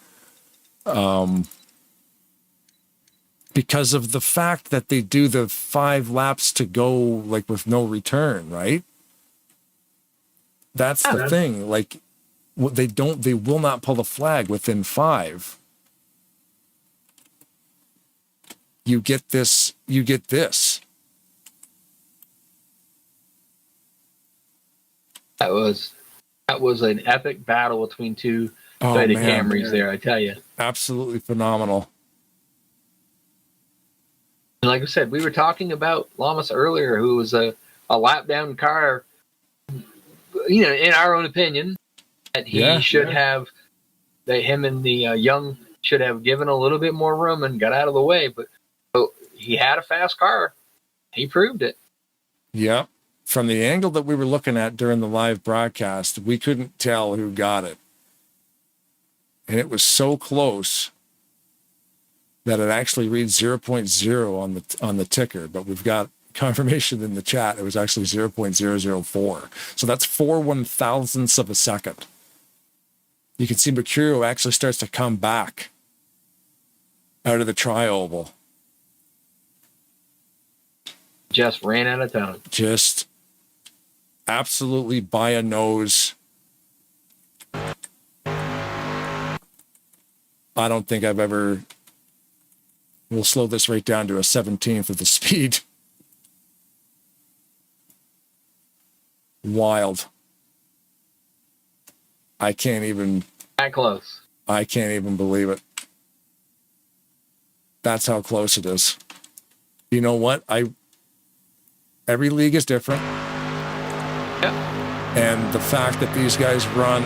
Because of the fact that they do the 5 laps to go like with no return, right? That's the thing. Like they will not pull the flag within 5. You get this. That was an epic battle between two Camrys there, I tell you. Absolutely phenomenal. And like I said, we were talking about Lamas earlier, who was a lap down car, in our own opinion, that he should have, that him and the young should have given a little bit more room and got out of the way. But he had a fast car. He proved it. Yeah. From the angle that we were looking at during the live broadcast, we couldn't tell who got it. And it was so close that it actually reads 0.0 on the ticker, but we've got confirmation in the chat. It was actually 0.004. So that's 4/1000ths of a second. You can see Mercurio actually starts to come back out of the tri-oval. Just ran out of time. Just absolutely by a nose. I don't think I've ever... We'll slow this right down to a 17th of the speed. Wild. I can't even... That close. I can't even believe it. That's how close it is. You know what? Every league is different. Yep. And the fact that these guys run...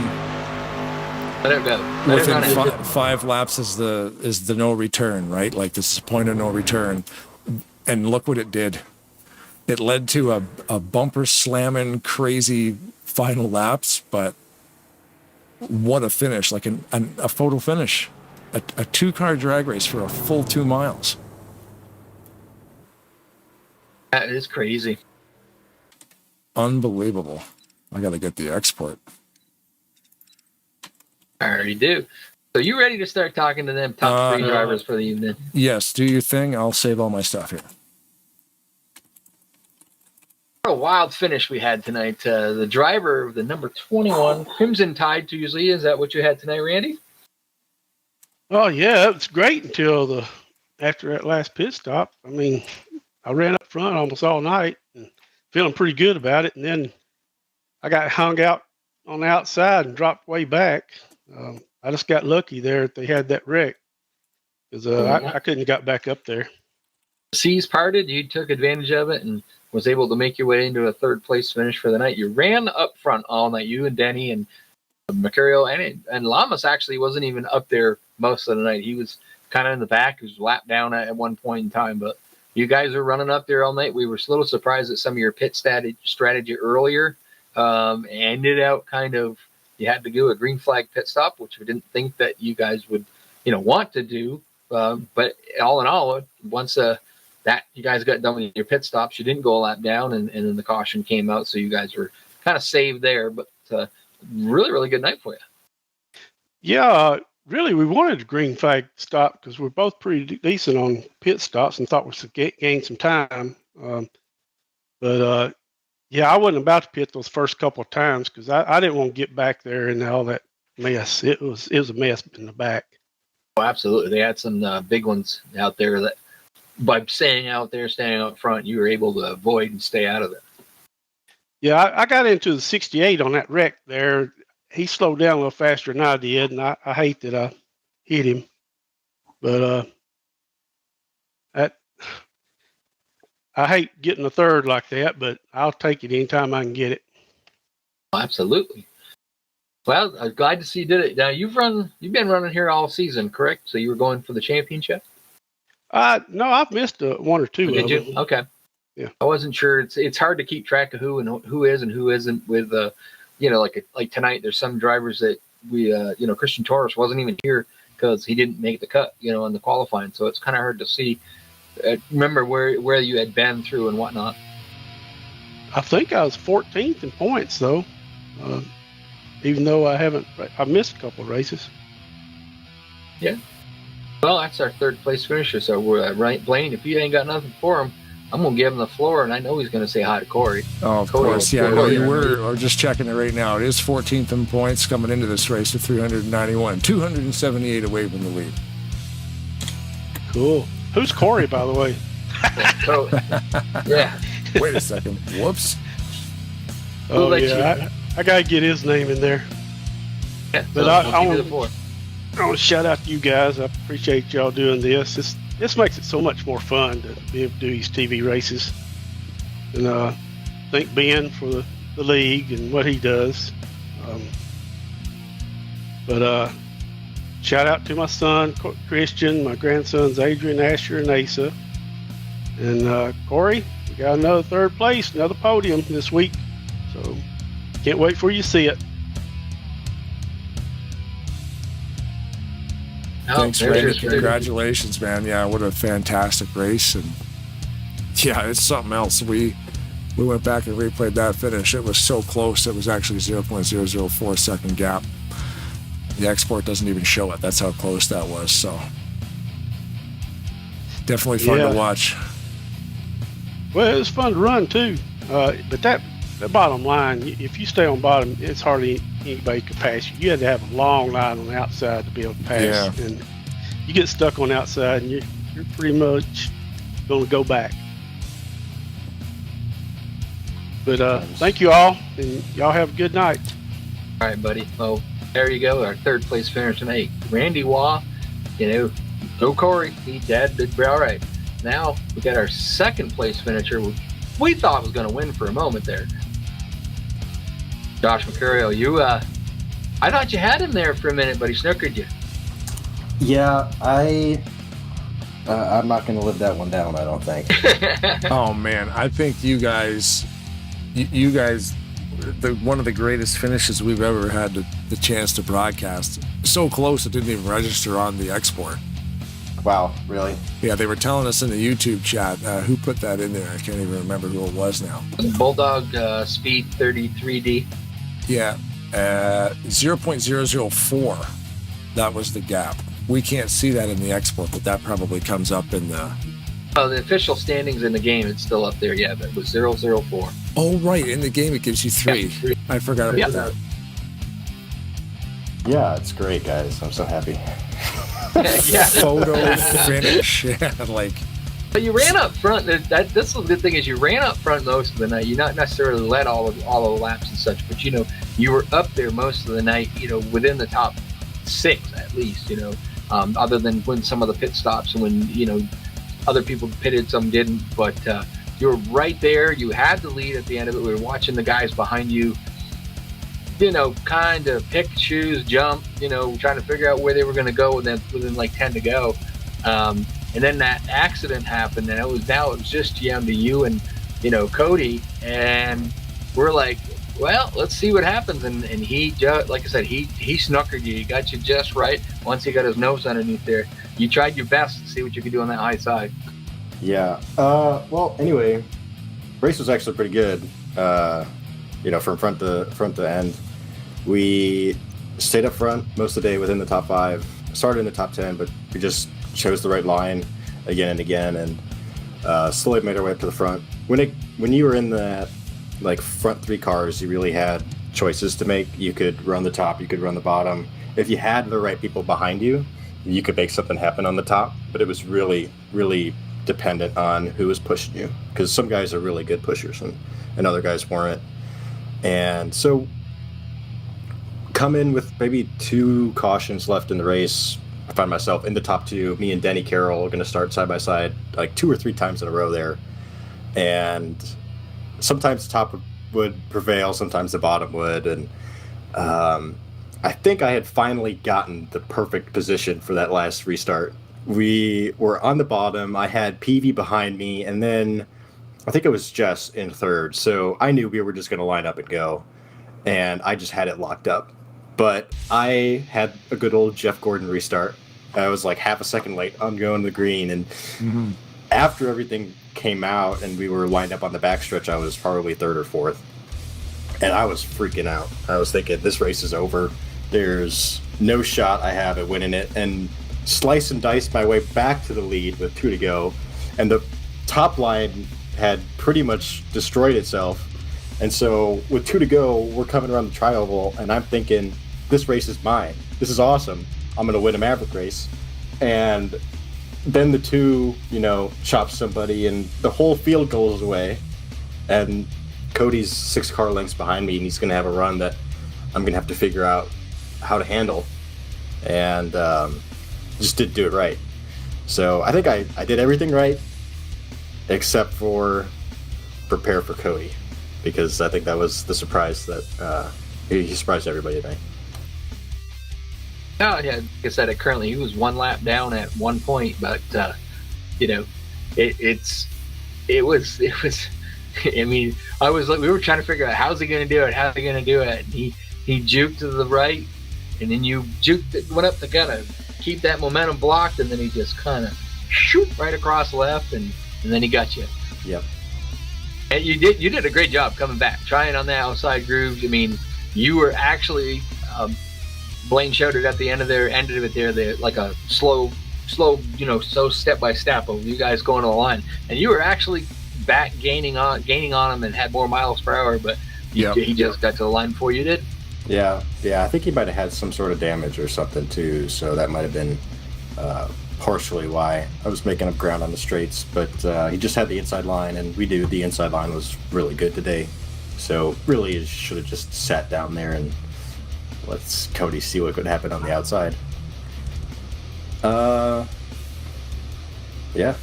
Let it go. Within five laps is the no return, right? Like this is point of no return. And look what it did. It led to a bumper slamming crazy final laps, but what a finish, like a photo finish. A 2-car drag race for a full 2 miles. That is crazy. Unbelievable. I got to get the export. I already do. So you ready to start talking to them top 3 drivers for the evening? Yes, do your thing. I'll save all my stuff here. What a wild finish we had tonight. The driver of the number 21, Crimson Tide Tuesday. Is that what you had tonight, Randy? Oh yeah, it was great until after that last pit stop. I mean, I ran up front almost all night and feeling pretty good about it. And then I got hung out on the outside and dropped way back. I just got lucky there that they had that wreck because I couldn't have got back up there. The seas parted. You took advantage of it and was able to make your way into a 3rd place finish for the night. You ran up front all night. You and Denny and Mercurio and Lamas actually wasn't even up there most of the night. He was kind of in the back. He was lapped down at one point in time. But you guys were running up there all night. We were a little surprised at some of your pit strategy earlier. Ended out kind of, you had to do a green flag pit stop, which we didn't think that you guys would, want to do. But all in all, once that you guys got done with your pit stops, you didn't go a lap down, and then the caution came out, so you guys were kind of saved there. But really, really good night for you. Yeah, really, we wanted a green flag stop because we're both pretty decent on pit stops and thought we should gain some time. Yeah, I wasn't about to pit those first couple of times because I didn't want to get back there and all that mess. It was a mess in the back. Oh, absolutely. They had some big ones out there that by staying out there, standing out front, you were able to avoid and stay out of there. Yeah, I got into the 68 on that wreck there. He slowed down a little faster than I did, and I hate that I hit him. But I hate getting a 3rd like that, but I'll take it anytime I can get it. Absolutely. Well, I'm glad to see you did it. Now you've been running here all season, correct? So you were going for the championship? No, I've missed 1 or 2. Did you? Okay. Yeah. I wasn't sure. It's hard to keep track of who is and who isn't with like tonight. There's some drivers that we Christian Torres wasn't even here because he didn't make the cut in the qualifying. So it's kind of hard to see. Remember where you had been through and whatnot. I think I was 14th in points though, even though I missed a couple of races. Yeah. Well, that's our 3rd place finisher. So we're Blaine. If you ain't got nothing for him, I'm gonna give him the floor, and I know he's gonna say hi to Corey. Oh, of course. Yeah, we're just checking it right now. It is 14th in points coming into this race with 391, 278 away from the lead. Cool. Who's Corey, by the way? So, yeah. Wait a second. Whoops. Oh, yeah. I got to get his name in there. Yeah, but so I want to shout out to you guys. I appreciate y'all doing this. This makes it so much more fun to be able to do these TV races. And thank Ben for the league and what he does. shout out to my son Christian, my grandsons Adrian, Asher, and Asa. And Corey, we got another third place, another podium this week. So can't wait for you to see it. Thanks, Randy. Congratulations, man. Yeah, what a fantastic race. And yeah, it's something else. We went back and replayed that finish. It was so close. It was actually 0.004 second gap. The export doesn't even show it. That's how close that was. So definitely fun to watch. Well, it was fun to run too. But that bottom line, if you stay on bottom, it's hardly anybody could pass you. You had to have a long line on the outside to be able to pass. Yeah. And you get stuck on the outside, and you're pretty much going to go back. But thank you all, and y'all have a good night. All right, buddy. Well, there you go. Our third place finisher tonight, Randy Waugh. Go Corey. Dad did all right. Now we got our second place finisher, which we thought was going to win for a moment there. Josh Mercurio, I thought you had him there for a minute, but he snookered you. Yeah, I'm not going to live that one down, I don't think. Oh man, I think you guys, one of the greatest finishes we've ever had the chance to broadcast. So close it didn't even register on the export. Wow, really? Yeah, they were telling us in the YouTube chat. Who put that in there? I can't even remember who it was now. Bulldog Speed 33D. Yeah, 0.004. That was the gap. We can't see that in the export, but that probably comes up in the... The official standings in the game, it's still up there. Yeah, but it was 004. Oh, right. In the game, it gives you 3. Yeah, 3. I forgot about that. Yeah, it's great, guys. I'm so happy. Yeah. Photo finish. Yeah, like... But you ran up front. This is the good thing is you ran up front most of the night. You not necessarily led all of the laps and such, but you were up there most of the night. Within the top 6 at least. Other than when some of the pit stops and when other people pitted, some didn't. But you were right there. You had the lead at the end of it. We were watching the guys behind you. Kind of pick, choose, jump. Trying to figure out where they were going to go within like 10 to go. And then that accident happened, and it was just down to you and Cody, and we're like, well, let's see what happens. And he just, like I said, he snookered you. He got you just right. Once he got his nose underneath there, you tried your best to see what you could do on that high side. Yeah. Well, anyway, race was actually pretty good. From front to end, we stayed up front most of the day within the top 5. Started in the top 10, but we just chose the right line again and again, and slowly made our way up to the front. When you were in the front 3 cars, you really had choices to make. You could run the top, you could run the bottom. If you had the right people behind you, you could make something happen on the top. But it was really, really dependent on who was pushing you, because some guys are really good pushers and other guys weren't. And so come in with maybe 2 cautions left in the race. I find myself in the top 2. Me and Denny Carroll are going to start side by side like 2 or 3 times in a row there. And sometimes the top would prevail, sometimes the bottom would. And I think I had finally gotten the perfect position for that last restart. We were on the bottom. I had PV behind me, and then I think it was Jess in third. So I knew we were just going to line up and go. And I just had it locked up. But I had a good old Jeff Gordon restart. I was like half a second late on going to the green. And after everything came out and we were lined up on the backstretch, I was probably 3rd or 4th. And I was freaking out. I was thinking, this race is over. There's no shot I have at winning it. And slice and dice my way back to the lead with 2 to go. And the top line had pretty much destroyed itself. And so with 2 to go, we're coming around the tri-oval, and I'm thinking, this race is mine. This is awesome. I'm going to win a Maverick race. And then the 2, chop somebody, and the whole field goes away. And Cody's 6 car lengths behind me, and he's going to have a run that I'm going to have to figure out how to handle. And just didn't do it right. So I think I did everything right, except for prepare for Cody, because I think that was the surprise that he surprised everybody tonight. Oh yeah, like I said, currently he was one lap down at one point, but you know, it was. I mean, we were trying to figure out how's he going to do it, and he juked to the right, and then you went up to kind of keep that momentum blocked, and then he just kind of shoot right across left, and then he got you. Yep. And you did a great job coming back, trying on the outside grooves. I mean, you were actually. Blaine showed it at the end of it there, like a slow, so step by step of you guys going to the line, and you were actually back gaining on him and had more miles per hour, but he just got to the line before you did. Yeah. I think he might have had some sort of damage or something too, so that might have been partially why I was making up ground on the straights. But he just had the inside line, and the inside line was really good today. So really, he should have just sat down there and let's Cody see what could happen on the outside. Yeah.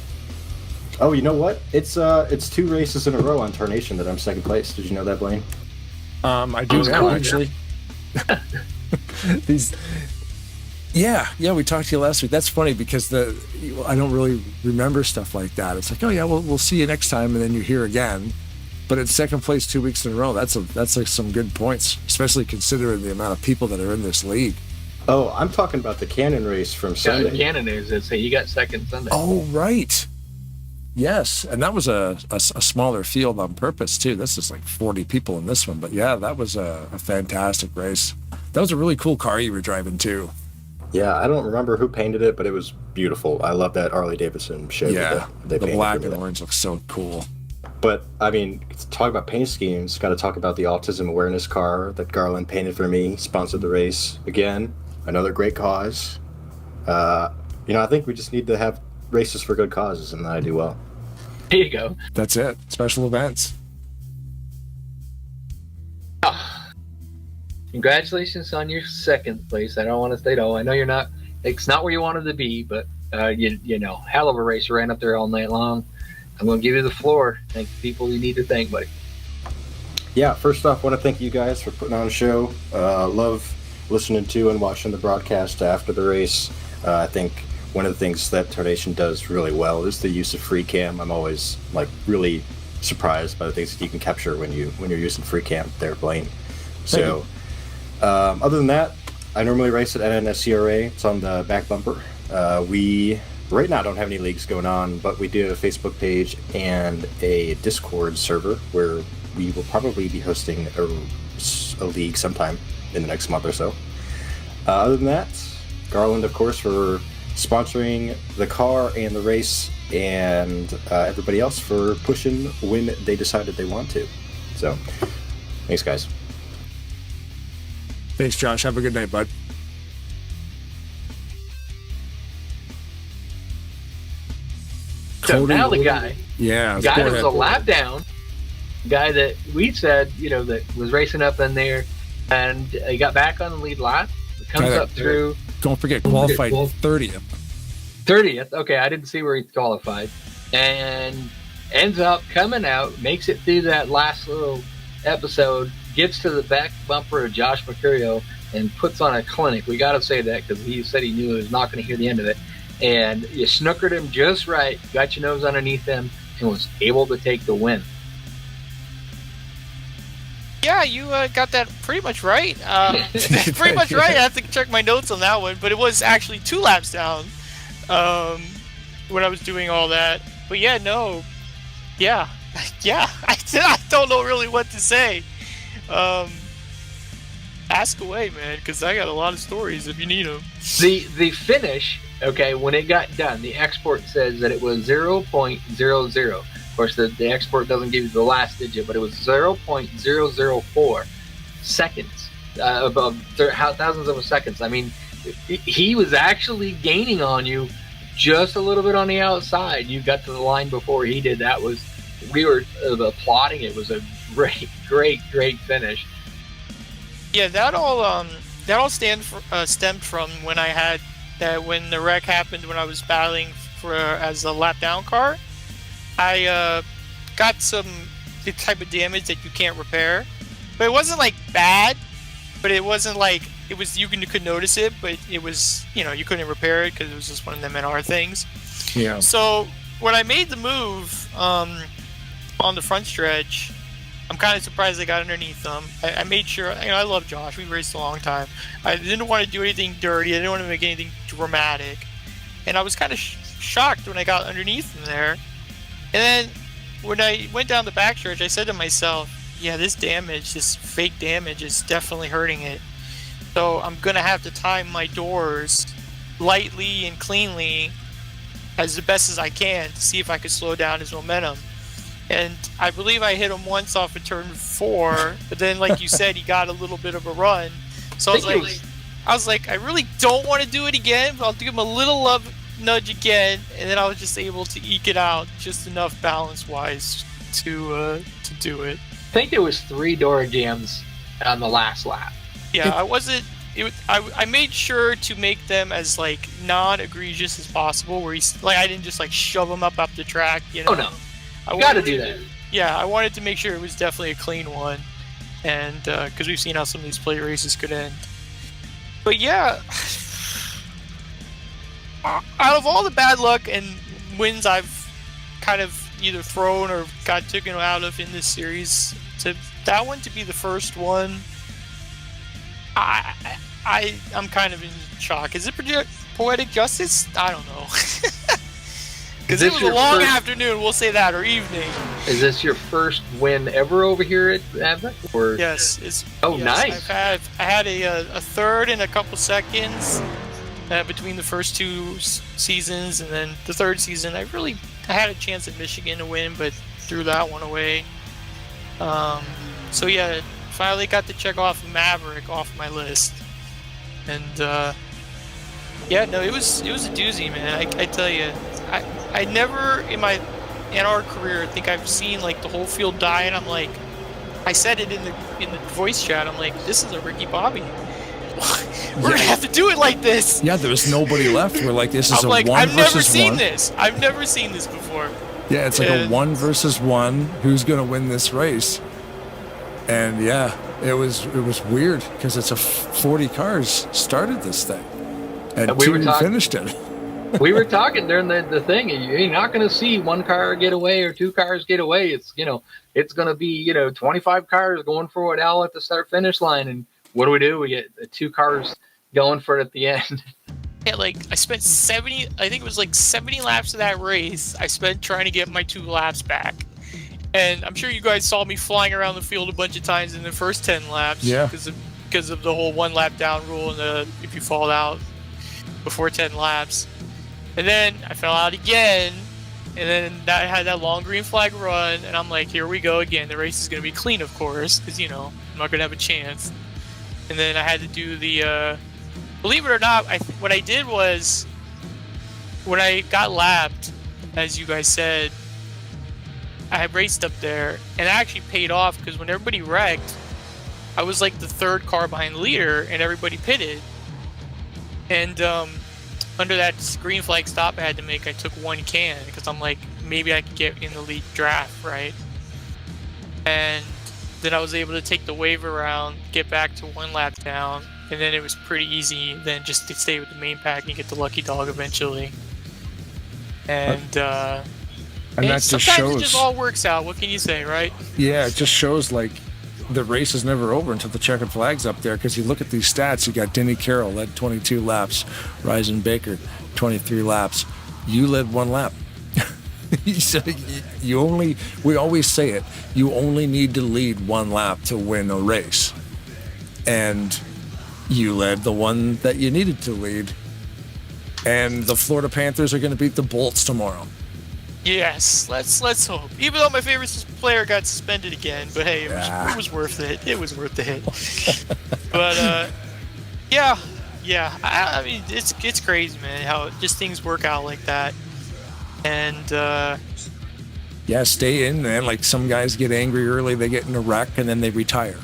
Oh, you know what? It's 2 races in a row on Tarnation that I'm second place. Did you know that, Blaine? I do now, actually. Yeah, we talked to you last week. That's funny because I don't really remember stuff like that. It's like, oh yeah, we'll see you next time, and then you're here again. But it's second place 2 weeks in a row. That's like some good points, especially considering the amount of people that are in this league. Oh, I'm talking about the Cannon race from Sunday. The Cannon is you got second Sunday. Oh, right. Yes, and that was a smaller field on purpose too. This is like 40 people in this one, but yeah, that was a fantastic race. That was a really cool car you were driving too. Yeah, I don't remember who painted it, but it was beautiful. I love that Harley Davidson shape. Yeah, the black and orange looks so cool. But I mean, talk about paint schemes. Got to talk about the autism awareness car that Garland painted for me. Sponsored the race again. Another great cause. I think we just need to have races for good causes, and then I do well. There you go. That's it. Special events. Congratulations on your second place. I don't want to say no. I know you're not. It's not where you wanted to be, but hell of a race. You ran up there all night long. I'm going to give you the floor. Thank the people you need to thank, buddy. Yeah, first off, I want to thank you guys for putting on a show. Love listening to and watching the broadcast after the race. I think one of the things that Tarnation does really well is the use of free cam. I'm always really surprised by the things that you can capture when you're using free cam there, Blaine. So, other than that, I normally race at NNSCRA. It's on the back bumper. We right now don't have any leagues going on, but we do have a Facebook page and a Discord server where we will probably be hosting a league sometime in the next month or so. Other than that, Garland, of course, for sponsoring the car and the race, and everybody else for pushing when they decided they want to. So, thanks, guys. Thanks, Josh. Have a good night, bud. So now the guy that was a lap down, guy that we said, that was racing up in there, and he got back on the lead lap, comes up through. Don't forget, qualified 30th. 30th. Okay, I didn't see where he qualified, and ends up coming out, makes it through that last little episode, gets to the back bumper of Josh Mercurio, and puts on a clinic. We got to say that because he said he knew he was not going to hear the end of it. And you snookered him just right, got your nose underneath him, and was able to take the win. Yeah, you got that pretty much right. Pretty much right. I have to check my notes on that one, but it was actually 2 laps down when I was doing all that. But yeah, no. Yeah. I don't know really what to say. Ask away, man, because I got a lot of stories if you need them. The finish, okay, when it got done, the export says that it was 0.00. Of course, the export doesn't give you the last digit, but it was 0.004 seconds, above thousands of seconds. I mean, he was actually gaining on you just a little bit on the outside. You got to the line before he did. We were applauding. It was a great finish. Yeah, that all stemmed from when I had that when the wreck happened when I was battling as a lap down car. I got the type of damage that you can't repair, but it wasn't bad, but it wasn't it was you could notice it, but it was you couldn't repair it because it was just one of them NR things. Yeah. So when I made the move on the front stretch, I'm kind of surprised I got underneath them. I made sure, I love Josh. We raced a long time. I didn't want to do anything dirty. I didn't want to make anything dramatic. And I was kind of shocked when I got underneath him there. And then when I went down the backstretch, I said to myself, yeah, this fake damage is definitely hurting it. So I'm going to have to time my doors lightly and cleanly as the best as I can to see if I could slow down his momentum. And I believe I hit him once off of turn 4, but then, like you said, he got a little bit of a run. So I was like, I really don't want to do it again, but I'll give him a little love nudge again, and then I was just able to eke it out just enough balance-wise to do it. I think there was 3 door jams on the last lap. Yeah, I made sure to make them as like non-egregious as possible, where I didn't just like shove him up the track. Oh no. You gotta do that. Yeah, I wanted to make sure it was definitely a clean one, and because we've seen how some of these plate races could end. But yeah, out of all the bad luck and wins I've kind of either thrown or got taken out of in this series, that one to be the first one, I'm kind of in shock. Is it poetic justice? I don't know. Because it was a long afternoon, we'll say that, or evening. Is this your first win ever over here at Maverick? Or? Yes. Nice. I had a third in a couple seconds between the first 2 seasons, and then the third season, I had a chance at Michigan to win, but threw that one away. So yeah, finally got to check off Maverick off my list, and yeah, no, it was a doozy, man. I tell you. I never in my NR career think I've seen like the whole field die, and I'm like, I said it in the voice chat. I'm like, this is a Ricky Bobby. We're gonna have to do it like this. Yeah, there was nobody left. We're like, this is I'm like, 1 I've never versus seen 1. this. I've never seen this before. Yeah, it's like a 1 versus 1. Who's gonna win this race? And yeah, it was weird because it's 40 cars started this thing, and we 2 finished it. We were talking during the thing. You're not going to see 1 car get away or 2 cars get away. It's it's going to be 25 cars going for it all at the start finish line. And what do? We get 2 cars going for it at the end. Yeah, like I spent 70. I think it was like 70 laps of that race. I spent trying to get my 2 laps back. And I'm sure you guys saw me flying around the field a bunch of times in the first 10 laps. Yeah. Because of the whole 1 lap down rule and if you fall out before 10 laps. And then I fell out again, and then I had that long green flag run, and I'm like, here we go again. The race is going to be clean, of course, because, I'm not going to have a chance. And then I had to do the, believe it or not, what I did was, when I got lapped, as you guys said, I had raced up there, and it actually paid off, because when everybody wrecked, I was like the 3rd car behind the leader, and everybody pitted. And, under that green flag stop I had to make, I took 1 can because I'm like, maybe I could get in the lead draft, right? And then I was able to take the wave around, get back to 1 lap down, and then it was pretty easy then just to stay with the main pack and get the lucky dog eventually. And that just sometimes shows, it just all works out. What can you say, right? Yeah, it just shows like the race is never over until the checkered flag's up there, because you look at these stats. You got Denny Carroll led 22 laps, Ryzen Baker 23 laps. You led 1 lap. We always say it, you only need to lead 1 lap to win a race, and you led the one that you needed to lead. And the Florida Panthers are going to beat the Bolts tomorrow. Yes, let's hope. Even though my favorite player got suspended again, but hey, it was worth it. It was worth the hit. But yeah. I mean, it's crazy, man, how just things work out like that. And yeah, stay in, man. Like some guys get angry early, they get in a wreck, and then they retire.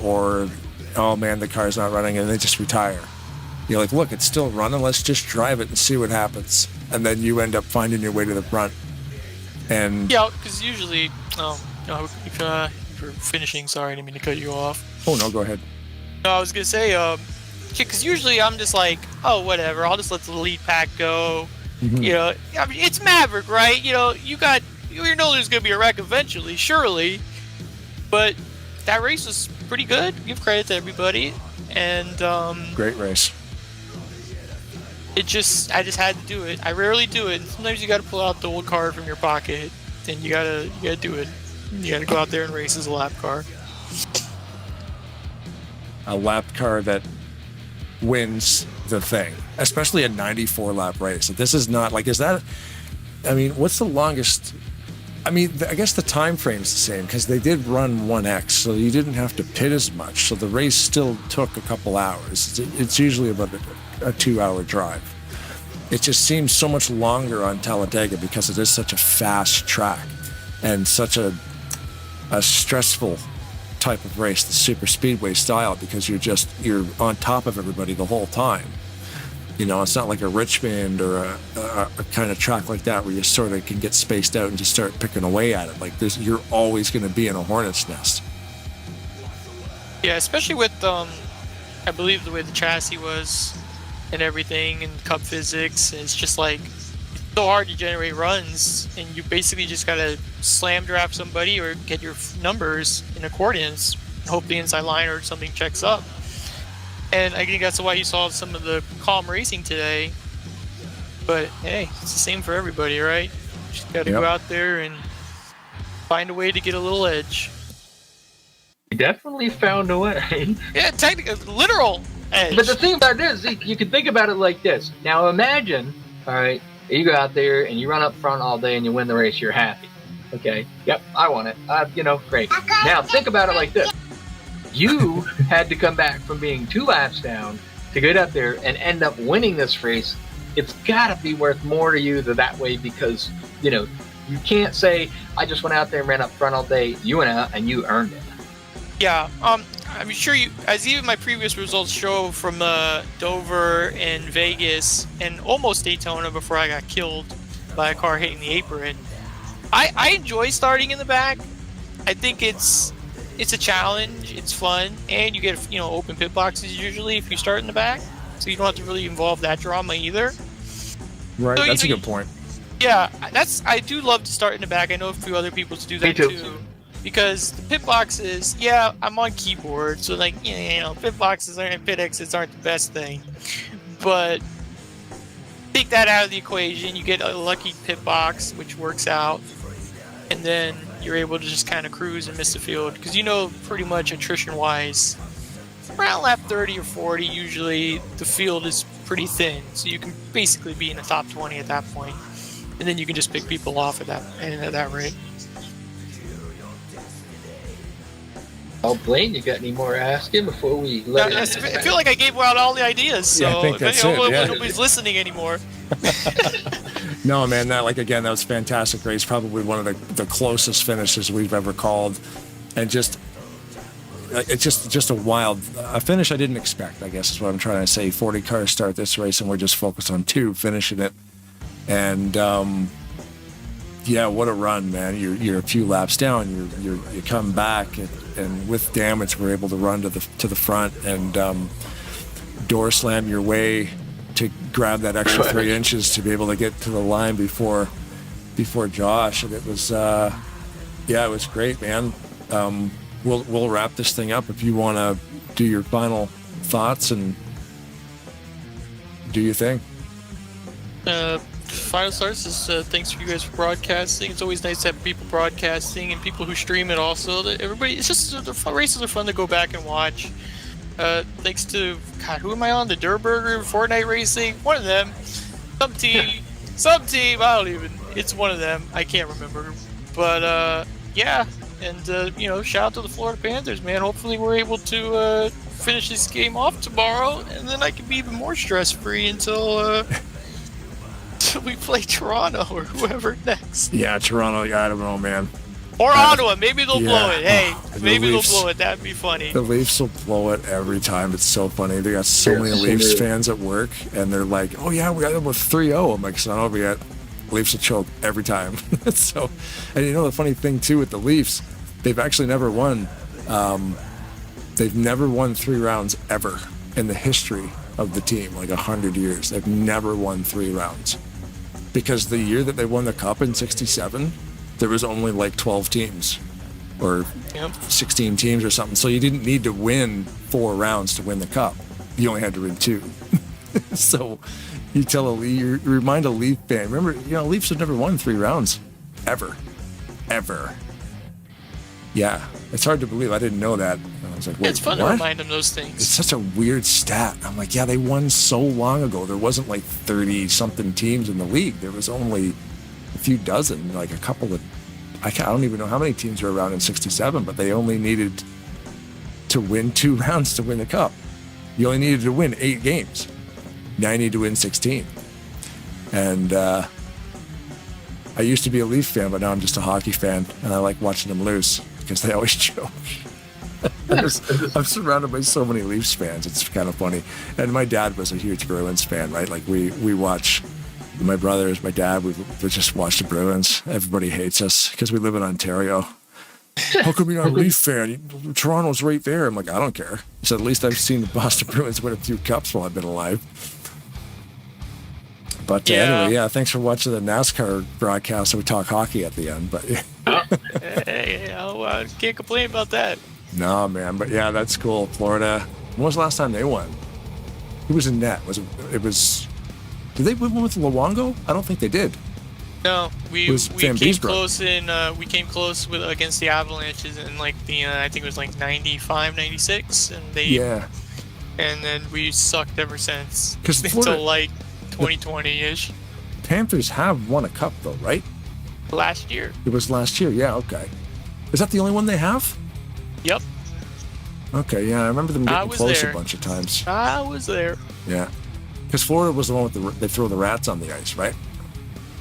Or oh man, the car's not running, and they just retire. You're like, look, it's still running. Let's just drive it and see what happens. And then you end up finding your way to the front. And yeah, because usually, if you're finishing, sorry, I didn't mean to cut you off. Oh no, go ahead. No, I was gonna say, because usually I'm just like, oh, whatever, I'll just let the lead pack go. Mhm. You know, I mean, it's Maverick, right? You know, you know there's gonna be a wreck eventually, surely. But that race was pretty good. Give credit to everybody, and Great race. I just had to do it. I rarely do it. Sometimes you got to pull out the old card from your pocket, and you gotta do it. You gotta go out there and race as a lap car. A lap car that wins the thing, especially a 94 lap race. This is not like, is that, I mean, what's the longest? I mean, I guess the time frame's the same because they did run 1X, so you didn't have to pit as much. So the race still took a couple hours. It's usually about a 2-hour drive. It just seems so much longer on Talladega because it is such a fast track and such a stressful type of race, the super speedway style, because you're on top of everybody the whole time. You know, it's not like a Richmond or a kind of track like that where you sort of can get spaced out and just start picking away at it. Like you're always going to be in a hornet's nest. Yeah, especially with I believe the way the chassis was and everything and cup physics. It's just like it's so hard to generate runs, and you basically just gotta slam draft somebody or get your numbers in accordance, hope the inside line or something checks up. And I think that's why you saw some of the calm racing today. But hey, it's the same for everybody, right? Just gotta go out there and find a way to get a little edge. We definitely found a way. Yeah, technically, literal edge. But the thing about it is, you can think about it like this. Now imagine, all right, you go out there and you run up front all day and you win the race, you're happy. Okay, yep, I won it. Great. Now think about it like this. You had to come back from being 2 laps down to get up there and end up winning this race. It's got to be worth more to you that way because, you can't say, I just went out there and ran up front all day. You went out and you earned it. Yeah, I'm sure as even my previous results show from Dover and Vegas and almost Daytona before I got killed by a car hitting the apron. I enjoy starting in the back. I think it's a challenge, it's fun, and you get open pit boxes usually if you start in the back, so you don't have to really involve that drama either. Right, so, that's a good point. Yeah, I do love to start in the back. I know a few other people do that too. Because the pit boxes, I'm on keyboard, so pit boxes and pit exits aren't the best thing. But take that out of the equation, you get a lucky pit box, which works out, and then you're able to just kind of cruise and miss the field. Because pretty much attrition-wise, around lap 30 or 40, usually the field is pretty thin, so you can basically be in the top 20 at that point, and then you can just pick people off at that rate. Oh, Blaine, you got any more asking before we let I feel like I gave out all the ideas, so I think that's it. Nobody's listening anymore. No, man, that was a fantastic race. Probably one of the closest finishes we've ever called, and it's just a wild finish I didn't expect. I guess is what I'm trying to say. 40 cars start this race, and we're just focused on 2 finishing it, and what a run, man! You're a few laps down. You come back, and with damage, we're able to run to the front and door slam your way to grab that extra 3 inches to be able to get to the line before Josh. And it was it was great, man. We'll wrap this thing up if you want to do your final thoughts and do your thing. Final thoughts is thanks for you guys for broadcasting. It's always nice to have people broadcasting and people who stream it also. Everybody, it's just the races are fun to go back and watch. Thanks to who am I on? The Durburger Fortnite Racing, one of them, some team, I don't even. It's one of them. I can't remember, but and shout out to the Florida Panthers, man. Hopefully we're able to finish this game off tomorrow, and then I can be even more stress free until we play Toronto or whoever next. Yeah, Toronto. I don't know, man. Or Ottawa. Maybe they'll blow it. Hey, maybe they'll blow it. That'd be funny. The Leafs will blow it every time. It's so funny. They got so many Leafs fans at work, and they're like, "Oh yeah, we got them with 3-0." I'm like, "Son, we got Leafs will choke every time." So, and the funny thing too with the Leafs, they've actually never won They've never won 3 rounds ever in the history of the team, like 100 years. They've never won 3 rounds. Because the year that they won the cup in 67, there was only like 12 teams or 16 teams or something. So you didn't need to win 4 rounds to win the cup. You only had to win 2. So you remind a Leaf fan, remember, Leafs have never won 3 rounds ever. Yeah, it's hard to believe. I didn't know that. I was like, wait, It's fun to remind them those things. It's such a weird stat. I'm like, yeah, they won so long ago. There wasn't like 30-something teams in the league. There was only a few dozen, like a couple of, I don't even know how many teams were around in 67, but they only needed to win 2 rounds to win the cup. You only needed to win 8 games. Now you need to win 16. And I used to be a Leaf fan, but now I'm just a hockey fan, and I like watching them lose because they always choke. I'm surrounded by so many Leafs fans. It's kind of funny. And my dad was a huge Bruins fan, right? Like we watch, my brothers, my dad, we just watch the Bruins. Everybody hates us because we live in Ontario. How come you're not a Leaf fan? Toronto's right there. I'm like, I don't care. He said, at least I've seen the Boston Bruins win a few cups while I've been alive. But anyway, thanks for watching the NASCAR broadcast. So we talk hockey at the end, but Can't complain about that. No, man. But yeah, that's cool. Florida. When was the last time they won? Who was in net? Did they win with Luongo? I don't think they did. No, we Van came Beesbrook. close against the Avalanches in like the I think it was like 95, 96, and and then we sucked ever since. Until like 2020-ish. Panthers have won a cup though, right? Last year. It was last year. Yeah. Okay. Is that the only one they have? Yep. Okay. Yeah, I remember them getting close there. a bunch of times. I was there. Yeah. Because Florida was the one with they throw the rats on the ice, right?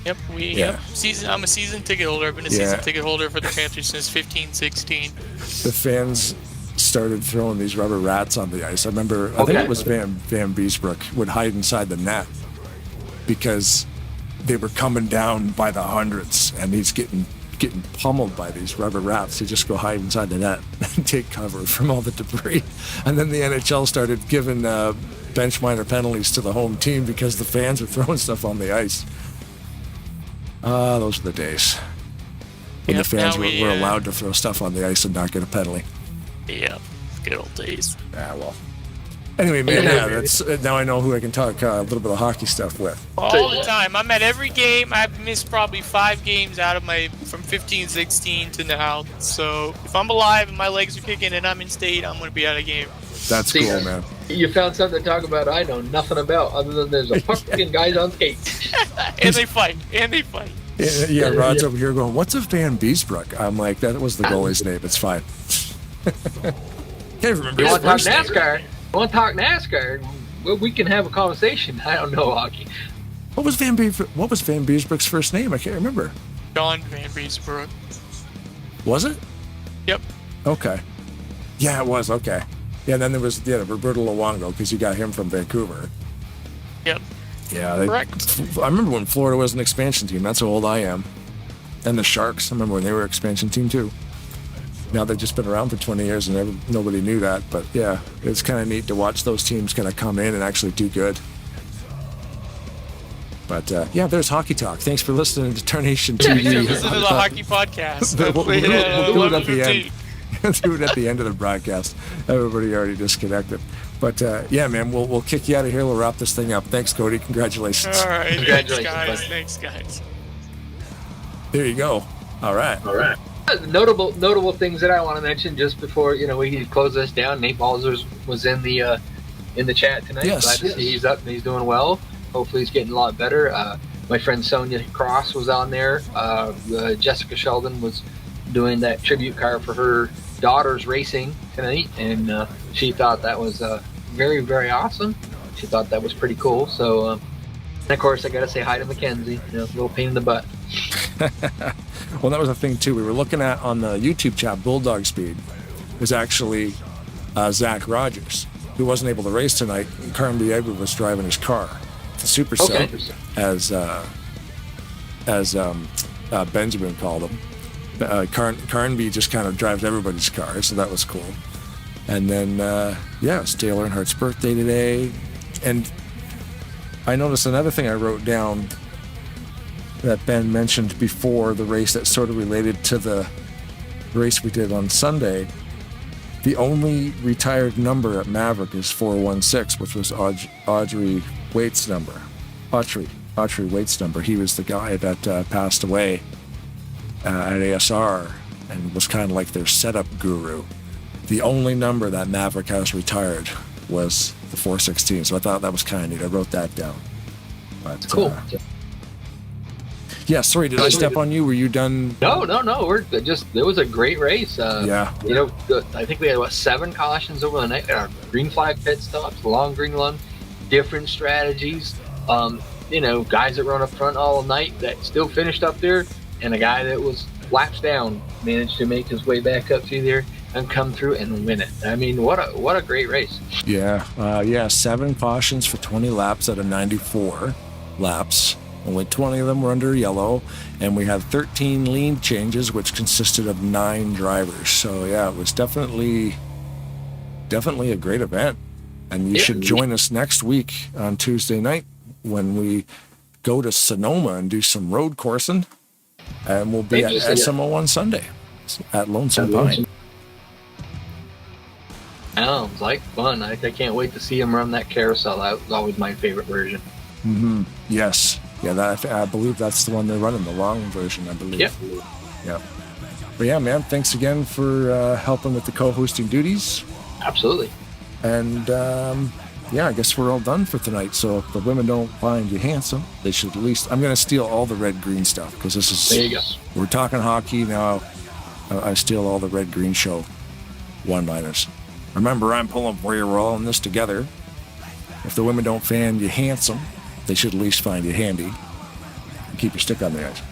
Yep, I'm a season ticket holder. I've been a season ticket holder for the Panthers since 15-16. The fans started throwing these rubber rats on the ice. I remember, I think it was Van Beesbrook would hide inside the net because they were coming down by the hundreds, and he's getting pummeled by these rubber rats. He'd just go hide inside the net and take cover from all the debris. And then the NHL started giving bench minor penalties to the home team because the fans were throwing stuff on the ice. Those were the days when the fans were allowed to throw stuff on the ice and not get a penalty. Yeah, good old days. Yeah, well. Anyway, man, that's now I know who I can talk a little bit of hockey stuff with. All the time. I'm at every game. I've missed probably 5 games out of from 15-16 to now. So if I'm alive and my legs are kicking and I'm in state, I'm going to be at a game. That's cool, man. You found something to talk about I know nothing about other than there's a puck and guys on skates. And they fight. Yeah, Rod's over here going, what's a Van Beesbrook? I'm like, that was the goalie's name. It's fine. Can't remember. You want to talk NASCAR? Well, we can have a conversation. I don't know hockey. What was Van Beesbrook's first name? I can't remember. John Van Beesbrook. Was it? Yep. Okay. Yeah, it was. Okay. Yeah, and then there was Roberto Luongo because you got him from Vancouver. Yep. Yeah, correct. I remember when Florida was an expansion team. That's how old I am. And the Sharks. I remember when they were an expansion team too. Now they've just been around for 20 years and nobody knew that. But yeah, it's kind of neat to watch those teams kind of come in and actually do good. But yeah, there's Hockey Talk. Thanks for listening to Tarnation TV. Listen to the hockey podcast. We'll do it at the end. Do it at the end of the broadcast. Everybody already disconnected. But yeah, man, we'll kick you out of here. We'll wrap this thing up. Thanks, Cody. Congratulations. All right. Congratulations, Thanks, guys. There you go. All right. Notable things that I want to mention just before we close this down. Nate Balzers was in the chat tonight. Yes. Glad to see he's up and he's doing well. Hopefully he's getting a lot better. My friend Sonia Cross was on there. Jessica Sheldon was doing that tribute car for her daughter's racing tonight, and she thought that was very, very awesome. She thought that was pretty cool. So, and of course, I got to say hi to Mackenzie. A little pain in the butt. Well, that was a thing too. We were looking at on the YouTube chat. Bulldog Speed was actually Zach Rogers, who wasn't able to race tonight. Carm Diego was driving his car, the Super Sub, as Benjamin called him. Carnby just kind of drives everybody's car, so that was cool. And then, it's Dale Earnhardt's birthday today. And I noticed another thing I wrote down that Ben mentioned before the race that sort of related to the race we did on Sunday. The only retired number at Maverick is 416, which was Audrey Waite's number. Audrey Waite's number. He was the guy that passed away at ASR and was kind of like their setup guru. The only number that Maverick has retired was the 416, so I thought that was kind of neat. I wrote that down. But, cool. Sorry, did I step on you? Were you done? No. It was a great race. Yeah. I think we had 7 cautions over the night. Green flag pit stops, long green run, different strategies. Guys that run up front all night that still finished up there, and a guy that was laps down managed to make his way back up through there and come through and win it. I mean, what a great race. Yeah. 7 cautions for 20 laps out of 94 laps. Only 20 of them were under yellow, and we had 13 lead changes, which consisted of 9 drivers. So yeah, it was definitely a great event. And you should join us next week on Tuesday night when we go to Sonoma and do some road coursing, and we'll be at SMO on Sunday at Lonesome Pine. Sounds like fun. I can't wait to see him run that carousel. That was always my favorite version. Mm-hmm. Yes. Yeah, I believe that's the one they're running, the long version, I believe. Yep. But yeah, man, thanks again for helping with the co-hosting duties. Absolutely. And I guess we're all done for tonight. So if the women don't find you handsome, they should at least. I'm going to steal all the red-green stuff because this is. There you go. We're talking hockey now. I steal all the red-green show one-liners. Remember, I'm pulling for you. We're all in this together. If the women don't find you handsome, they should at least find you handy and keep your stick on the ice.